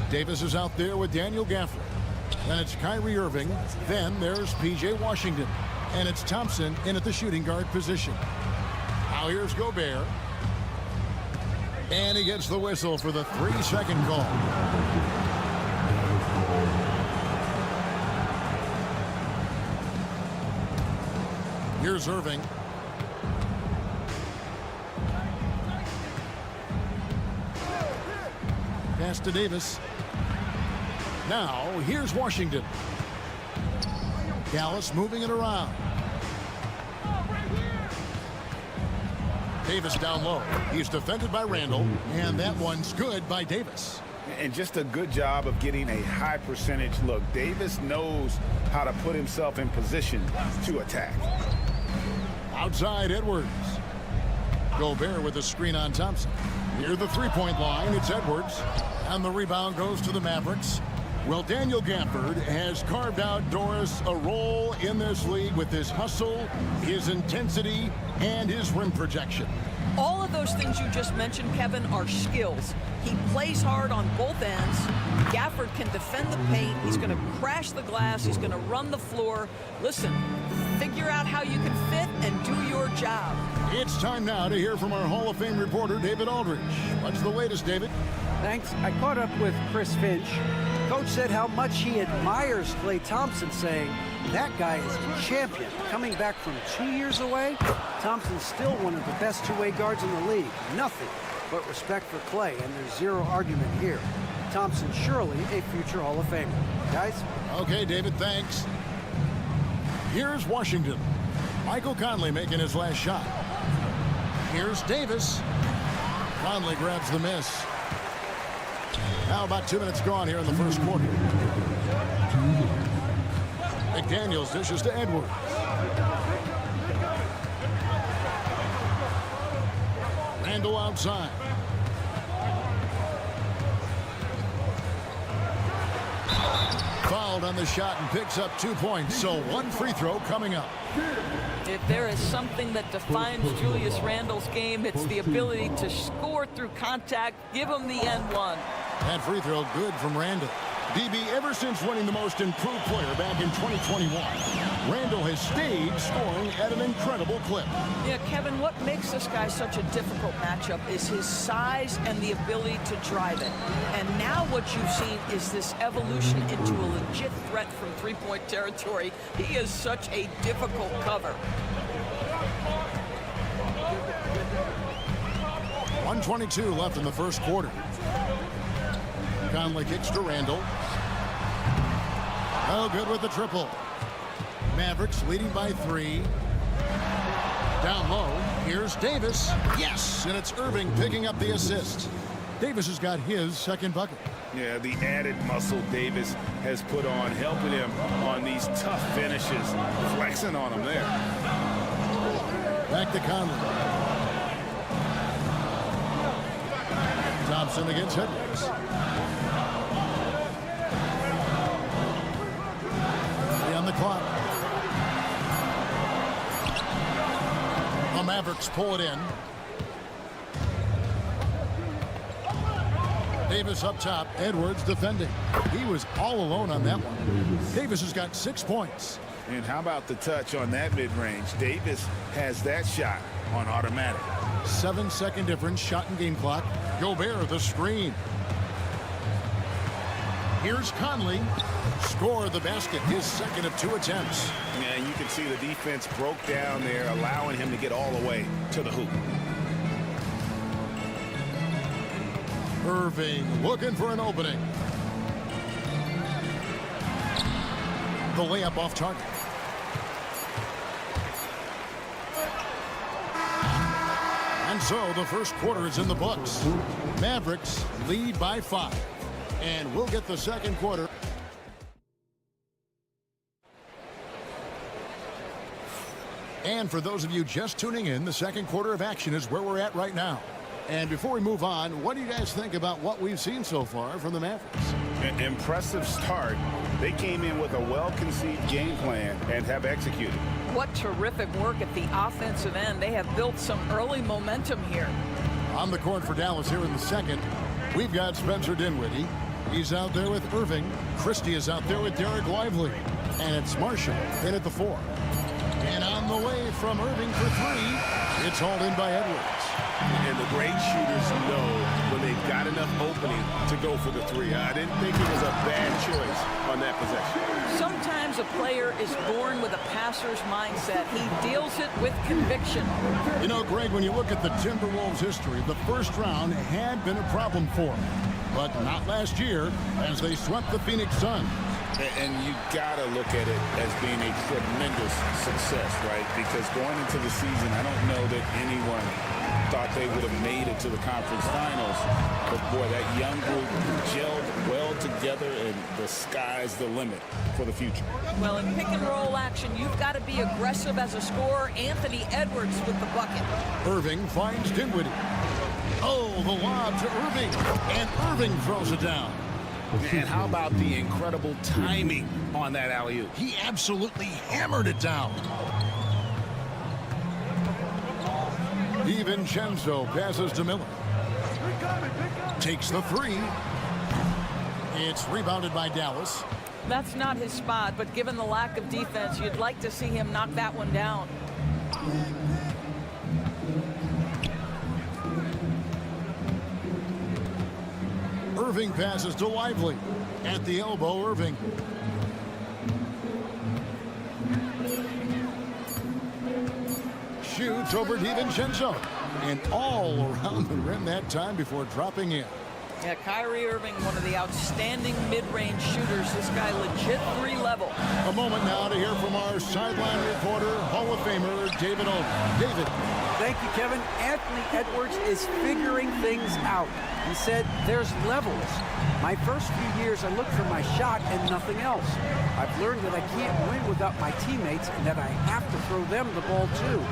Davis is out there with Daniel Gafford. Then it's Kyrie Irving. Then there's P.J. Washington. And it's Thompson in at the shooting guard position. Now here's Gobert. And he gets the whistle for the 3-second call. Here's Irving. Pass to Davis. Now, here's Washington. Dallas moving it around. Davis down low. He's defended by Randall, and that one's good by Davis. And just a good job of getting a high percentage look. Davis knows how to put himself in position to attack. Outside Edwards. Gobert with a screen on Thompson. Near the three-point line, it's Edwards. And the rebound goes to the Mavericks. Well, Daniel Gafford has carved out Doris a role in this league with his hustle, his intensity, and his rim projection. All of those things you just mentioned, Kevin, are skills. He plays hard on both ends. Gafford can defend the paint. He's going to crash the glass. He's going to run the floor. Listen, figure out how you can fit and do your job. It's time now to hear from our Hall of Fame reporter, David Aldridge. What's the latest, David? Thanks. I caught up with Chris Finch. Coach said how much he admires Klay Thompson, saying that guy is a champion. Coming back from 2 years away, Thompson's still one of the best two-way guards in the league. Nothing but respect for Klay, and there's zero argument here. Thompson surely a future Hall of Famer. Guys? Okay, David, thanks. Here's Washington. Michael Conley making his last shot. Here's Davis. Conley grabs the miss. Now about 2 minutes gone here in the first quarter. McDaniels dishes to Edwards. Randall outside. Fouled on the shot and picks up 2 points. So one free throw coming up. If there is something that defines Julius Randle's game, it's the ability to score through contact. Give him the N1. That free throw good from Randall. DB, ever since winning the most improved player back in 2021, Randall has stayed scoring at an incredible clip. Yeah, Kevin, what makes this guy such a difficult matchup is his size and the ability to drive it. And now what you've seen is this evolution into a legit threat from three-point territory. He is such a difficult cover. 1:22 left in the first quarter. Conley kicks to Randall. Oh, good with the triple. Mavericks leading by 3. Down low, here's Davis. Yes, and it's Irving picking up the assist. Davis has got his second bucket. Yeah, the added muscle Davis has put on, helping him on these tough finishes, flexing on him there. Back to Conley. Thompson against Edwards. On the clock. The Mavericks pull it in. Davis up top. Edwards defending. He was all alone on that one. Davis has got 6 points. And how about the touch on that mid-range? Davis has that shot on automatic. 7-second difference, shot and game clock. Gobert the screen. Here's Conley. Score the basket, his second of 2 attempts. Yeah, you can see the defense broke down there, allowing him to get all the way to the hoop. Irving looking for an opening. The layup off target. And so the first quarter is in the books. Mavericks lead by 5. And we'll get the second quarter. And for those of you just tuning in, the second quarter of action is where we're at right now. And before we move on, what do you guys think about what we've seen so far from the Mavericks? An impressive start. They came in with a well-conceived game plan and have executed. What terrific work at the offensive end. They have built some early momentum here. On the court for Dallas here in the second, we've got Spencer Dinwiddie. He's out there with Irving. Christie is out there with Derek Lively. And it's Marshall in at the 4. And on the way from Irving for 3, it's hauled in by Edwards. And the great shooters know when they've got enough opening to go for the 3. I didn't think it was a bad choice on that possession. Sometimes a player is born with a passer's mindset. He deals it with conviction. You know, Greg, when you look at the Timberwolves' history, the first round had been a problem for them. But not last year as they swept the Phoenix Suns. And you got to look at it as being a tremendous success, right? Because going into the season, I don't know that anyone thought they would have made it to the conference finals. But, boy, that young group gelled well together, and the sky's the limit for the future. Well, in pick-and-roll action, you've got to be aggressive as a scorer. Anthony Edwards with the bucket. Irving finds Dinwiddie. Oh, the lob to Irving. And Irving throws it down. And how about the incredible timing on that alley-oop? He absolutely hammered it down. DiVincenzo passes to Miller. Takes the 3. It's rebounded by Dallas. That's not his spot, but given the lack of defense, you'd like to see him knock that one down. Irving passes to Lively. At the elbow, Irving. Shoots over DiVincenzo. And all around the rim that time before dropping in. Yeah, Kyrie Irving, one of the outstanding mid-range shooters. This guy legit 3 level. A moment now to hear from our sideline reporter, Hall of Famer David Owen. David. Thank you, Kevin. Anthony Edwards is figuring things out. He said there's levels. My first few years, I looked for my shot and nothing else. I've learned that I can't win without my teammates and that I have to throw them the ball too.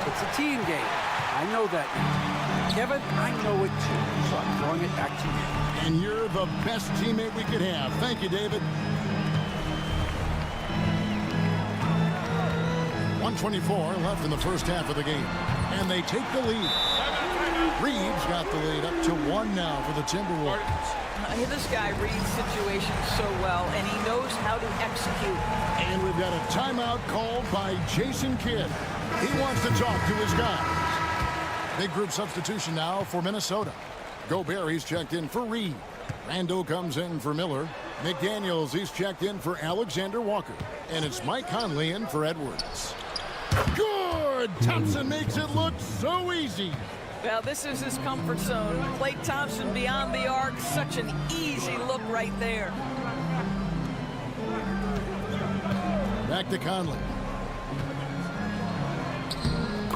It's a team game. I know that now. Kevin, I know it too, so I'm throwing it back to you. And you're the best teammate we could have. Thank you, David. 1:24 left in the first half of the game. And they take the lead. Reeves got the lead up to 1 now for the Timberwolves. This guy reads situations so well, and he knows how to execute. And we've got a timeout called by Jason Kidd. He wants to talk to his guys. Big group substitution now for Minnesota. Gobert, he's checked in for Reed. Randall comes in for Miller. McDaniels, he's checked in for Alexander Walker. And it's Mike Conley in for Edwards. Good! Thompson makes it look so easy. Well, this is his comfort zone. Klay Thompson beyond the arc. Such an easy look right there. Back to Conley.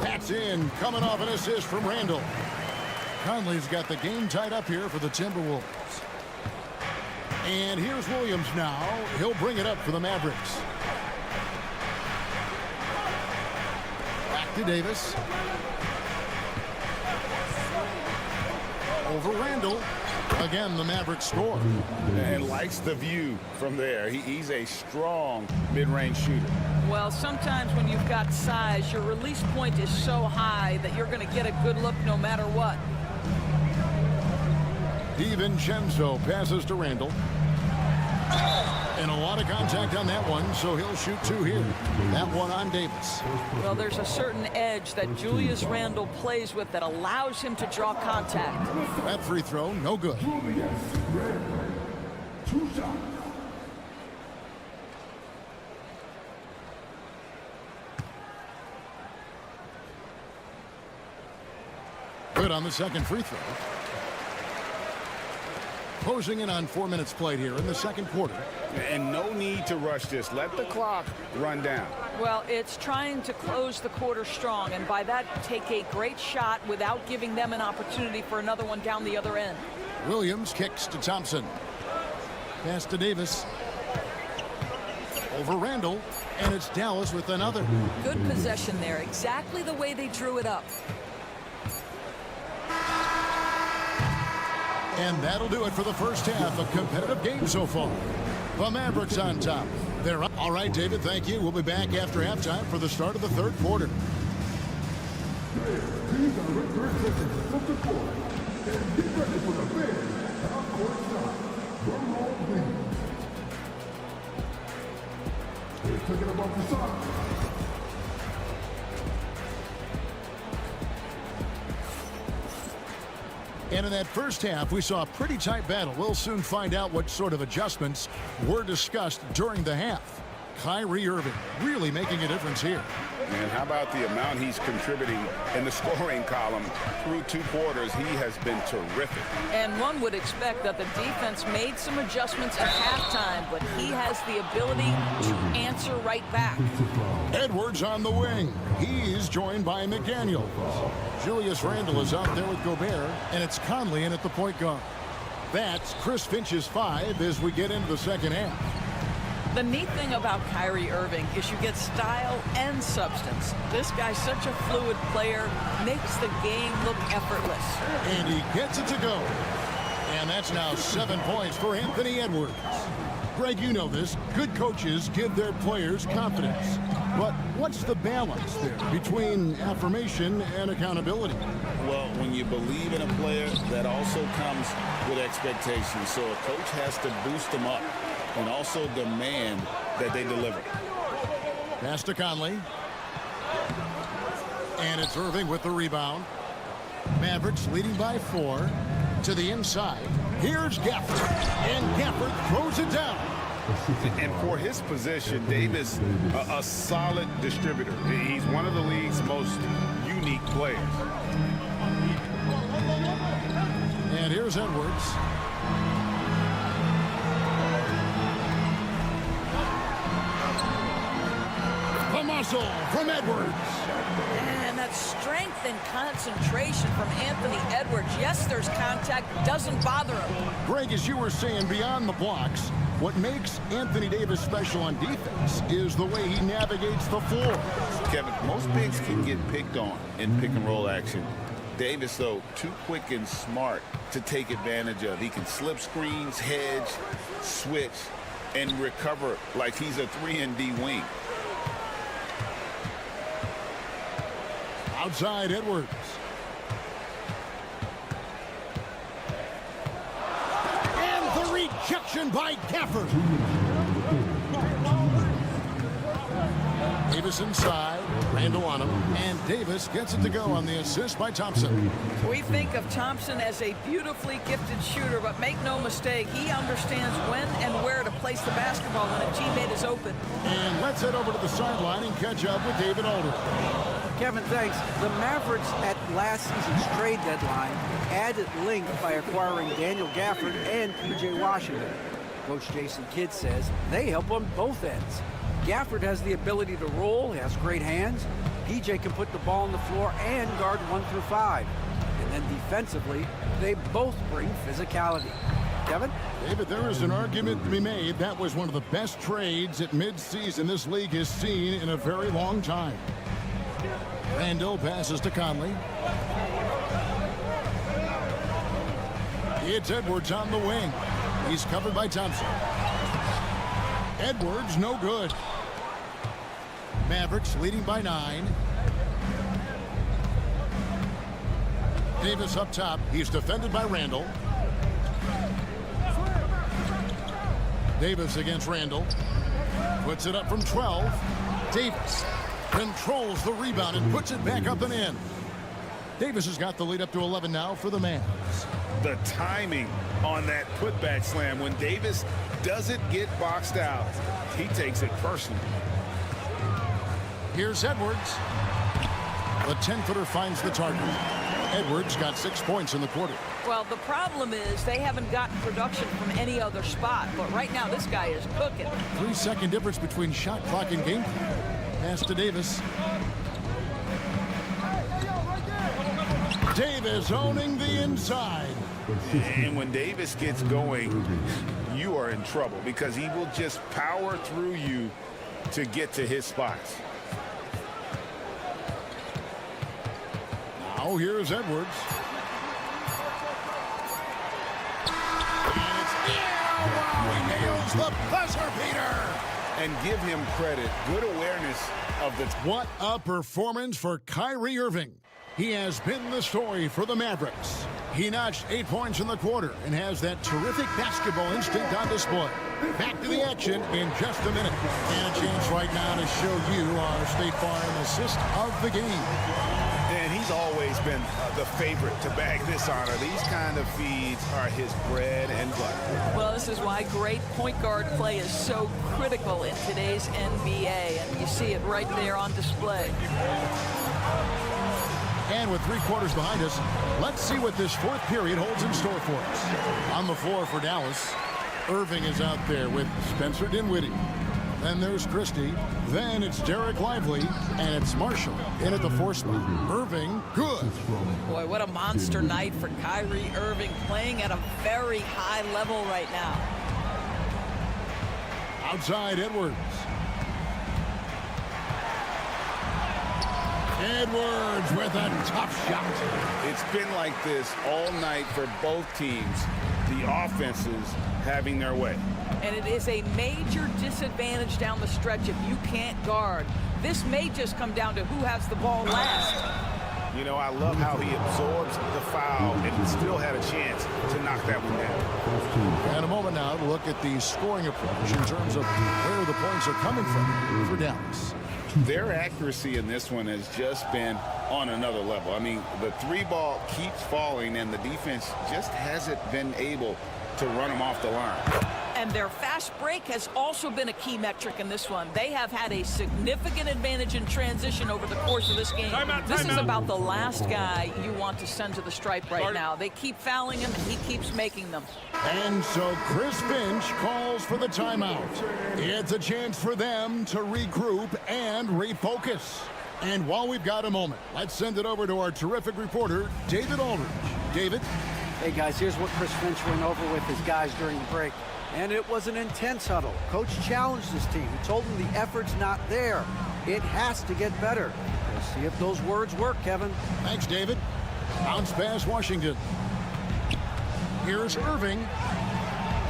That's in, coming off an assist from Randall. Conley's got the game tied up here for the Timberwolves. And here's Williams now. He'll bring it up for the Mavericks. Back to Davis. Over Randall. Again, the Mavericks score. And likes the view from there. He's a strong mid-range shooter. Well, sometimes when you've got size, your release point is so high that you're going to get a good look no matter what. DiVincenzo passes to Randall. And a lot of contact on that one, so he'll shoot 2 here. That one on Davis. Well, there's a certain edge that Julius Randle plays with that allows him to draw contact. That free throw, no good. Good on the second free throw. Closing in on 4 minutes played here in the second quarter. And no need to rush this. Let the clock run down. Well, it's trying to close the quarter strong, and by that, take a great shot without giving them an opportunity for another one down the other end. Williams kicks to Thompson. Pass to Davis. Over Randall, and it's Dallas with another. Good possession there, exactly the way they drew it up. And that'll do it for the first half. A competitive game so far. The Mavericks on top. They're up. All right, David, thank you. We'll be back after halftime for the start of the third quarter. And in that first half, we saw a pretty tight battle. We'll soon find out what sort of adjustments were discussed during the half. Kyrie Irving really making a difference here. And how about the amount he's contributing in the scoring column through 2 quarters? He has been terrific. And one would expect that the defense made some adjustments at halftime, but he has the ability to answer right back. Edwards on the wing. He's joined by McDaniels. Julius Randle is out there with Gobert, and it's Conley in at the point guard. That's Chris Finch's 5 as we get into the second half. The neat thing about Kyrie Irving is you get style and substance. This guy's such a fluid player, makes the game look effortless. And he gets it to go. And that's now 7 points for Anthony Edwards. Greg, you know this. Good coaches give their players confidence. But what's the balance there between affirmation and accountability? Well, when you believe in a player, that also comes with expectations. So a coach has to boost them up and also demand that they deliver. Pass to Conley. And it's Irving with the rebound. Mavericks leading by 4 to the inside. Here's Gafford. And Gafford throws it down. And for his position, Davis, a solid distributor. He's one of the league's most unique players. And here's Edwards. The muscle from Edwards. And that strength and concentration from Anthony Edwards. Yes, there's contact, doesn't bother him. Greg, as you were saying, beyond the blocks, what makes Anthony Davis special on defense is the way he navigates the floor. Kevin, most bigs can get picked on in pick-and-roll action. Davis, though, too quick and smart to take advantage of. He can slip screens, hedge, switch, and recover like he's a 3-and-D wing. Outside Edwards. Deflection by Gafford. Davis inside, Randall on him, and Davis gets it to go on the assist by Thompson. We think of Thompson as a beautifully gifted shooter, but make no mistake, he understands when and where to place the basketball when a teammate is open. And let's head over to the sideline and catch up with David Aldridge. Kevin, thanks. The Mavericks at last season's trade deadline added length by acquiring Daniel Gafford and P.J. Washington. Coach Jason Kidd says they help on both ends. Gafford has the ability to roll, he has great hands. P.J. can put the ball on the floor and guard 1 through 5. And then defensively, they both bring physicality. Kevin? David, there is an argument to be made. That was one of the best trades at midseason this league has seen in a very long time. Randall passes to Conley. It's Edwards on the wing. He's covered by Thompson. Edwards, no good. Mavericks leading by 9. Davis up top. He's defended by Randall. Davis against Randall. Puts it up from 12. Davis controls the rebound and puts it back up and in. Davis has got the lead up to 11 now for the Mavs. The timing on that putback slam, when Davis doesn't get boxed out, he takes it personally. Here's Edwards. The 10-footer finds the target. Edwards got 6 points in the quarter. Well, the problem is they haven't gotten production from any other spot, but right now this guy is cooking. 3-second difference between shot clock and game clock. Pass to Davis. Davis owning the inside. And when Davis gets going, you are in trouble because he will just power through you to get to his spots. Now here's Edwards. And it's he nails the buzzer beater. And give him credit. Good awareness of the... What a performance for Kyrie Irving. He has been the story for the Mavericks. He notched 8 points in the quarter and has that terrific basketball instinct on display. Back to the action in just a minute. And a chance right now to show you our State Farm assist of the game. And he's always been the favorite to bag this honor. These kind of feeds are his bread and butter. Well, this is why great point guard play is so critical in today's NBA, and you see it right there on display. And with 3 quarters behind us, let's see what this fourth period holds in store for us. On the floor for Dallas, Irving is out there with Spencer Dinwiddie. Then there's Christie. Then it's Derek Lively. And it's Marshall in at the 4 spot. Irving, good. Boy, what a monster night for Kyrie Irving, playing at a very high level right now. Outside Edwards. Edwards with a tough shot. It's been like this all night for both teams. The offenses having their way. And it is a major disadvantage down the stretch if you can't guard. This may just come down to who has the ball last. You know, I love how he absorbs the foul and still had a chance to knock that one down. And a moment now to look at the scoring approach in terms of where the points are coming from for Dallas. Their accuracy in this one has just been on another level. I mean, the 3-ball keeps falling, and the defense just hasn't been able to run them off the line. And their fast break has also been a key metric in this one. They have had a significant advantage in transition over the course of this game. This is about the last guy you want to send to the stripe right now. They keep fouling him, and he keeps making them. And so Chris Finch calls for the timeout. It's a chance for them to regroup and refocus. And while we've got a moment, let's send it over to our terrific reporter, David Aldridge. David? Hey, guys, here's what Chris Finch went over with his guys during the break. And it was an intense huddle. Coach challenged his team. He told them the effort's not there. It has to get better. We'll see if those words work, Kevin. Thanks, David. Bounce pass, Washington. Here's Irving.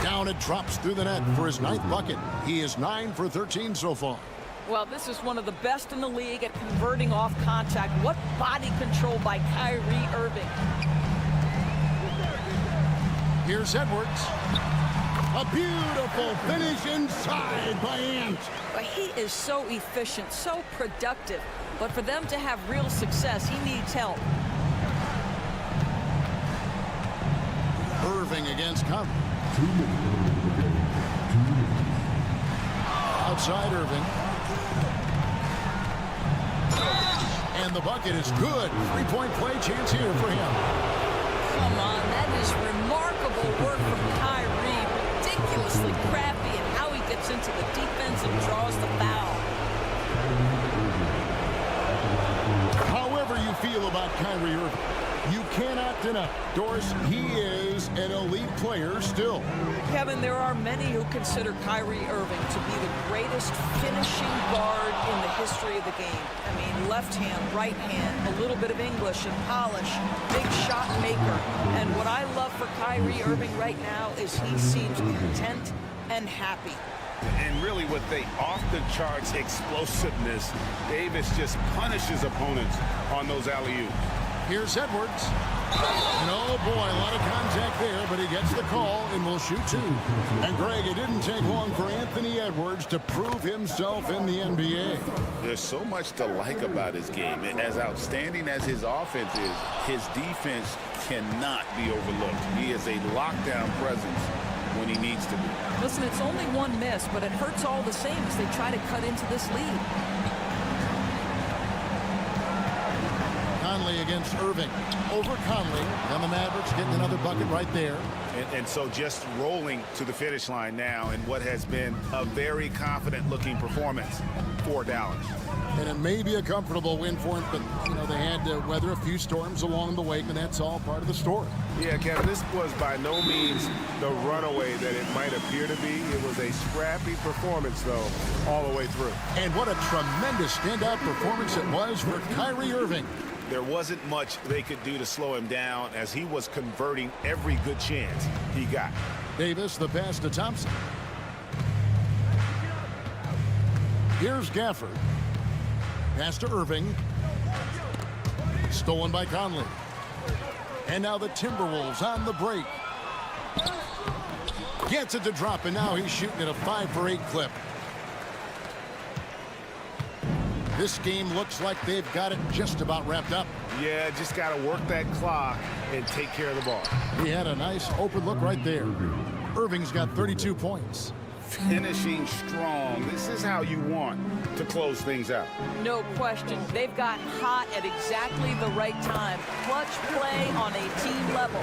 Down it drops through the net for his 9th bucket. He is 9 for 13 so far. Well, this is one of the best in the league at converting off contact. What body control by Kyrie Irving. Here's Edwards. A beautiful finish inside by Ant. But he is so efficient, so productive. But for them to have real success, he needs help. Irving against Conley. Outside Irving. And the bucket is good. Three-point play chance here for him. Come on, that is remarkable work from Kyrie. Ridiculously crafty in how he gets into the defense and draws the foul. However you feel about Kyrie Irving, you cannot deny, Doris, he is an elite player still. Kevin, there are many who consider Kyrie Irving to be the greatest finishing guard in the history of the game. I mean, left hand, right hand, a little bit of English and polish, big shot maker. And what I love for Kyrie Irving right now is he seems content and happy. And really with the off-the-charts explosiveness, Davis just punishes opponents on those alley-oops. Here's Edwards. And oh boy, a lot of contact there, but he gets the call and will shoot two. And Greg, it didn't take long for Anthony Edwards to prove himself in the NBA. There's so much to like about his game. And as outstanding as his offense is, his defense cannot be overlooked. He is a lockdown presence when he needs to be. Listen, it's only one miss, but it hurts all the same as they try to cut into this lead. Conley against Irving. Over Conley. And the Mavericks getting another bucket right there. And so just rolling to the finish line now in what has been a very confident-looking performance for Dallas. And it may be a comfortable win for him, but, you know, they had to weather a few storms along the way, and that's all part of the story. Yeah, Kevin, this was by no means the runaway that it might appear to be. It was a scrappy performance, though, all the way through. And what a tremendous standout performance it was for Kyrie Irving. There wasn't much they could do to slow him down as he was converting every good chance he got. Davis, the pass to Thompson. Here's Gafford. Pass to Irving. Stolen by Conley. And now the Timberwolves on the break. Gets it to drop, and now he's shooting at a 5-for-8 clip. This game looks like they've got it just about wrapped up. Yeah, just got to work that clock and take care of the ball. He had a nice open look right there. Irving's got 32 points. Finishing strong. This is how you want to close things out. No question. They've gotten hot at exactly the right time. Clutch play on a team level.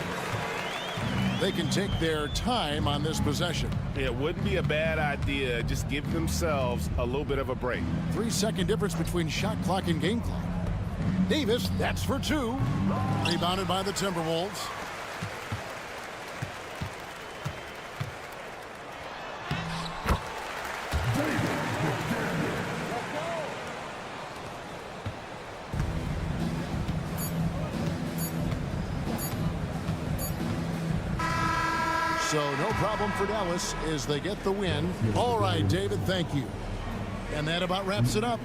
They can take their time on this possession. It wouldn't be a bad idea. Just give themselves a little bit of a break. 3-second difference between shot clock and game clock. Davis, that's for two. Rebounded by the Timberwolves. So no problem for Dallas as they get the win. All right, David, thank you. And that about wraps it up.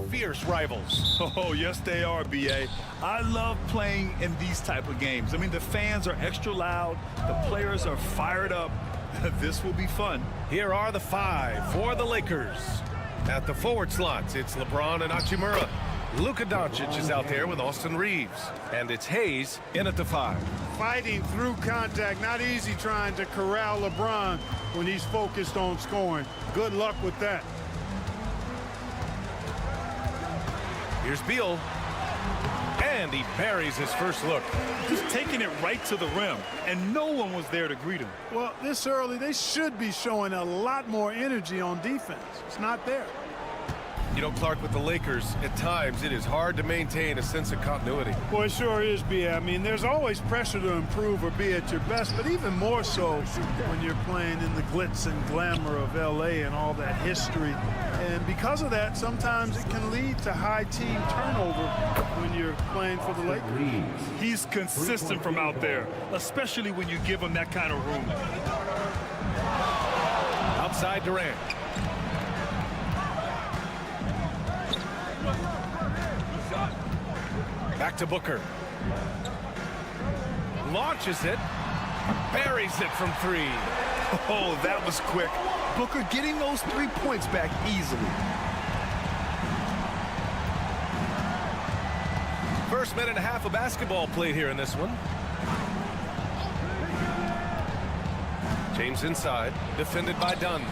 Fierce rivals. Oh, yes, they are, B.A. I love playing in these type of games. I mean, the fans are extra loud. The players are fired up. This will be fun. Here are the five for the Lakers. At the forward slots, it's LeBron and Hachimura. Luka Doncic is out there with Austin Reeves. And it's Hayes in at the 5. Fighting through contact. Not easy trying to corral LeBron when he's focused on scoring. Good luck with that. Here's Beal. And he buries his first look. Just taking it right to the rim, and no one was there to greet him. Well, this early, they should be showing a lot more energy on defense. It's not there. You know, Clark, with the Lakers, at times it is hard to maintain a sense of continuity. Well, it sure is, B.A. I mean, there's always pressure to improve or be at your best, but even more so when you're playing in the glitz and glamour of L.A. and all that history. And because of that, sometimes it can lead to high team turnover when you're playing for the Lakers. He's consistent from out there, especially when you give him that kind of room. Outside Durant. Back to Booker. Launches it. Buries it from 3. Oh, that was quick. Booker getting those 3 points back easily. First minute and a half of basketball played here in this one. James inside. Defended by Dunn.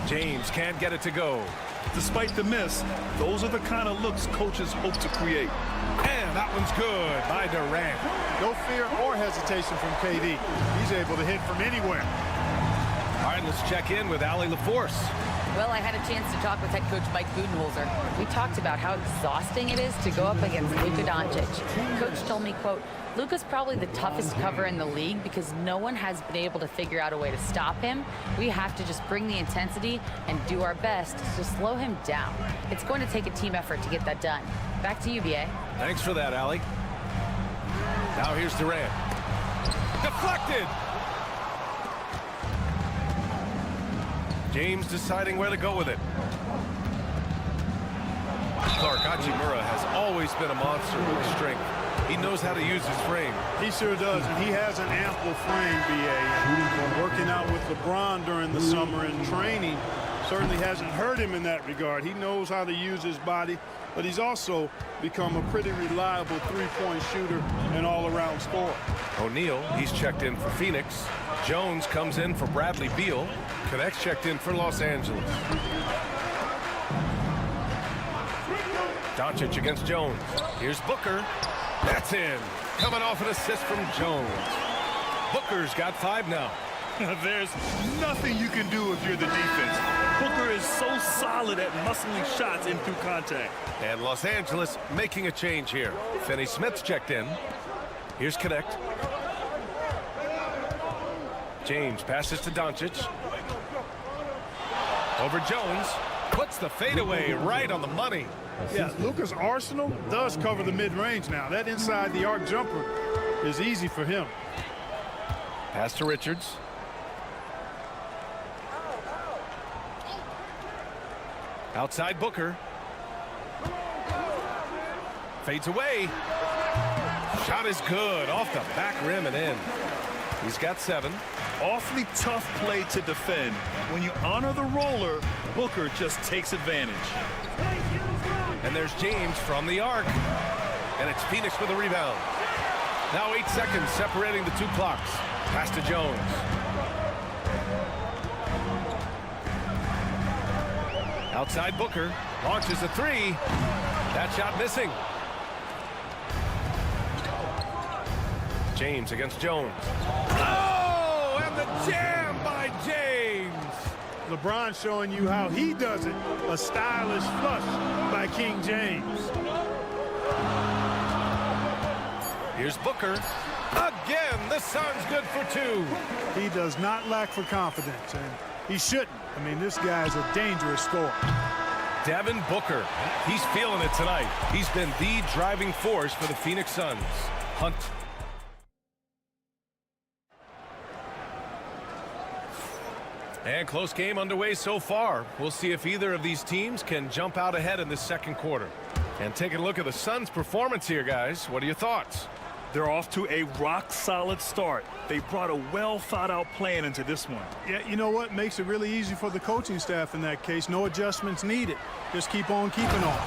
James can't get it to go. Despite the miss, those are the kind of looks coaches hope to create. And that one's good by Durant. No fear or hesitation from KD. He's able to hit from anywhere. All right, let's check in with Allie LaForce. Well, I had a chance to talk with head coach Mike Budenholzer. We talked about how exhausting it is to go up against Luka Doncic. Coach told me, quote, Luka's probably the toughest cover in the league because no one has been able to figure out a way to stop him. We have to just bring the intensity and do our best to slow him down. It's going to take a team effort to get that done. Back to you, B.A. Thanks for that, Allie. Now here's Durant. Deflected! James deciding where to go with it. Clark, Hachimura has always been a monster with strength. He knows how to use his frame. He sure does, and he has an ample frame, B.A. Working out with LeBron during the summer and training certainly hasn't hurt him in that regard. He knows how to use his body, but he's also become a pretty reliable three-point shooter and all-around scorer. O'Neal, he's checked in for Phoenix. Jones comes in for Bradley Beal. Connects checked in for Los Angeles. Doncic against Jones. Here's Booker. That's in. Coming off an assist from Jones. Booker's got 5 now. There's nothing you can do if you're the defense. Booker is so solid at muscling shots in through contact. And Los Angeles making a change here. Finney Smith's checked in. Here's Connect. James passes to Doncic. Over Jones. Puts the fadeaway right on the money. Yeah, Luka's arsenal does cover the mid-range now. That inside the arc jumper is easy for him. Pass to Richards. Outside Booker. Fades away. Shot is good. Off the back rim and in. He's got 7. Awfully tough play to defend. When you honor the roller, Booker just takes advantage. And there's James from the arc. And it's Phoenix with a rebound. Now 8 seconds separating the 2 clocks. Pass to Jones. Outside Booker. Launches a 3. That shot missing. James against Jones. Oh, and the jam by James. LeBron showing you how he does it. A stylish flush by King James. Here's Booker. Again, the Suns good for 2. He does not lack for confidence, and he shouldn't. I mean, this guy's a dangerous scorer. Devin Booker. He's feeling it tonight. He's been the driving force for the Phoenix Suns. Hunt. And close game underway so far. We'll see if either of these teams can jump out ahead in the second quarter. And taking a look at the Suns' performance here, guys. What are your thoughts? They're off to a rock-solid start. They brought a well-thought-out plan into this one. Yeah, you know what? Makes it really easy for the coaching staff in that case. No adjustments needed. Just keep on keeping on.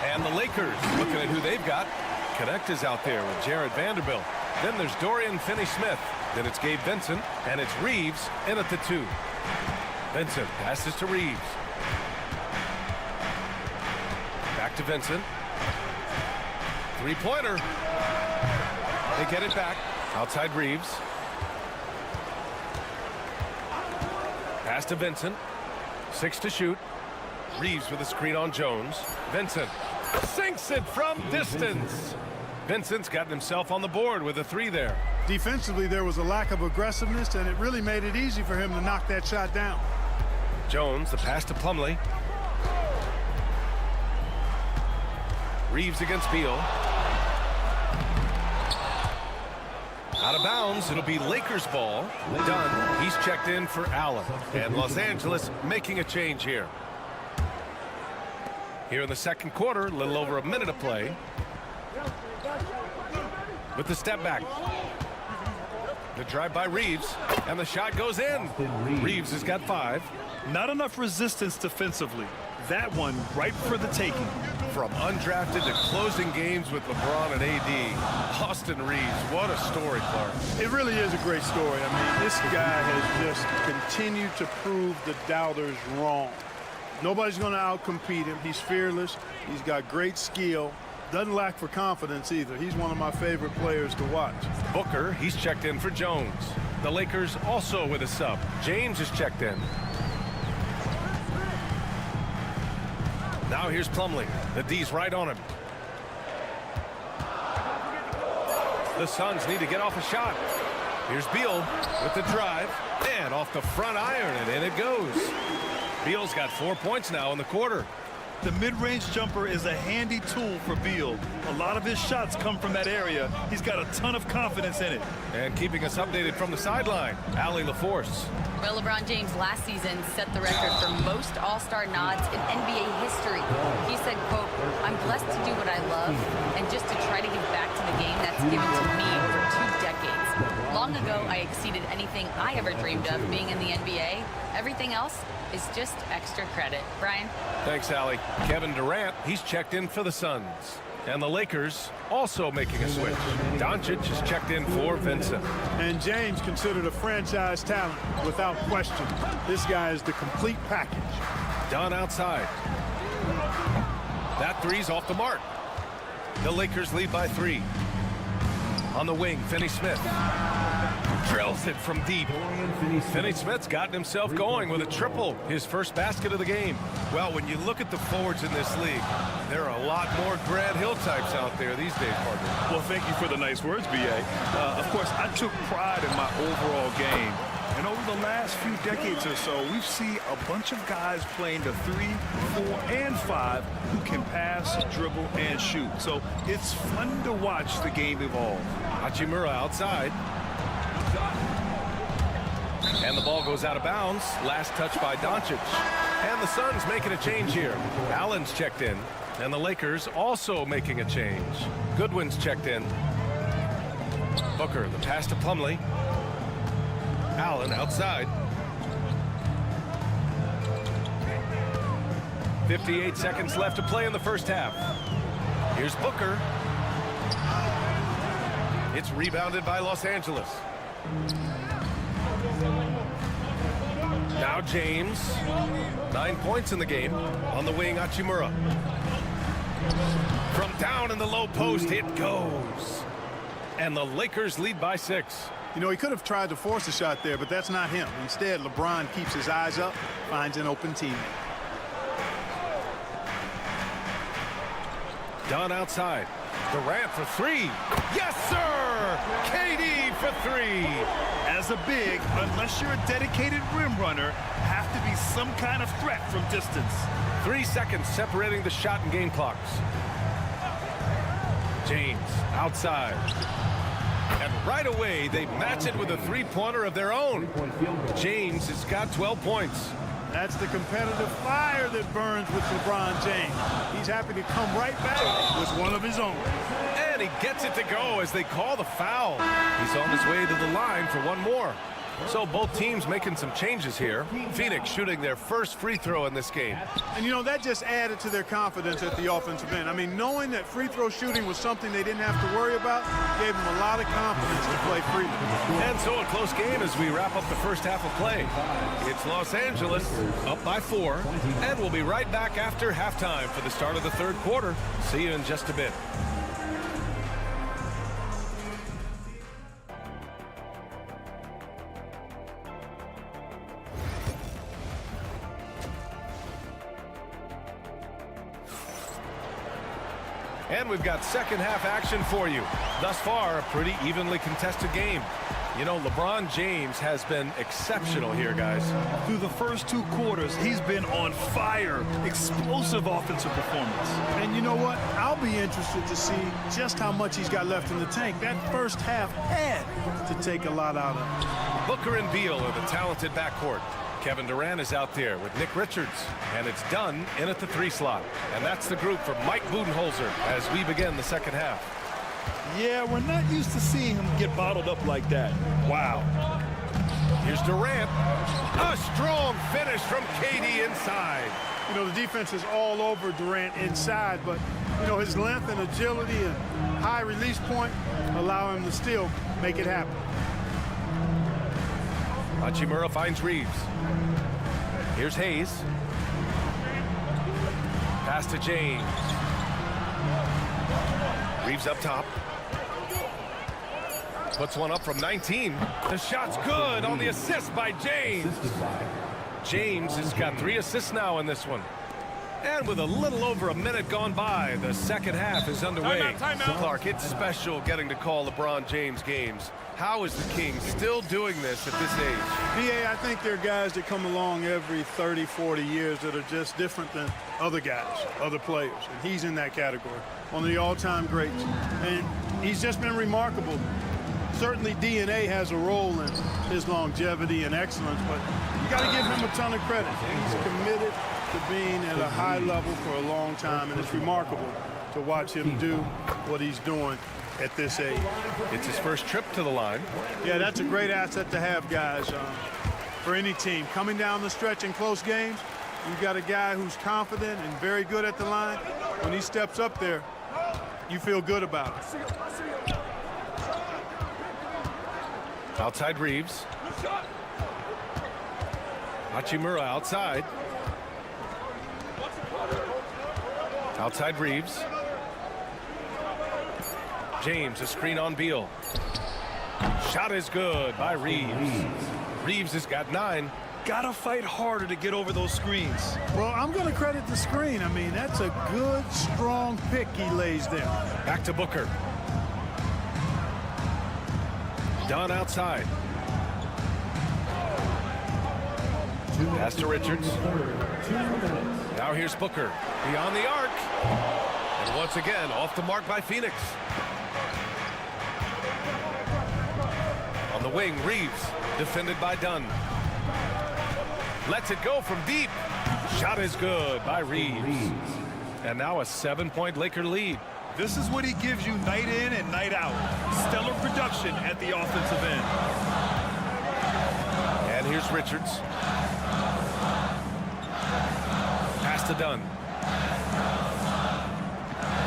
And the Lakers looking at who they've got. Connect is out there with Jared Vanderbilt. Then there's Dorian Finney-Smith. Then it's Gabe Vincent, and it's Reeves in at the 2. Vincent passes to Reeves. Back to Vincent. Three-pointer. They get it back. Outside Reeves. Pass to Vincent. 6 to shoot. Reeves with a screen on Jones. Vincent sinks it from distance. Vincent's gotten himself on the board with a 3 there. Defensively, there was a lack of aggressiveness, and it really made it easy for him to knock that shot down. Jones, the pass to Plumlee. Reeves against Beal. Out of bounds. It'll be Lakers ball. Dunn. He's checked in for Allen. And Los Angeles making a change here. Here in the second quarter, a little over a minute of play. With the step back. The drive by Reeves. And the shot goes in. Reeves has got 5. Not enough resistance defensively. That one ripe for the taking. From undrafted to closing games with LeBron and AD, Austin Reeves, what a story, Clark. It really is a great story. I mean, this guy has just continued to prove the doubters wrong. Nobody's going to outcompete him. He's fearless. He's got great skill. Doesn't lack for confidence either. He's one of my favorite players to watch. Booker, he's checked in for Jones. The Lakers also with a sub. James is checked in. Now here's Plumlee. The D's right on him. The Suns need to get off a shot. Here's Beal with the drive. And off the front iron, and in it goes. Beal's got 4 points now in the quarter. The mid-range jumper is a handy tool for Beal. A lot of his shots come from that area. He's got a ton of confidence in it. And keeping us updated from the sideline, Allie LaForce. Well, LeBron James last season set the record for most All-Star nods in NBA history. He said, quote, "I'm blessed to do what I love and just to try to give back to the game that's given to me over 2 decades. Long ago, I exceeded anything I ever dreamed of being in the NBA. Everything else is just extra credit." Brian? Thanks, Allie. Kevin Durant, he's checked in for the Suns. And the Lakers also making a switch. Doncic is checked in for Vincent. And James considered a franchise talent without question. This guy is the complete package. Dunn outside. That three's off the mark. The Lakers lead by 3. On the wing, Finney-Smith. Drills it from deep. Finney-Smith's gotten himself going with a triple, his first basket of the game. Well, when you look at the forwards in this league, there are a lot more Grant Hill types out there these days, partner. Well, thank you for the nice words, B.A. Of course, I took pride in my overall game. And over the last few decades or so, we've seen a bunch of guys playing the 3, 4, and 5 who can pass, dribble, and shoot. So it's fun to watch the game evolve. Hachimura outside. And the ball goes out of bounds. Last touch by Doncic. And the Suns making a change here. Allen's checked in. And the Lakers also making a change. Goodwin's checked in. Booker, the pass to Plumlee. Allen outside. 58 seconds left to play in the first half. Here's Booker. It's rebounded by Los Angeles. Now James. 9 points in the game. On the wing, Hachimura. From down in the low post, it goes. And the Lakers lead by 6. You know, he could have tried to force a shot there, but that's not him. Instead, LeBron keeps his eyes up, finds an open teammate. Dunn outside. Durant for 3. Yes, sir! KD for 3. As a big, unless you're a dedicated rim runner, have to be some kind of threat from distance. 3 seconds separating the shot and game clocks. James outside. And right away, they match it with a three-pointer of their own. James has got 12 points. That's the competitive fire that burns with LeBron James. He's happy to come right back with one of his own. And he gets it to go as they call the foul. He's on his way to the line for one more. So both teams making some changes here. Phoenix shooting their first free throw in this game. And, you know, that just added to their confidence at the offensive end. I mean, knowing that free throw shooting was something they didn't have to worry about gave them a lot of confidence to play freely. And so a close game as we wrap up the first half of play. It's Los Angeles up by 4, and we'll be right back after halftime for the start of the third quarter. See you in just a bit. And we've got second half action for you. Thus far, a pretty evenly contested game. You know, LeBron James has been exceptional here, guys. Through the first 2 quarters, he's been on fire. Explosive offensive performance. And you know what? I'll be interested to see just how much he's got left in the tank. That first half had to take a lot out of him. Booker and Beal are the talented backcourt. Kevin Durant is out there with Nick Richards, and it's Dunn in at the 3 slot. And that's the group for Mike Budenholzer as we begin the second half. Yeah, we're not used to seeing him get bottled up like that. Wow. Here's Durant. A strong finish from KD inside. You know, the defense is all over Durant inside, but, you know, his length and agility and high release point allow him to still make it happen. Hachimura finds Reeves. Here's Hayes. Pass to James. Reeves up top. Puts one up from 19. The shot's good on the assist by James. James has got 3 assists now in this one. And with a little over a minute gone by, the second half is underway. Timeout. Clark, it's special getting to call LeBron James games. How is the King still doing this at this age? BA, I think there are guys that come along every 30, 40 years that are just different than other guys, other players. And he's in that category, one of the all-time greats. And he's just been remarkable. Certainly DNA has a role in his longevity and excellence, but you got to give him a ton of credit. He's committed to being at a high level for a long time, and it's remarkable to watch him do what he's doing at this age. It's his first trip to the line. Yeah, that's a great asset to have, guys, for any team. Coming down the stretch in close games, you've got a guy who's confident and very good at the line. When he steps up there, you feel good about it. Outside Reeves. Hachimura outside. Outside Reeves. James, a screen on Beal. Shot is good by Reeves. Reeves has got 9. Gotta fight harder to get over those screens. Well, I'm going to credit the screen. I mean, that's a good, strong pick he lays there. Back to Booker. Dunn outside. Pass to Richards. Now here's Booker. Beyond the arc. And once again, off the mark by Phoenix. On the wing, Reeves. Defended by Dunn. Lets it go from deep. Shot is good by Reeves. And now a 7-point Laker lead. This is what he gives you night in and night out. Stellar production at the offensive end. And here's Richards. Pass to Dunn.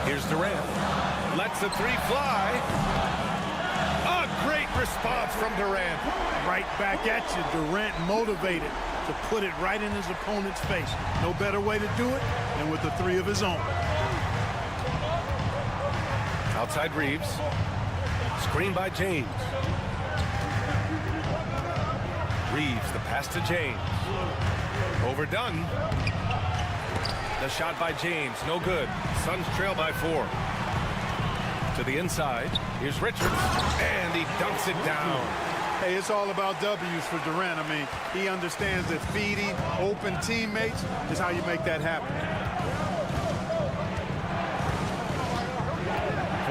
Here's Durant. Lets the 3 fly. A great response from Durant. Right back at you. Durant motivated to put it right in his opponent's face. No better way to do it than with the 3 of his own. Outside Reeves. Screen by James. Reeves, the pass to James. Overdone. The shot by James, no good. Suns trail by 4. To the inside. Here's Richards. And he dunks it down. Hey, it's all about W's for Durant. I mean, he understands that feeding open teammates is how you make that happen.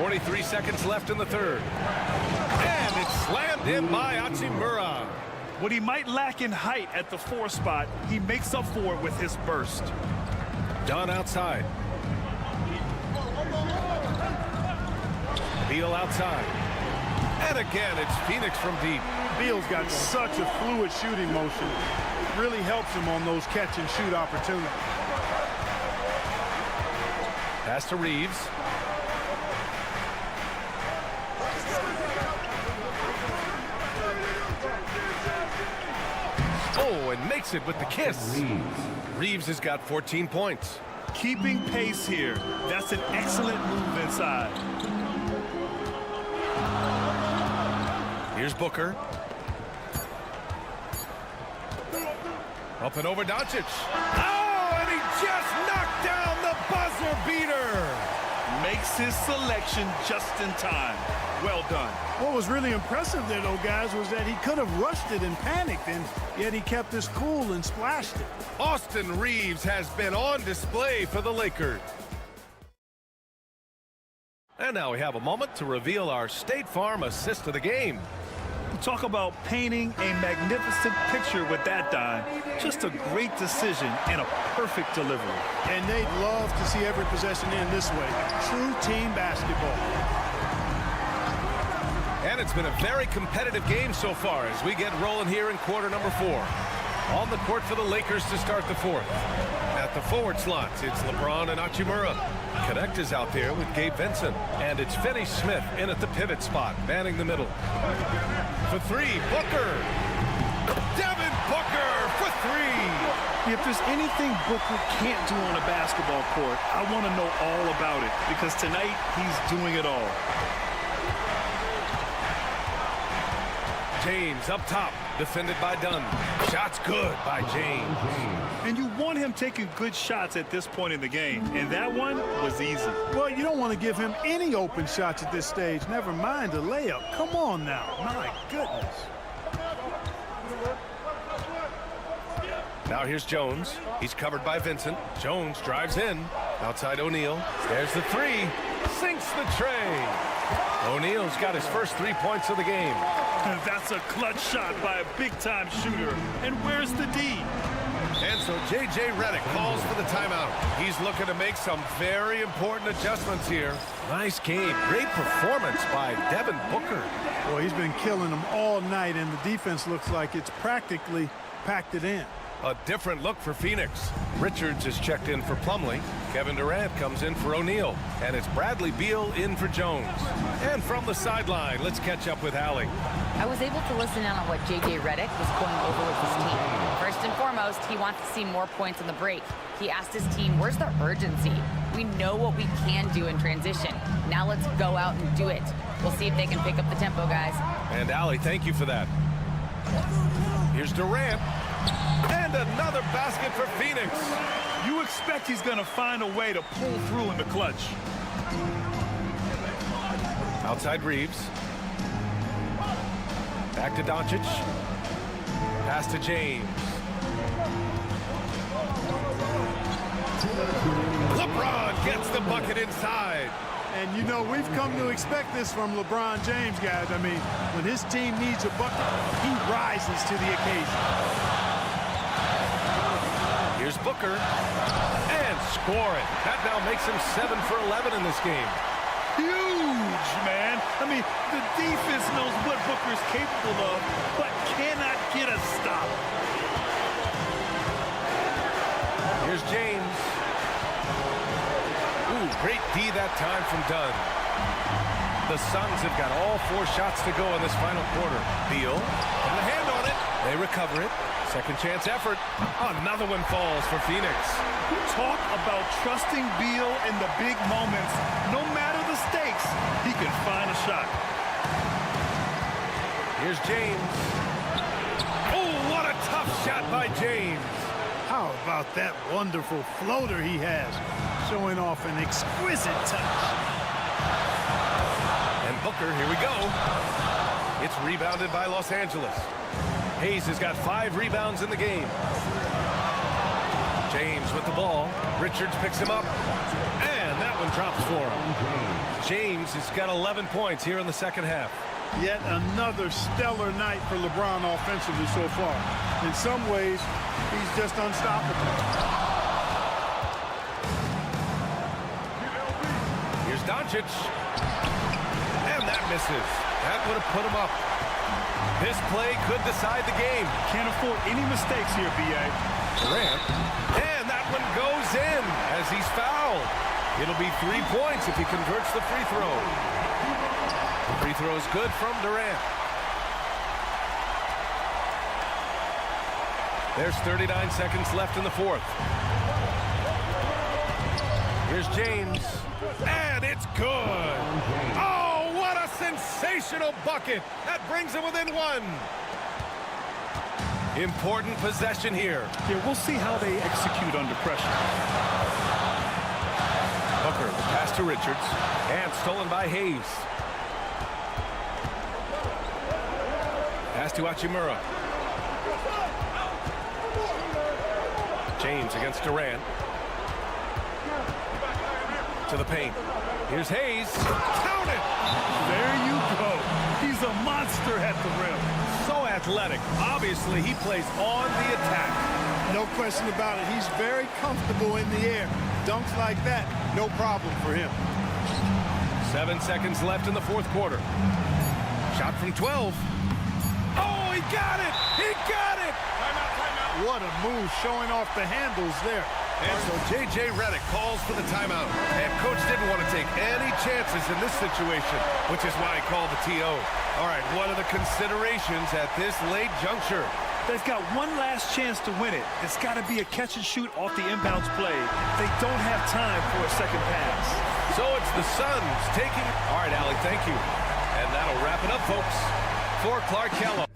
43 seconds left in the third. And it's slammed in by Hachimura. What he might lack in height at the 4 spot, he makes up for it with his burst. Dunn outside. Beal outside. And again, it's Phoenix from deep. Beal's got such a fluid shooting motion. Really helps him on those catch-and-shoot opportunities. Pass to Reeves. Oh, and makes it with the kiss. Reeves has got 14 points. Keeping pace here. That's an excellent move inside. Here's Booker. Up and over Doncic. Oh, and he just knocked down the buzzer beater. Makes his selection just in time. Well done. What was really impressive there, though, guys, was that he could have rushed it and panicked, and yet he kept his cool and splashed it. Austin Reeves has been on display for the Lakers. And now we have a moment to reveal our State Farm assist of the game. Talk about painting a magnificent picture with that dime. Just a great decision and a perfect delivery. And they'd love to see every possession end this way. True team basketball. And it's been a very competitive game so far as we get rolling here in quarter number 4. On the court for the Lakers to start the fourth. At the forward slots, it's LeBron and Hachimura. Connect is out there with Gabe Vincent. And it's Finney Smith in at the pivot spot, manning the middle. For three, Booker. Devin Booker for three. If there's anything Booker can't do on a basketball court, I want to know all about it, because tonight he's doing it all. James up top, defended by Dunn. Shots good by James. And you want him taking good shots at this point in the game, and that one was easy. Well, you don't want to give him any open shots at this stage, never mind a layup. Come on now, my goodness. Now here's Jones. He's covered by Vincent. Jones drives in. Outside O'Neal. There's the three. Sinks the tray. O'Neal's got his first 3 points of the game. That's a clutch shot by a big-time shooter. And where's the D? And so J.J. Redick calls for the timeout. He's looking to make some very important adjustments here. Nice game. Great performance by Devin Booker. Boy, he's been killing them all night, and the defense looks like it's practically packed it in. A different look for Phoenix. Richards is checked in for Plumlee. Kevin Durant comes in for O'Neal. And it's Bradley Beal in for Jones. And from the sideline, let's catch up with Allie. I was able to listen in on what J.J. Redick was going over with his team. First and foremost, he wants to see more points on the break. He asked his team, where's the urgency? We know what we can do in transition. Now let's go out and do it. We'll see if they can pick up the tempo, guys. And Allie, thank you for that. Here's Durant. And another basket for Phoenix. You expect he's going to find a way to pull through in the clutch. Outside Reeves. Back to Doncic. Pass to James. LeBron gets the bucket inside. And, you know, we've come to expect this from LeBron James, guys. I mean, when his team needs a bucket, he rises to the occasion. Here's Booker. And scoring. That now makes him 7 for 11 in this game. Huge, man. I mean, the defense knows what Booker's capable of, but cannot get a stop. Here's James. Ooh, great D that time from Dunn. The Suns have got all 4 shots to go in this final quarter. Beal, and the hand on it. They recover it. Second chance effort. Another one falls for Phoenix. Talk about trusting Beal in the big moments. No matter the stakes, he can find a shot. Here's James. Oh, what a tough shot by James. How about that wonderful floater he has, showing off an exquisite touch. And Booker, here we go. It's rebounded by Los Angeles. Hayes has got 5 rebounds in the game. James with the ball. Richards picks him up. And that one drops for him. James has got 11 points here in the second half. Yet another stellar night for LeBron offensively so far. In some ways, he's just unstoppable. Here's Doncic. And that misses. That would have put him up. This play could decide the game. Can't afford any mistakes here, B.A. Durant. And that one goes in as he's fouled. It'll be 3 points if he converts the free throw. The free throw is good from Durant. There's 39 seconds left in the fourth. Here's James. And it's good. Oh, what a sensational bucket. That brings him within one. Important possession here. Yeah, we'll see how they execute under pressure. Booker, the pass to Richards. And stolen by Hayes. Pass to Hachimura. James against Durant. To the paint. Here's Hayes. Count it! There you go. He's a monster at the rim. So athletic. Obviously, he plays on the attack. No question about it. He's very comfortable in the air. Dunks like that, no problem for him. 7 seconds left in the fourth quarter. Shot from 12. Oh, he got it! He got it! Timeout. What a move, showing off the handles there. And so J.J. Redick calls for the timeout. And Coach didn't want to take any chances in this situation, which is why he called the T.O. All right, what are the considerations at this late juncture? They've got one last chance to win it. It's got to be a catch and shoot off the inbounds play. They don't have time for a second pass. So it's the Suns taking... All right, Allie, thank you. And that'll wrap it up, folks. For Clark Kellogg.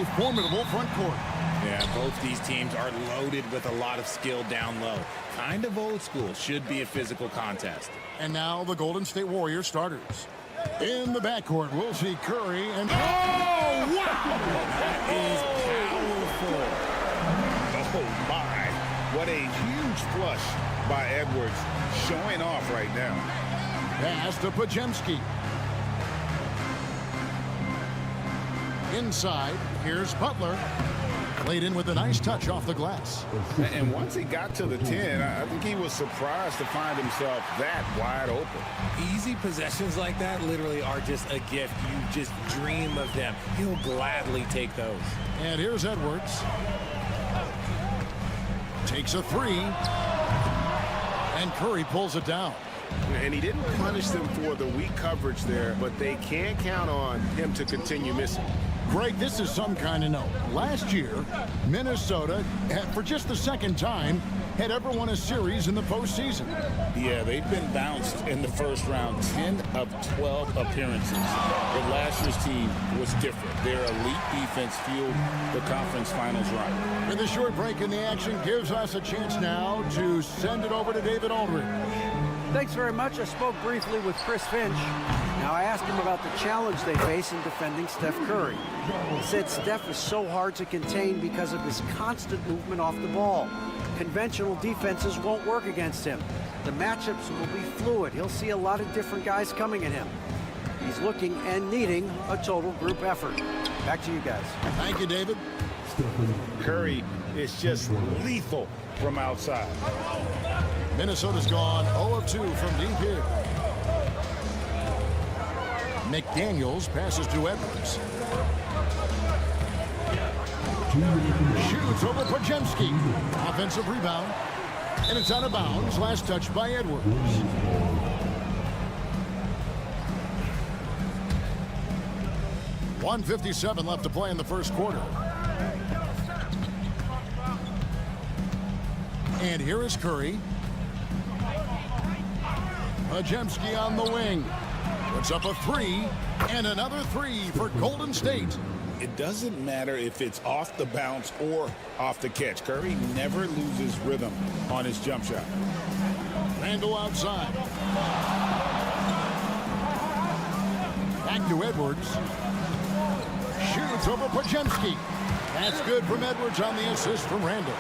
a formidable front court. Yeah, both these teams are loaded with a lot of skill down low. Kind of old school. Should be a physical contest. And now the Golden State Warriors starters. In the backcourt, we'll see Curry and... Oh, wow! That is powerful. Oh, my. What a huge flush by Edwards. Showing off right now. Pass to Podziemski. Inside, here's Butler. Played in with a nice touch off the glass. And once he got to the 10, I think he was surprised to find himself that wide open. Easy possessions like that literally are just a gift. You just dream of them. He'll gladly take those. And here's Edwards. Takes a three. And Curry pulls it down. And he didn't punish them for the weak coverage there, but they can't count on him to continue missing. Greg, this is some kind of note. Last year, Minnesota, for just the second time, had ever won a series in the postseason. Yeah, they've been bounced in the first round, 10 of 12 appearances. But last year's team was different. Their elite defense fueled the conference finals run. And the short break in the action gives us a chance now to send it over to David Aldridge. Thanks very much. I spoke briefly with Chris Finch. Now, I asked him about the challenge they face in defending Steph Curry. He said Steph is so hard to contain because of his constant movement off the ball. Conventional defenses won't work against him. The matchups will be fluid. He'll see a lot of different guys coming at him. He's looking and needing a total group effort. Back to you guys. Thank you, David. Curry is just lethal from outside. Minnesota's gone 0 of 2 from deep here. McDaniels passes to Edwards. Shoots over Podziemski. Offensive rebound. And it's out of bounds. Last touch by Edwards. .157 left to play in the first quarter. And here is Curry. Podziemski on the wing. Puts up a three, and another three for Golden State. It doesn't matter if it's off the bounce or off the catch. Curry never loses rhythm on his jump shot. Randall outside. Back to Edwards. Shoots over Podziemski. That's good from Edwards on the assist from Randall.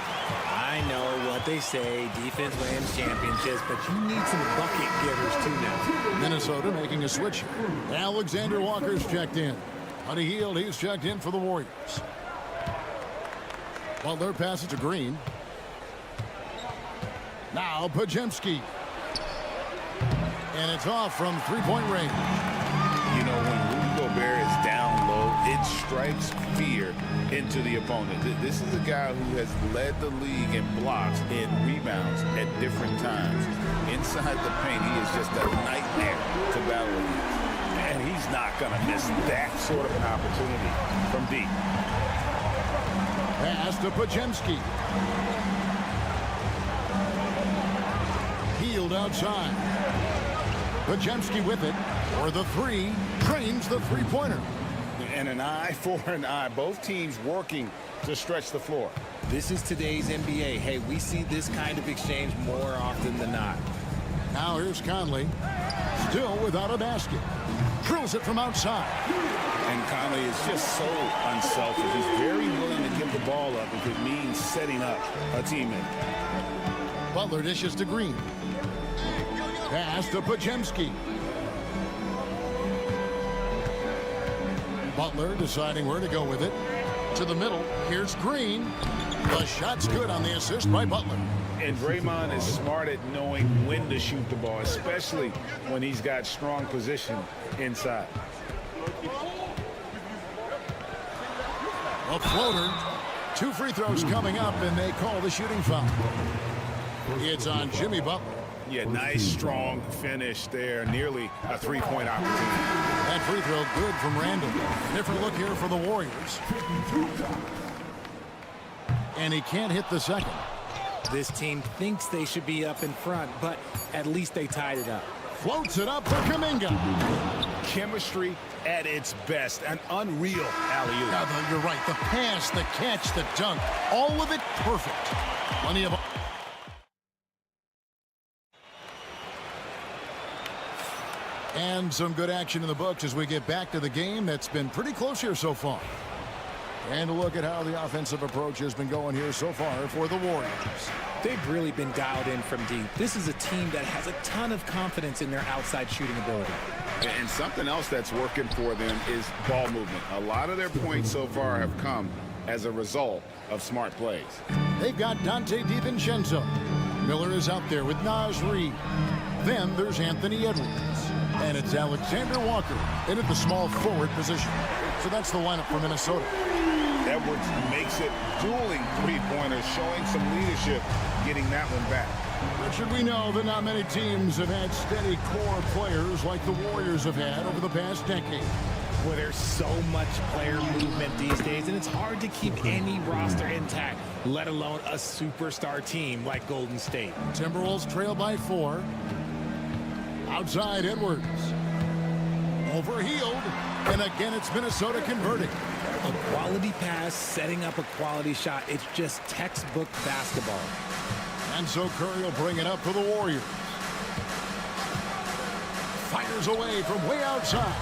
I know what they say, defense wins championships, but you need some bucket getters too now. Minnesota making a switch. Alexander Walker's checked in. Buddy Hield, he's checked in for the Warriors. Butler passes to Green. Now Podziemski. And it's off from three-point range. You know, when Rudy Gobert is down low, it strikes fear into the opponent. This is a guy who has led the league in blocks and rebounds at different times. Inside the paint, he is just a nightmare to battle against. And he's not going to miss that sort of an opportunity from deep. Pass to Podziemski. Hield outside. Podziemski with it for the three. Trains the three-pointer. And an eye for an eye. Both teams working to stretch the floor. This is today's NBA. Hey, we see this kind of exchange more often than not. Now here's Conley. Still without a basket. Drills it from outside. And Conley is just so unselfish. He's very willing to give the ball up if it means setting up a teammate. Butler dishes to Green. Pass to Podziemski. Butler deciding where to go with it. To the middle. Here's Green. The shot's good on the assist by Butler. And Draymond is smart at knowing when to shoot the ball, especially when he's got strong position inside. A floater. 2 free throws coming up, and they call the shooting foul. It's on Jimmy Butler. Yeah, nice, strong finish there. Nearly a three-point opportunity. That free throw good from Randall. Different look here for the Warriors. And he can't hit the second. This team thinks they should be up in front, but at least they tied it up. Floats it up for Kuminga. Chemistry at its best. An unreal alley-oop. Yeah, you're right. The pass, the catch, the dunk. All of it perfect. Plenty of... And some good action in the books as we get back to the game that's been pretty close here so far. And a look at how the offensive approach has been going here so far for the Warriors. They've really been dialed in from deep. This is a team that has a ton of confidence in their outside shooting ability. And something else that's working for them is ball movement. A lot of their points so far have come as a result of smart plays. They've got Dante DiVincenzo. Miller is out there with Naz Reid. Then there's Anthony Edwards. And it's Alexander Walker in at the small forward position. So that's the lineup for Minnesota. Edwards makes it dueling three-pointers, showing some leadership, getting that one back. Richard, we know that not many teams have had steady core players like the Warriors have had over the past decade. Well, there's so much player movement these days, and it's hard to keep any roster intact, let alone a superstar team like Golden State. Timberwolves trail by 4. Outside Edwards. Over Hield. And again, it's Minnesota converting. A quality pass, setting up a quality shot. It's just textbook basketball. And so Curry will bring it up for the Warriors. Fires away from way outside.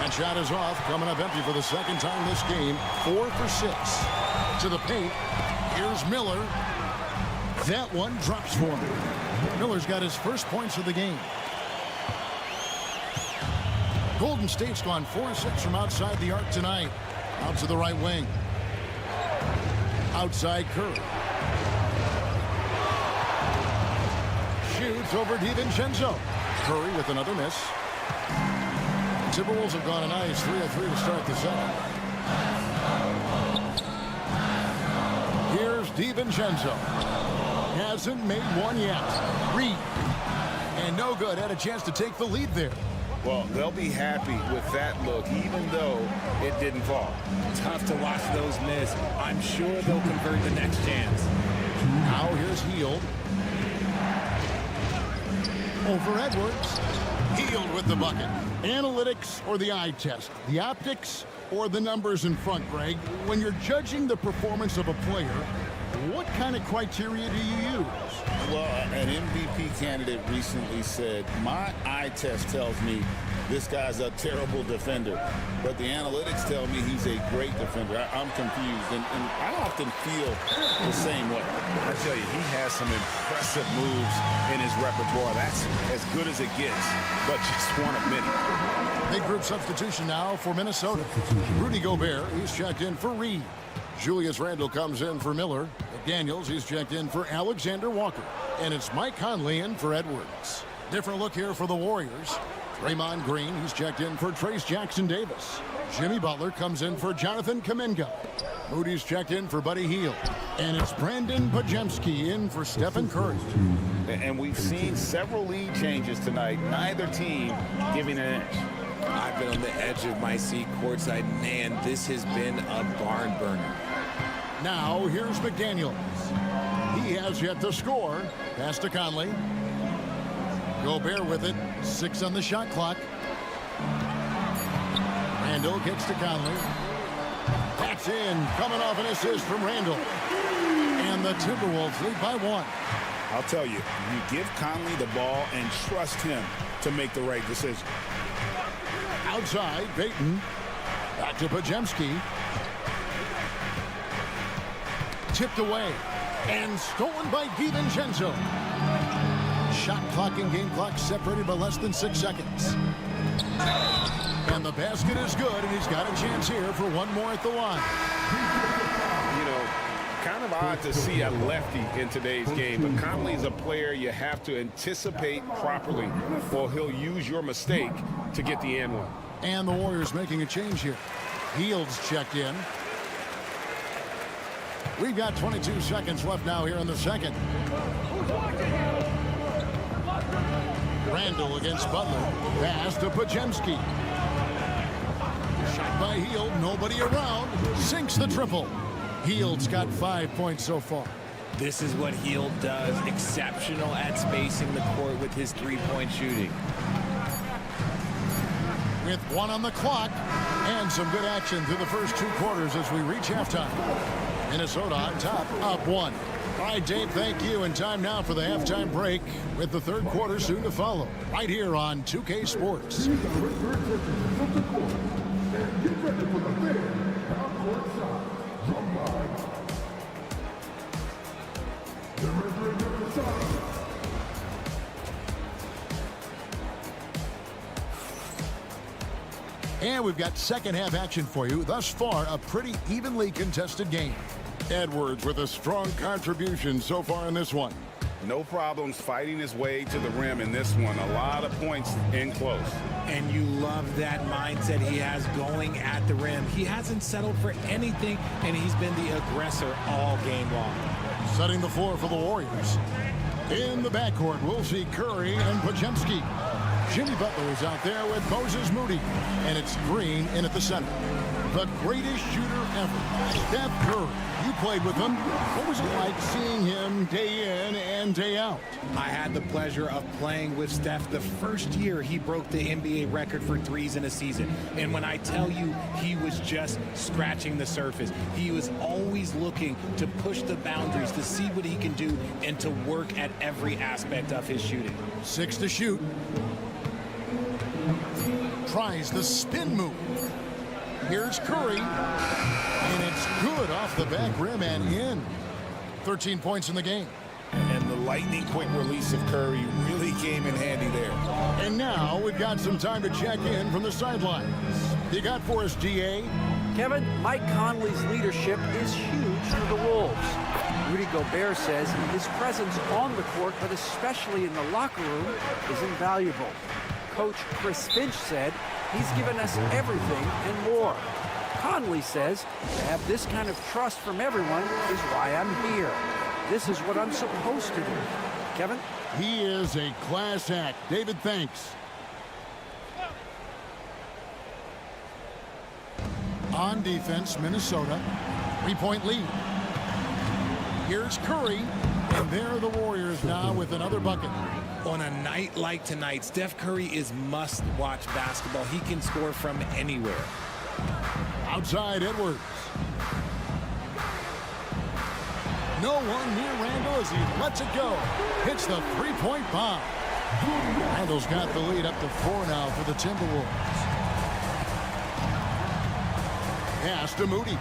That shot is off, coming up empty for the second time this game. 4 for 6. To the paint. Here's Miller. That one drops for him. Miller's got his first points of the game. Golden State's gone 4-6 from outside the arc tonight. Out to the right wing. Outside Curry. Shoots over DiVincenzo. Curry with another miss. Timberwolves have gone a nice 3-of-3 to start the second. Here's DiVincenzo. Hasn't made one yet. Reed. And no good. Had a chance to take the lead there. Well, they'll be happy with that look, even though it didn't fall. Tough to watch those miss. I'm sure they'll convert the next chance. Now here's Hield. Over Edwards. Hield with the bucket. Analytics or the eye test? The optics or the numbers in front, Greg? When you're judging the performance of a player, what kind of criteria do you use? Well, an MVP candidate recently said, my eye test tells me this guy's a terrible defender, but the analytics tell me he's a great defender. I'm confused, and I often feel the same way. I tell you, he has some impressive moves in his repertoire. That's as good as it gets, but just one of many. Big group substitution now for Minnesota. Rudy Gobert, he's checked in for Reed. Julius Randle comes in for Miller. McDaniels, he's checked in for Alexander Walker. And it's Mike Conley in for Edwards. Different look here for the Warriors. Draymond Green, he's checked in for Trace Jackson-Davis. Jimmy Butler comes in for Jonathan Kuminga. Moody's checked in for Buddy Hield. And it's Brandon Podziemski in for Stephen Curry. And we've seen several lead changes tonight. Neither team giving an edge. I've been on the edge of my seat courtside. Man, this has been a barn burner. Now here's McDaniels. He has yet to score. Pass to Conley. Gobert with it. 6 on the shot clock. Randle gets to Conley. That's in. Coming off an assist from Randle. And the Timberwolves lead by 1. I'll tell you, you give Conley the ball and trust him to make the right decision. Outside, Payton. Back to Podziemski. Tipped away. And stolen by DiVincenzo. Shot clock and game clock separated by less than 6 seconds. And the basket is good, and he's got a chance here for one more at the line. You know, kind of odd to see a lefty in today's game, but Conley's a player you have to anticipate properly, or he'll use your mistake to get the and one. And the Warriors making a change here. Hield's checked in. We've got 22 seconds left now here in the second. Randle against Butler. Pass to Podziemski. Shot by Hield. Nobody around. Sinks the triple. Hield's got 5 points so far. This is what Hield does. Exceptional at spacing the court with his three-point shooting. With 1 on the clock and some good action through the first 2 quarters as we reach halftime. Minnesota on top, up 1. All right, Dave, thank you. And time now for the halftime break with the third quarter soon to follow. Right here on 2K Sports. And we've got second half action for you. Thus far, a pretty evenly contested game. Edwards with a strong contribution so far in this one. No problems fighting his way to the rim in this one. A lot of points in close. And you love that mindset he has going at the rim. He hasn't settled for anything, and he's been the aggressor all game long. Setting the floor for the Warriors. In the backcourt, we'll see Curry and Podziemski. Jimmy Butler is out there with Moses Moody. And it's Green in at the center. The greatest shooter ever, Steph Curry. You played with him. What was it like seeing him day in and day out? I had the pleasure of playing with Steph the first year he broke the NBA record for threes in a season. And when I tell you he was just scratching the surface, he was always looking to push the boundaries, to see what he can do, and to work at every aspect of his shooting. 6 to shoot. Tries the spin move. Here's Curry. And it's good off the back rim and in. 13 points in the game. lightning quick release of Curry really came in handy there. And now we've got some time to check in from the sidelines. You got for us, DA? Kevin, Mike Conley's leadership is huge for the Wolves. Rudy Gobert says his presence on the court, but especially in the locker room, is invaluable. Coach Chris Finch said he's given us everything and more. Conley says to have this kind of trust from everyone is why I'm here. This is what I'm supposed to do. Kevin? He is a class act. David, thanks. On defense, Minnesota. 3-point lead. Here's Curry, and there are the Warriors now with another bucket. On a night like tonight, Steph Curry is must-watch basketball. He can score from anywhere. Outside Edwards. No one near Randall as he lets it go. Hits the three-point bomb. Randall's got the lead up to 4 now for the Timberwolves. Pass to Moody.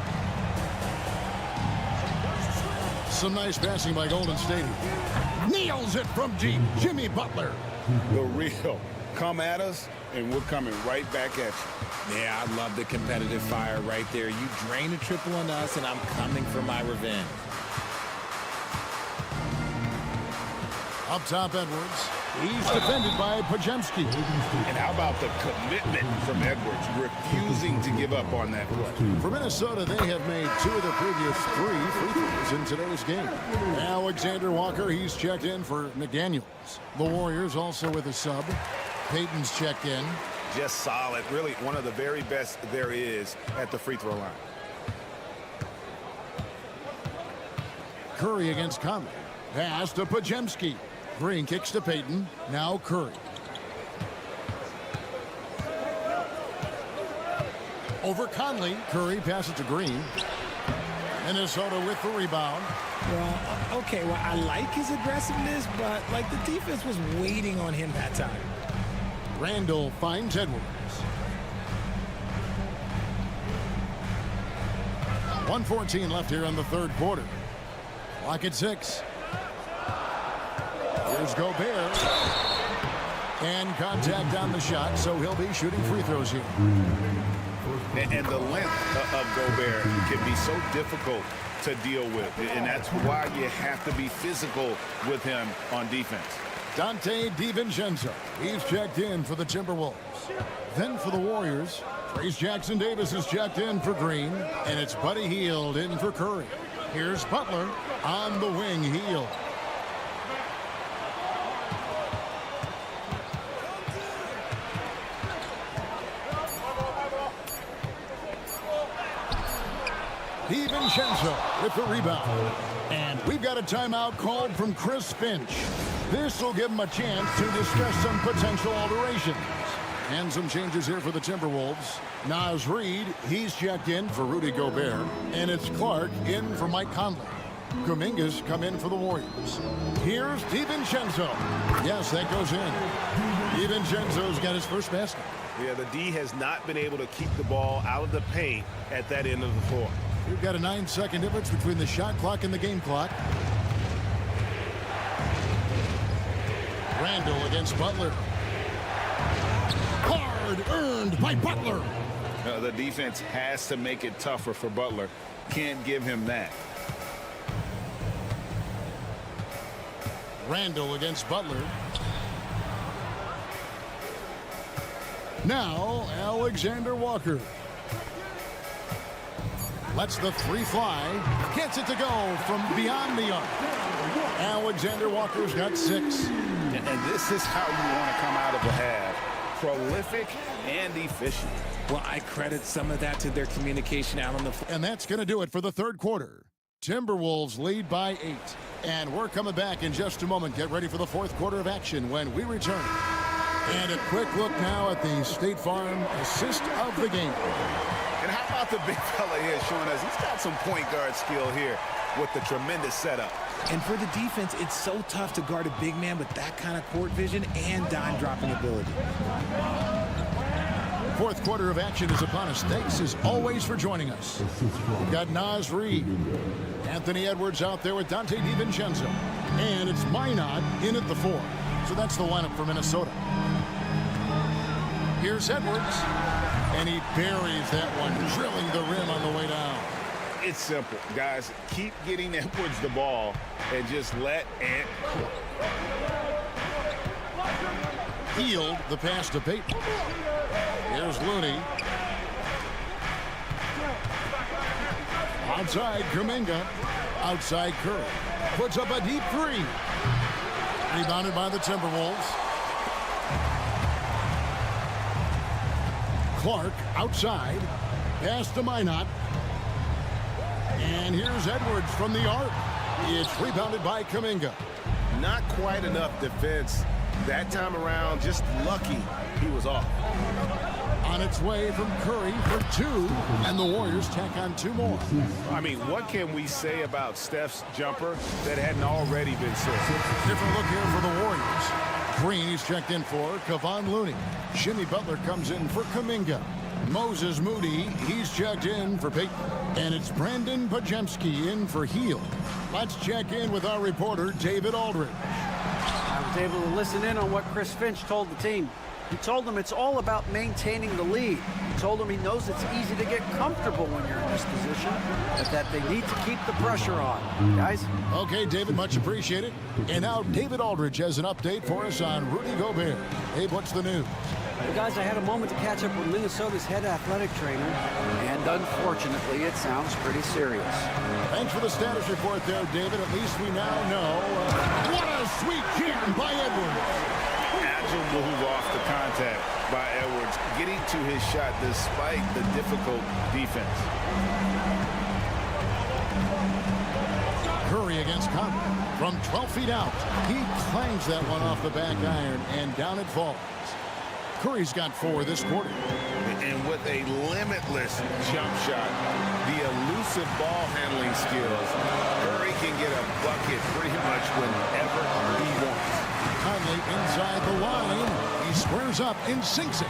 Some nice passing by Golden State. Nails it from deep. Jimmy Butler. The real. Come at us, and we're coming right back at you. Yeah, I love the competitive fire right there. You drain a triple on us, and I'm coming for my revenge. Up top, Edwards. He's defended by Podziemski. And how about the commitment from Edwards, refusing to give up on that play. For Minnesota, they have made 2 of the previous 3 free throws in today's game. Alexander Walker, he's checked in for McDaniels. The Warriors also with a sub. Payton's checked in. Just solid. Really one of the very best there is at the free throw line. Curry against Conley. Pass to Podziemski. Green kicks to Payton. Now Curry. Over Conley. Curry passes to Green. Minnesota with the rebound. Well, okay, well, I like his aggressiveness, but, like, the defense was waiting on him that time. Randall finds Edwards. 1:14 left here in the third quarter. Clock at 6. Here's Gobert. And contact on the shot, so he'll be shooting free throws here. And the length of Gobert can be so difficult to deal with. And that's why you have to be physical with him on defense. Dante DiVincenzo. He's checked in for the Timberwolves. Then for the Warriors, Trace Jackson-Davis is checked in for Green. And it's Buddy Hield in for Curry. Here's Butler on the wing. Hield. DiVincenzo with the rebound. And we've got a timeout called from Chris Finch. This will give him a chance to discuss some potential alterations. And some changes here for the Timberwolves. Naz Reid, he's checked in for Rudy Gobert. And it's Clark in for Mike Conley. Kuminga's come in for the Warriors. Here's DiVincenzo. Yes, that goes in. DiVincenzo's got his first basket. Yeah, the D has not been able to keep the ball out of the paint at that end of the floor. We've got a 9-second difference between the shot clock and the game clock. Randall against Butler. Hard earned by Butler. The defense has to make it tougher for Butler. Can't give him that. Randall against Butler. Now Alexander Walker. Lets the 3 fly. Gets it to go from beyond the arc. Alexander Walker's got 6. And this is how you want to come out of the half. Prolific and efficient. Well, I credit some of that to their communication out on the floor. And that's going to do it for the third quarter. Timberwolves lead by 8. And we're coming back in just a moment. Get ready for the fourth quarter of action when we return. And a quick look now at the State Farm assist of the game. And how about the big fella here showing us he's got some point guard skill here with the tremendous setup. And for the defense, it's so tough to guard a big man with that kind of court vision and dime dropping ability. Fourth quarter of action is upon us. Thanks as always for joining us. We've got Naz Reid. Anthony Edwards out there with Dante DiVincenzo. And it's Minot in at the 4. So that's the lineup for Minnesota. Here's Edwards. And he buries that one, drilling the rim on the way down. It's simple, guys. Keep getting Edwards the ball and just let it Healed the pass to Payton. Here's Looney. Outside Kuminga. Outside Curry. Puts up a deep 3. Rebounded by the Timberwolves. Clark outside. Pass to Minot. And here's Edwards from the arc. It's rebounded by Kuminga. Not quite enough defense that time around. Just lucky he was off. On its way from Curry for 2. And the Warriors tack on 2 more. I mean, what can we say about Steph's jumper that hadn't already been said? Different look here for the Warriors. Green is checked in for Kevon Looney. Jimmy Butler comes in for Kuminga. Moses Moody, he's checked in for Payton. And it's Brandon Pajemski in for Hield. Let's check in with our reporter, David Aldridge. I was able to listen in on what Chris Finch told the team. He told them it's all about maintaining the lead. He told them he knows it's easy to get comfortable when you're in this position, but that they need to keep the pressure on. Guys? Okay, David, much appreciated. And now David Aldridge has an update for us on Rudy Gobert. Hey, what's the news? Well, guys, I had a moment to catch up with Minnesota's head athletic trainer, and unfortunately, it sounds pretty serious. Thanks for the status report there, David. At least we now know. What a sweet jam by Edwards. Agile move off the contact by Edwards, getting to his shot despite the difficult defense. Curry against Conley from 12 feet out. He clangs that one off the back iron, and down it falls. Curry's got 4 this quarter. And with a limitless jump shot, the elusive ball handling skills, Curry can get a bucket pretty much whenever he wants. Conley inside the line. He squares up and sinks it.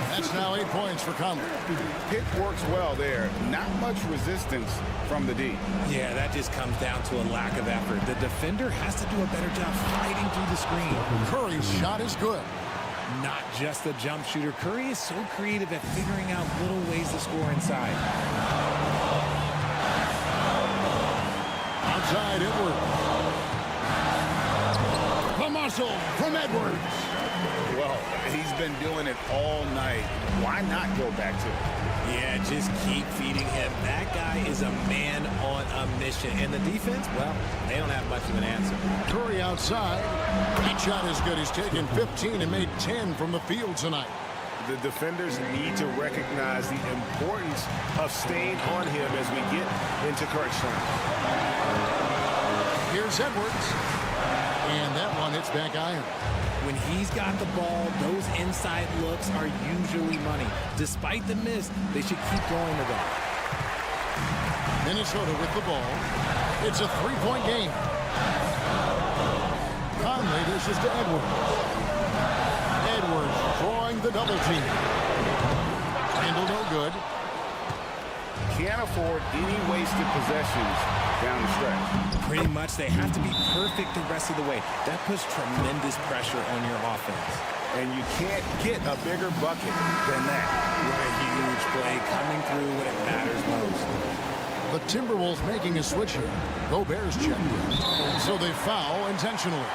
That's now 8 points for Conley. Pick works well there. Not much resistance from the D. Yeah, that just comes down to a lack of effort. The defender has to do a better job fighting through the screen. Curry's shot is good. Not just a jump shooter. Curry is so creative at figuring out little ways to score inside. Outside Edwards. The muscle from Edwards. Well, he's been doing it all night. Why not go back to it? Yeah, just keep feeding him. That guy is a man on a mission. And the defense, well, they don't have much of an answer. Curry outside. That shot is good. He's taken 15 and made 10 from the field tonight. The defenders need to recognize the importance of staying on him as we get into crunch time. Here's Edwards. And that one hits back iron. When he's got the ball, those inside looks are usually money. Despite the miss, they should keep going to them. Minnesota with the ball. It's a 3-point game. Conley dishes to Edwards. Edwards drawing the double team. Handle no good. Can't afford any wasted possessions down the stretch. Pretty much they have to be perfect the rest of the way. That puts tremendous pressure on your offense. And you can't get a bigger bucket than that. What a huge play coming through when it matters most. The Timberwolves making a switch here. Gobert's checked in. So they foul intentionally.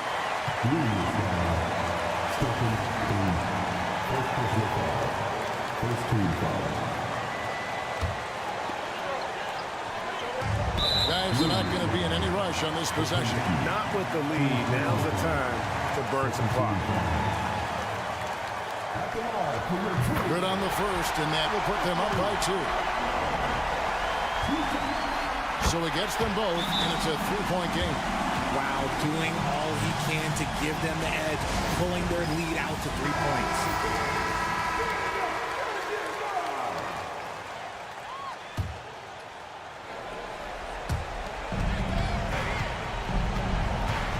Guys are not going to be in any rush on this possession. Not with the lead. Now's the time to burn some clock. Good on the first, and that will put them up by 2. So he gets them both, and it's a 3-point game. Wow, doing all he can to give them the edge, pulling their lead out to 3 points.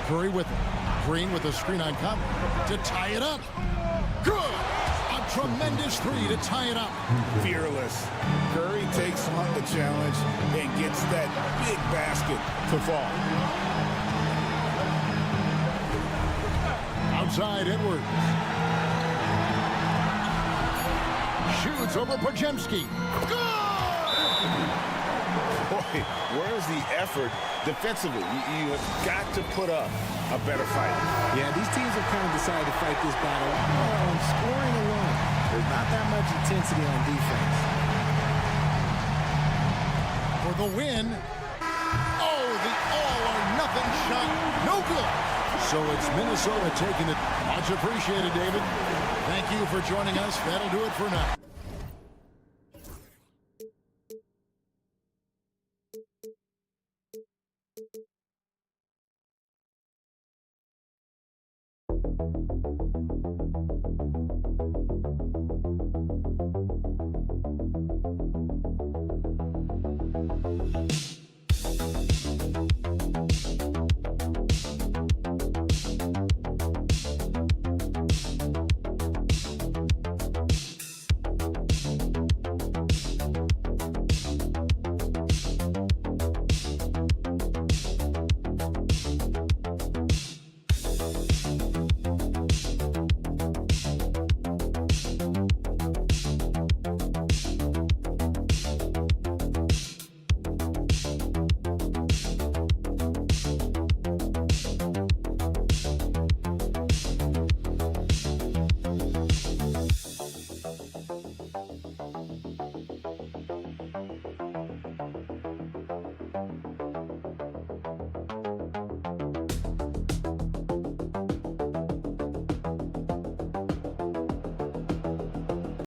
Curry with it. Green with a screen on Conley to tie it up. Good! A tremendous 3 to tie it up. Fearless. Curry takes on the challenge and gets that big basket to fall. inside Edwards. Shoots over Podziemski. Boy, where's the effort defensively? You have got to put up a better fight. Yeah, these teams have kind of decided to fight this battle on scoring alone. There's not that much intensity on defense. For the win. Oh, the all-or-nothing shot. No good. So it's Minnesota taking it. Much appreciated, David. Thank you for joining us. That'll do it for now.